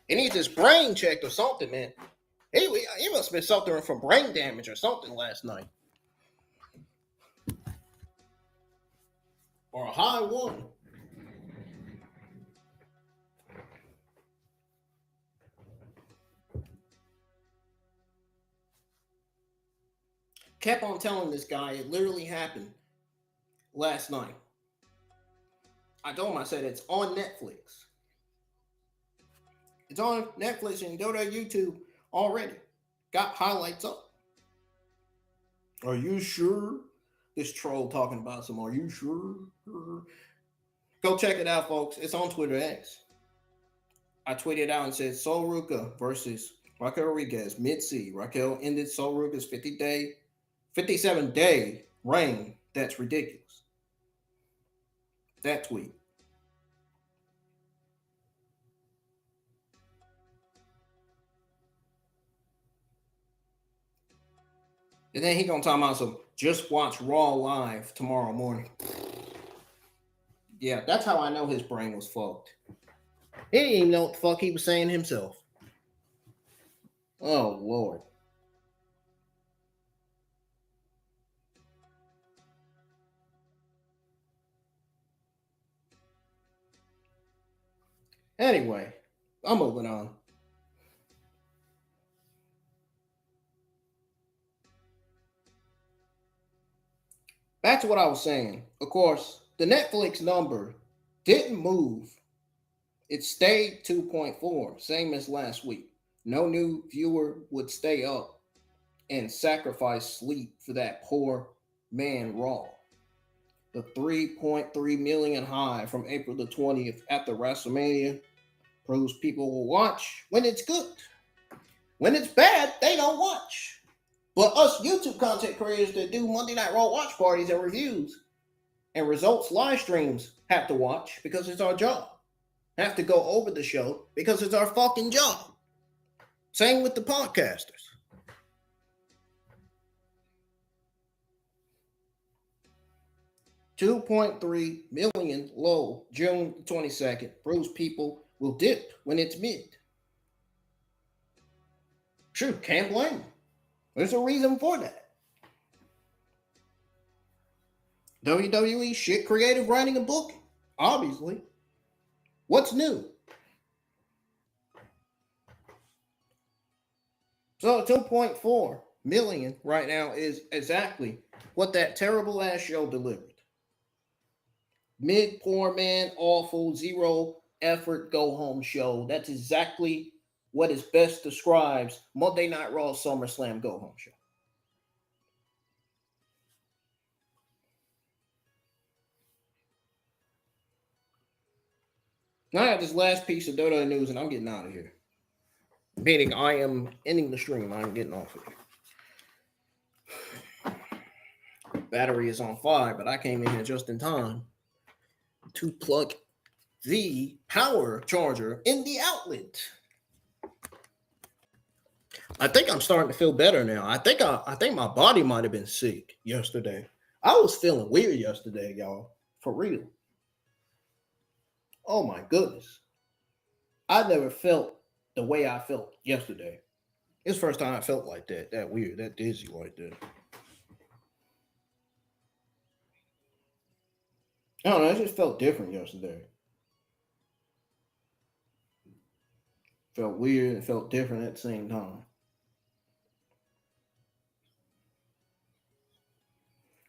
A: He needs his brain checked or something, man. He must have been suffering from brain damage or something last night. Or a high one. Kept on telling this guy it literally happened last night. I told him, I said, it's on Netflix. It's on Netflix and go to YouTube already. Got highlights up. Are you sure? This troll talking about some, are you sure? Go check it out, folks. It's on Twitter X. I tweeted out and said, Sol Ruca versus Raquel Rodriguez, mid-C. Raquel ended Sol Ruca's 57-day reign. That's ridiculous. That tweet. And then he gonna talk about some, just watch Raw live tomorrow morning. Yeah, that's how I know his brain was fucked. He didn't even know what the fuck he was saying himself. Oh, Lord. Anyway, I'm moving on. Back to what I was saying. Of course, the Netflix number didn't move. It stayed 2.4, same as last week. No new viewer would stay up and sacrifice sleep for that poor man Raw. The 3.3 million high from April the 20th after WrestleMania proves people will watch when it's good. When it's bad, they don't watch. But us YouTube content creators that do Monday Night Raw watch parties and reviews and results live streams have to watch because it's our job. Have to go over the show because it's our fucking job. Same with the podcasters. $2.3 million low June 22nd proves people will dip when it's mid. Sure, can't blame them. There's a reason for that. WWE shit creative writing and booking, obviously. What's new? So 2.4 million right now is exactly what that terrible ass show delivered. Mid, poor man, awful, zero effort, go home show. That's exactly what is best describes Monday Night Raw SummerSlam Go Home Show. Now I have this last piece of WWE news, and I'm getting out of here. Meaning I am ending the stream. I'm getting off of here. Battery is on 5, but I came in here just in time to plug the power charger in the outlet. I think I'm starting to feel better now. I think my body might have been sick yesterday. I was feeling weird yesterday, y'all. For real. Oh my goodness. I never felt the way I felt yesterday. It's the first time I felt like that weird, that dizzy like that. I don't know, it just felt different yesterday. Felt weird and felt different at the same time.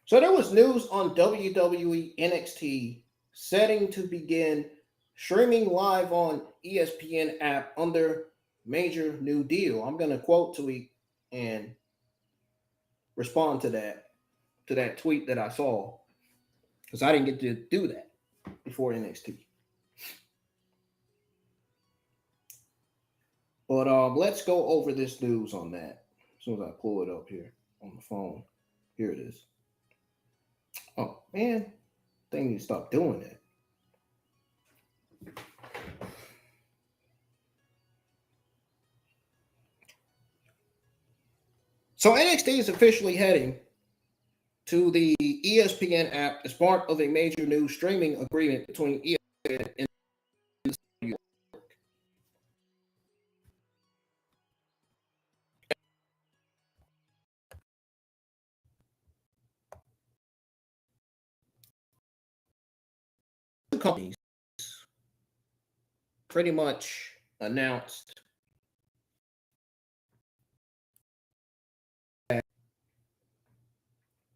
A: So there was news on WWE NXT setting to begin streaming live on ESPN app under major new deal. I'm going to quote tweet and respond to that tweet that I saw, because I didn't get to do that before NXT. But let's go over this news on that as soon as I pull it up here on the phone. Here it is. Oh, man. They need to stop doing that. So NXT is officially heading to the ESPN app as part of a major new streaming agreement between ESPN and the companies pretty much announced that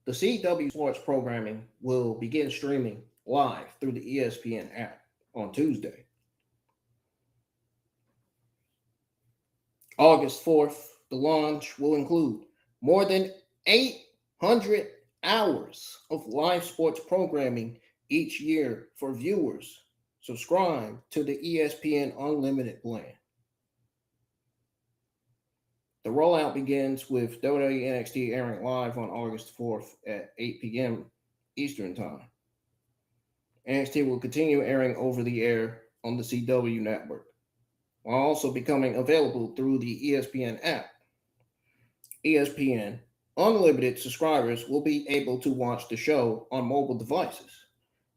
A: the CW sports programming will begin streaming live through the ESPN app on Tuesday, August 4th. The launch will include more than 800 hours of live sports programming each year for viewers subscribe to the ESPN Unlimited plan. The rollout begins with WWE NXT airing live on August 4th at 8 p.m. Eastern Time. NXT will continue airing over the air on the CW network, while also becoming available through the ESPN app. ESPN Unlimited subscribers will be able to watch the show on mobile devices,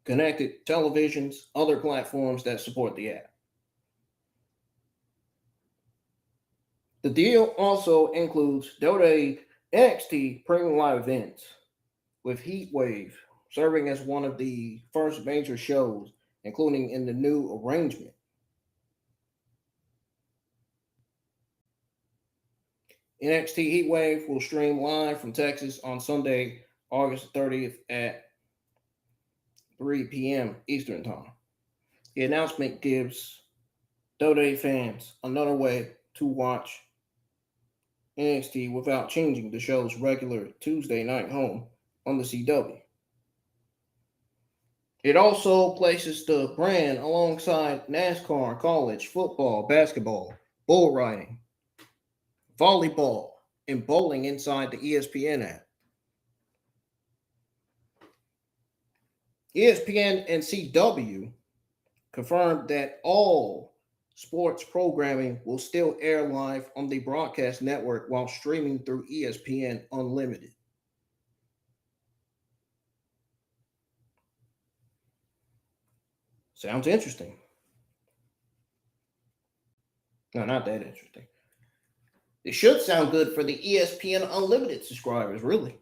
A: connected televisions, other platforms that support the app. The deal also includes WWE NXT Premium Live events, with Heat Wave serving as one of the first major shows, including in the new arrangement. NXT Heat Wave will stream live from Texas on Sunday, August 30th at 3 p.m. Eastern Time. The announcement gives WWE fans another way to watch NXT without changing the show's regular Tuesday night home on the CW. It also places the brand alongside NASCAR, college football, basketball, bull riding, volleyball, and bowling inside the ESPN app. ESPN and CW confirmed that all sports programming will still air live on the broadcast network while streaming through ESPN Unlimited. Sounds interesting. No, not that interesting. It should sound good for the ESPN Unlimited subscribers, really.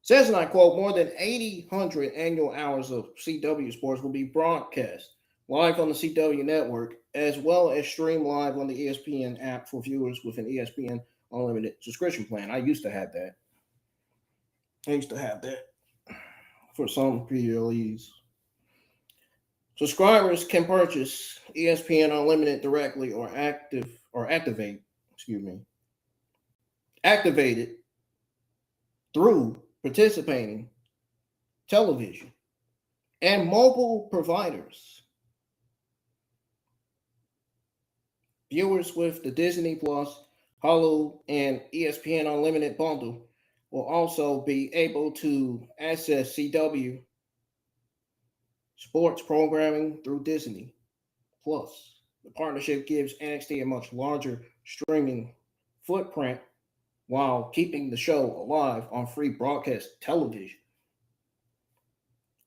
A: Says, and I quote, more than 800 annual hours of CW sports will be broadcast live on the CW network, as well as stream live on the ESPN app for viewers with an ESPN Unlimited subscription plan. I used to have that. For some PLEs. Subscribers can purchase ESPN Unlimited directly or activate activated through participating television and mobile providers. Viewers with the Disney Plus, Hulu, and ESPN Unlimited bundle will also be able to access CW sports programming through Disney Plus. The partnership gives NXT a much larger streaming footprint while keeping the show alive on free broadcast television.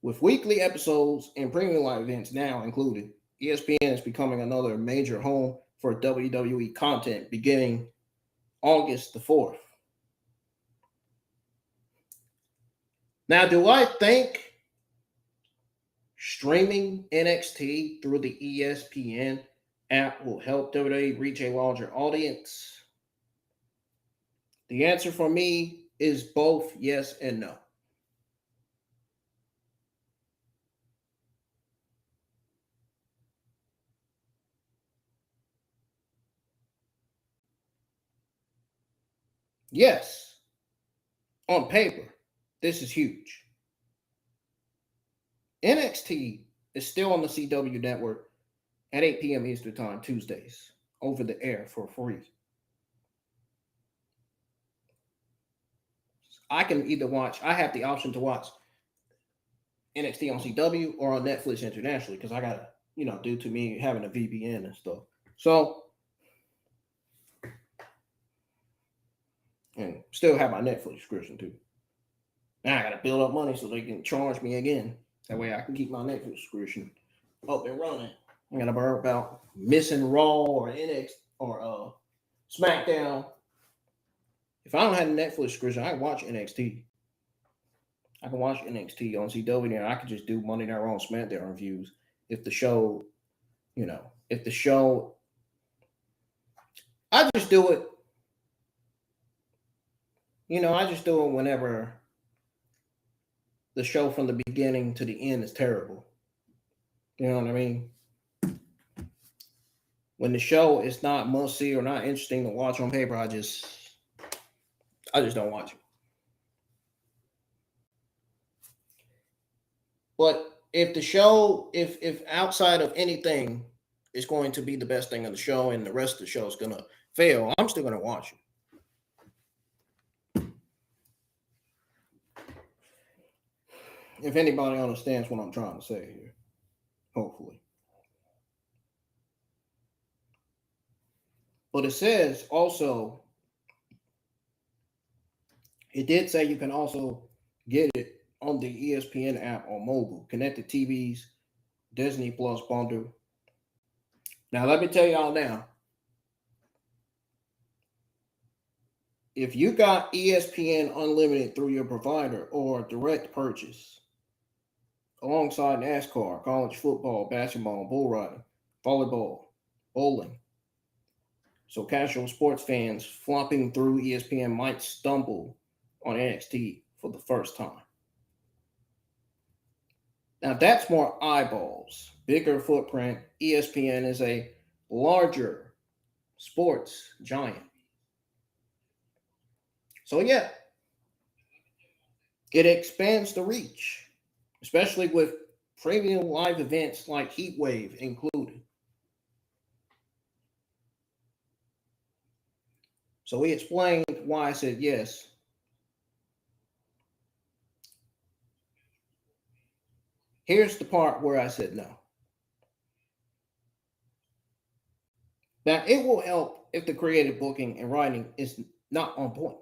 A: With weekly episodes and premium live events now included, ESPN is becoming another major home for WWE content beginning August the 4th. Now, do I think streaming NXT through the ESPN app will help WWE reach a larger audience? The answer for me is both yes and no. Yes, on paper, this is huge. NXT is still on the CW network at 8 p.m. Eastern Time, Tuesdays, over the air for free. I can either watch, I have the option to watch NXT on CW or on Netflix internationally because I got to, due to me having a VPN and stuff. So, and still have my Netflix subscription too. Now I got to build up money so they can charge me again. That way I can keep my Netflix subscription up and running. I got to worry about missing Raw or NXT or SmackDown. If I don't have a Netflix subscription, I can watch NXT. I can watch NXT on CW and I can just do Monday Night Raw and SmackDown reviews if the show, I just do it. I just do it whenever the show from the beginning to the end is terrible. You know what I mean? When the show is not must see or not interesting to watch on paper, I just don't watch it. But if the show, if outside of anything is going to be the best thing on the show and the rest of the show is going to fail, I'm still going to watch it. If anybody understands what I'm trying to say here, hopefully. But it says also, it did say you can also get it on the ESPN app on mobile, connected TVs, Disney Plus bundle. Now, let me tell y'all now, if you got ESPN Unlimited through your provider or direct purchase, alongside NASCAR, college football, basketball, bull riding, volleyball, bowling, so casual sports fans flopping through ESPN might stumble on NXT for the first time. Now that's more eyeballs, bigger footprint. ESPN is a larger sports giant. So yeah, it expands the reach, especially with premium live events like Heat Wave included. So he explained why I said yes. Here's the part where I said no. Now, it will help if the creative booking and writing is not on point.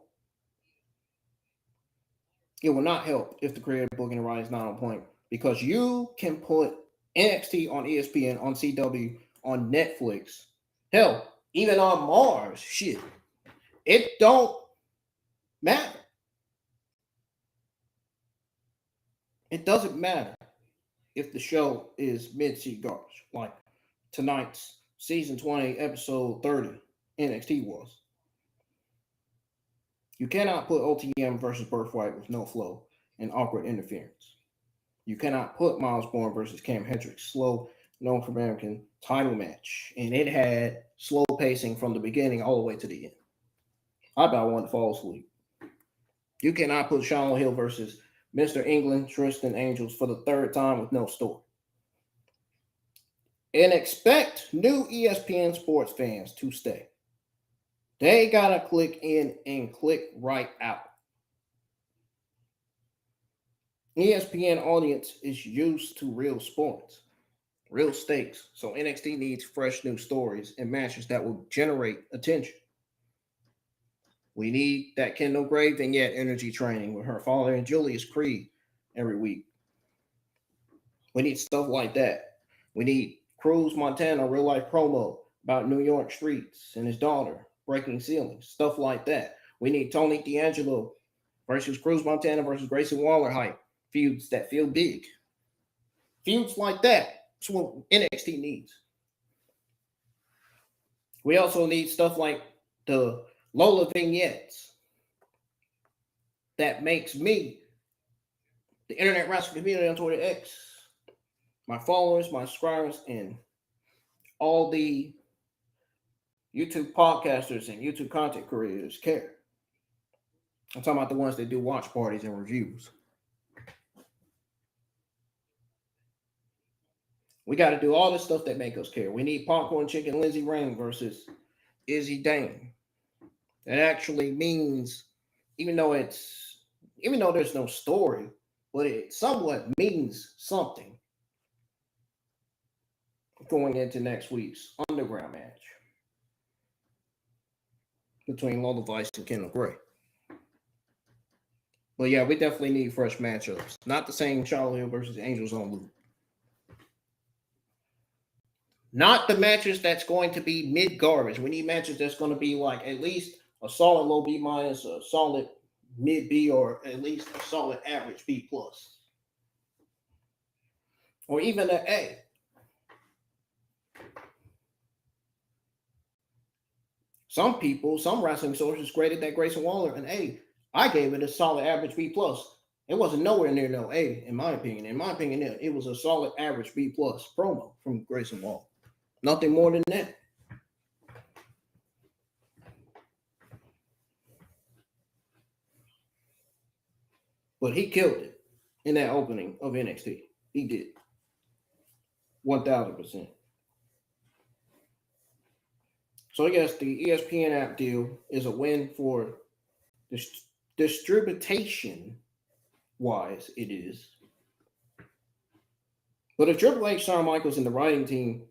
A: It will not help if the creative booking and writing is not on point because you can put NXT on ESPN, on CW, on Netflix, hell, even on Mars. Shit, it don't matter. It doesn't matter if the show is mid-seat garbage, like tonight's season 20, episode 30, NXT was. You cannot put OTM versus Birthright with no flow and awkward interference. You cannot put Myles Borne versus Kam Hendrix, slow North American title match. And it had slow pacing from the beginning all the way to the end. I about wanted to fall asleep. You cannot put Shiloh Hill versus Mr. England, Tristan Angels for the third time with no story. And expect new ESPN sports fans to stay. They gotta click in and click right out. ESPN audience is used to real sports, real stakes. So NXT needs fresh new stories and matches that will generate attention. We need that Kendall Gray vignette energy training with her father and Julius Creed every week. We need stuff like that. We need Cruz Montana real life promo about New York streets and his daughter breaking ceilings, stuff like that. We need Tony D'Angelo versus Cruz Montana versus Grayson Waller hype, feuds that feel big. Feuds like that. That's what NXT needs. We also need stuff like the Lola vignettes that makes me, the internet wrestling community on Twitter X, my followers, my subscribers, and all the YouTube podcasters and YouTube content creators care. I'm talking about the ones that do watch parties and reviews. We got to do all this stuff that make us care. We need Popcorn Chicken Lindsay Rain versus Izzy Dane. That actually means, even though there's no story, but it somewhat means something going into next week's underground match between Lola Vice and Kendall Gray. But yeah, we definitely need fresh matchups. Not the same Shiloh Hill versus Angels on loop. Not the matches that's going to be mid-garbage. We need matches that's going to be like at least a solid low B minus, a solid mid B, or at least a solid average B plus. Or even an A. Some wrestling sources graded that Grayson Waller an A. I gave it a solid average B plus. It wasn't nowhere near no A, in my opinion. In my opinion, it was a solid average B plus promo from Grayson Waller. Nothing more than that. But he killed it in that opening of NXT. He did. 1,000%. So I guess the ESPN app deal is a win for distribution wise. It is. But if Triple H, Shawn Michaels, and the writing team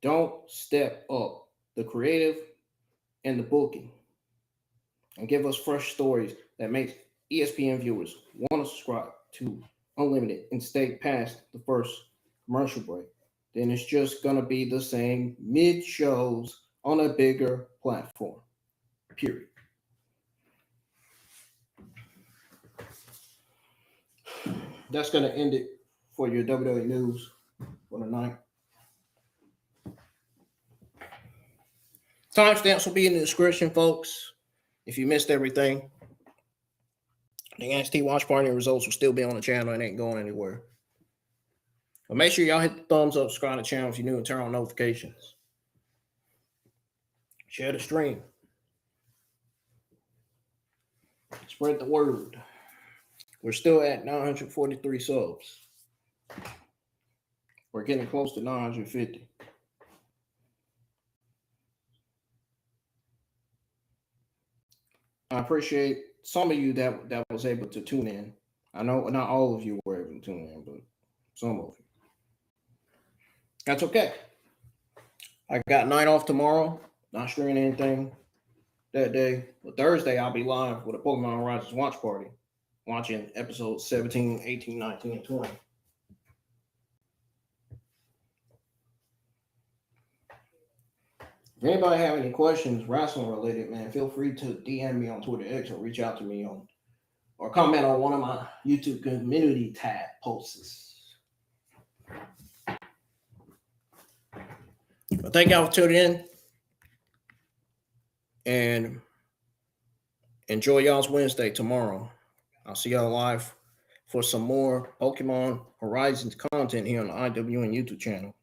A: don't step up the creative and the booking and give us fresh stories that makes ESPN viewers want to subscribe to Unlimited and stay past the first commercial break, then it's just going to be the same mid shows on a bigger platform, period. That's going to end it for your WWE news for the night. Timestamps will be in the description, folks. If you missed everything, the NXT Watch Party results will still be on the channel. It ain't going anywhere. But make sure y'all hit the thumbs up, subscribe to the channel if you're new, and turn on notifications. Share the stream. Spread the word. We're still at 943 subs. We're getting close to 950. I appreciate some of you that was able to tune in. I know not all of you were able to tune in, but some of you. That's okay. I got night off tomorrow. Not streaming anything that day. But Thursday, I'll be live with a Pokemon Riders watch party. Watching episodes 17, 18, 19, and 20. If anybody have any questions wrestling related, man, feel free to DM me on Twitter X or reach out to me or comment on one of my YouTube community tab posts. Well, thank y'all for tuning in. And enjoy y'all's Wednesday tomorrow. I'll see y'all live for some more Pokemon Horizons content here on the IWN YouTube channel.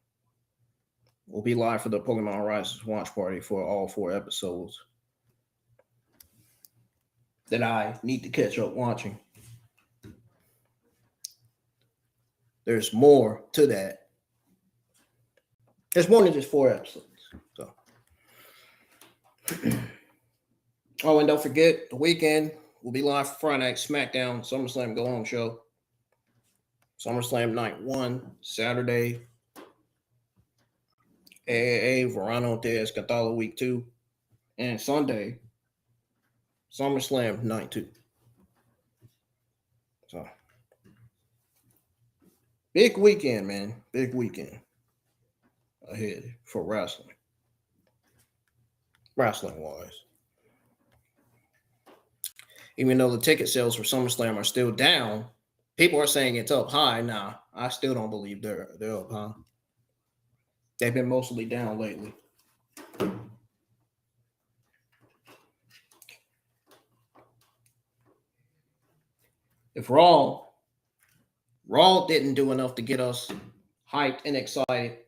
A: We'll be live for the Pokemon Horizons watch party for all 4 episodes that I need to catch up watching. There's more to that. There's more than just 4 episodes. So, oh, and don't forget, the weekend we'll be live for Friday Night SmackDown SummerSlam Go Home show. SummerSlam Night 1, Saturday, AAA Verano de Escatolo Week 2, and Sunday, SummerSlam Night 2. So, big weekend, man. Big weekend ahead for wrestling. Wrestling-wise. Even though the ticket sales for SummerSlam are still down, people are saying it's up high. Nah, I still don't believe they're up high. They've been mostly down lately. If Raw didn't do enough to get us hyped and excited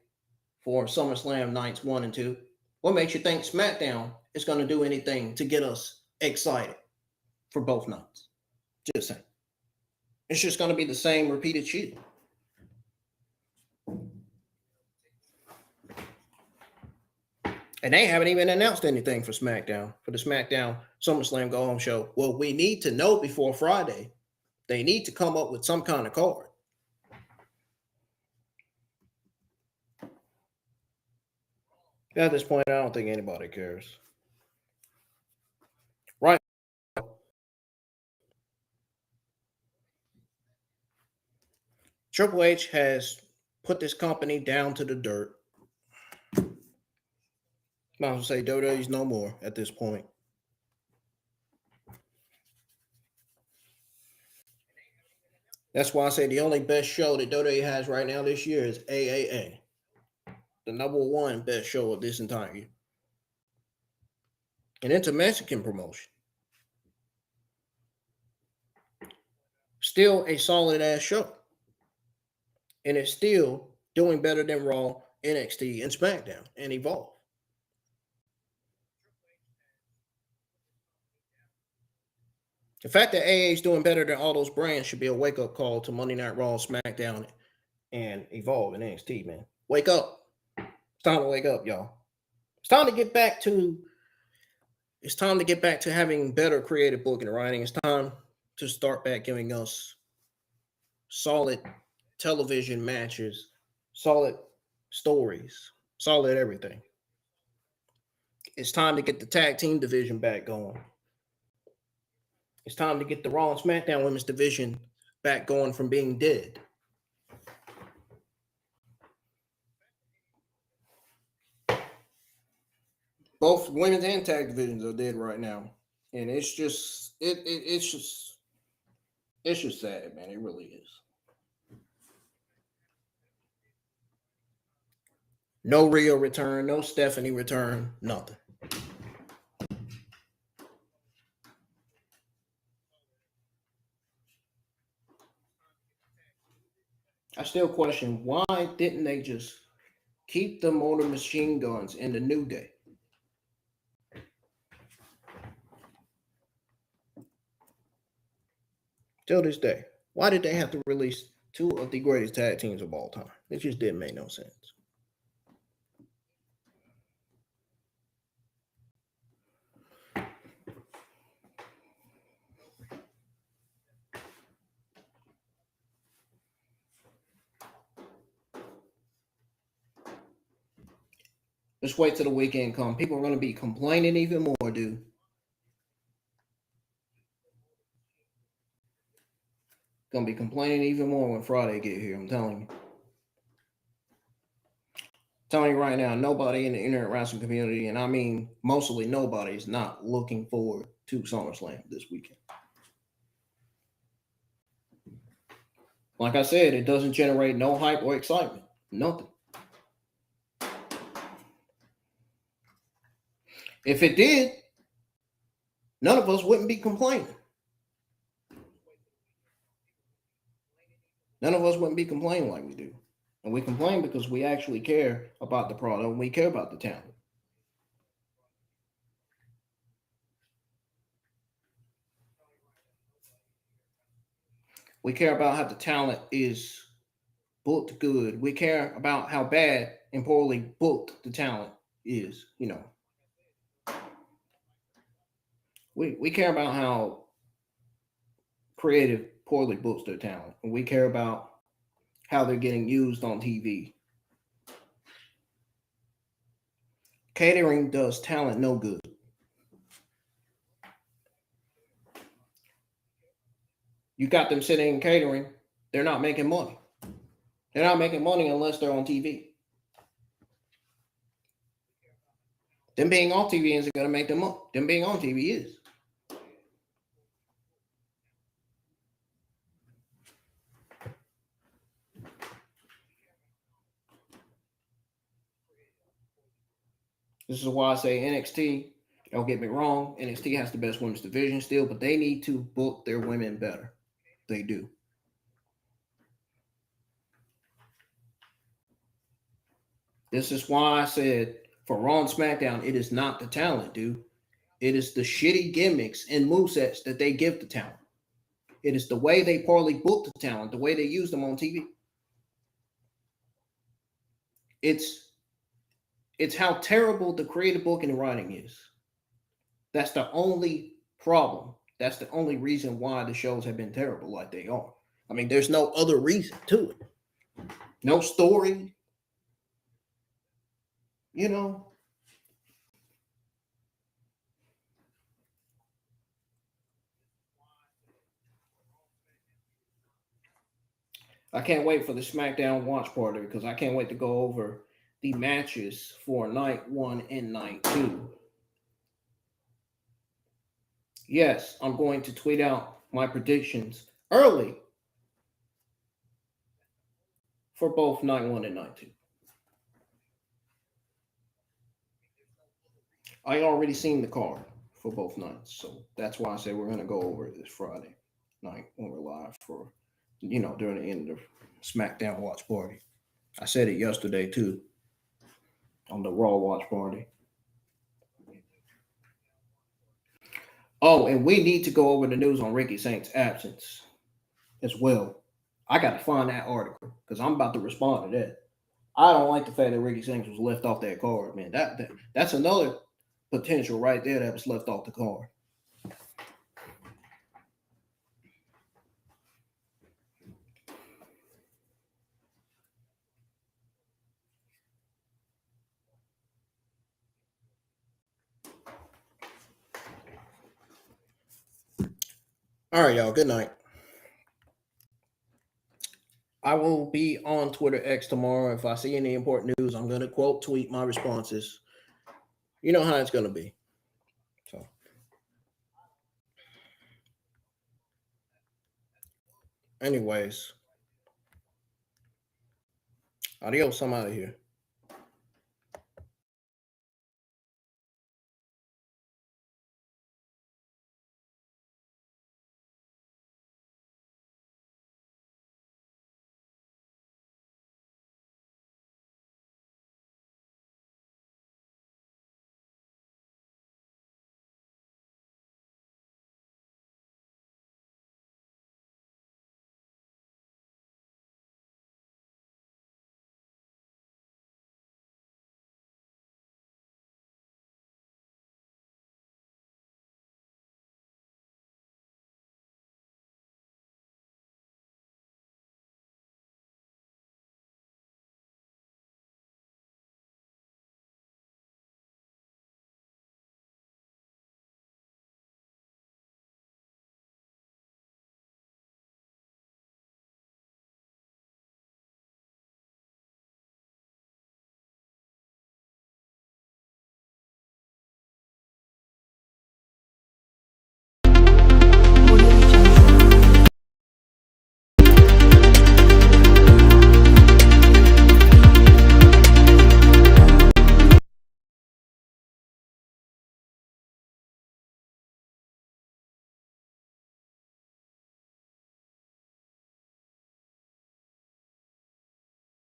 A: for SummerSlam nights 1 and 2, what makes you think SmackDown is going to do anything to get us excited for both nights? Just saying. It's just going to be the same repeated shit. And they haven't even announced anything for SmackDown, for the SmackDown SummerSlam Go Home show. Well, we need to know before Friday. They need to come up with some kind of card. At this point, I don't think anybody cares. Right. Triple H has put this company down to the dirt. Might as well say WWE's no more at this point. That's why I say the only best show that WWE has right now this year is AAA. The number 1 best show of this entire year. And it's a Mexican promotion. Still a solid ass show. And it's still doing better than Raw, NXT, and SmackDown, and Evolve. The fact that AA is doing better than all those brands should be a wake-up call to Monday Night Raw, SmackDown, and Evolve and NXT, man. Wake up. It's time to wake up, y'all. It's time to get back to having better creative booking and writing. It's time to start back giving us solid television matches, solid stories, solid everything. It's time to get the tag team division back going. It's time to get the Raw and SmackDown women's division back going from being dead. Both women's and tag divisions are dead right now. And it's just sad, man. It really is. No Rhea return, no Stephanie return, nothing. I still question, why didn't they just keep the Motor Machine Guns in the New Day? Till this day, why did they have to release 2 of the greatest tag teams of all time? It just didn't make no sense. Let's wait till the weekend comes. People are going to be complaining even more, dude. Going to be complaining even more when Friday get here, I'm telling you. Telling you right now, nobody in the internet wrestling community, and I mean mostly nobody, is not looking forward to SummerSlam this weekend. Like I said, it doesn't generate no hype or excitement. Nothing. If it did, none of us wouldn't be complaining. none of us wouldn't be complaining like we do. And we complain because we actually care about the product and we care about the talent. We care about how the talent is booked good. We care about how bad and poorly booked the talent is, you know. We care about how creative poorly books their talent. And we care about how they're getting used on TV. Catering does talent no good. You got them sitting in catering, they're not making money. They're not making money unless they're on TV. Them being on TV isn't going to make them money. Them being on TV is. This is why I say NXT, don't get me wrong, NXT has the best women's division still, but they need to book their women better. They do. This is why I said for Raw and SmackDown, it is not the talent, dude. It is the shitty gimmicks and movesets that they give the talent. It is the way they poorly book the talent, the way they use them on TV. It's how terrible the creative booking and writing is. That's the only problem. That's the only reason why the shows have been terrible like they are. I mean, there's no other reason to it. No story. You know. I can't wait for the SmackDown watch party because I can't wait to go over the matches for night 1 and night 2. Yes, I'm going to tweet out my predictions early for both night 1 and night 2. I already seen the card for both nights, so that's why I said we're going to go over it this Friday night when we're live for, during the end of SmackDown watch party. I said it yesterday too on the Raw watch party. Oh, and we need to go over the news on Ricky Saint's absence as well. I got to find that article because I'm about to respond to that. I don't like the fact that Ricky Saints was left off that card, man. That's another potential right there that was left off the card. All right, y'all. Good night. I will be on Twitter X tomorrow. If I see any important news, I'm going to quote tweet my responses. You know how it's going to be. So, anyways, adios. I'm out of here.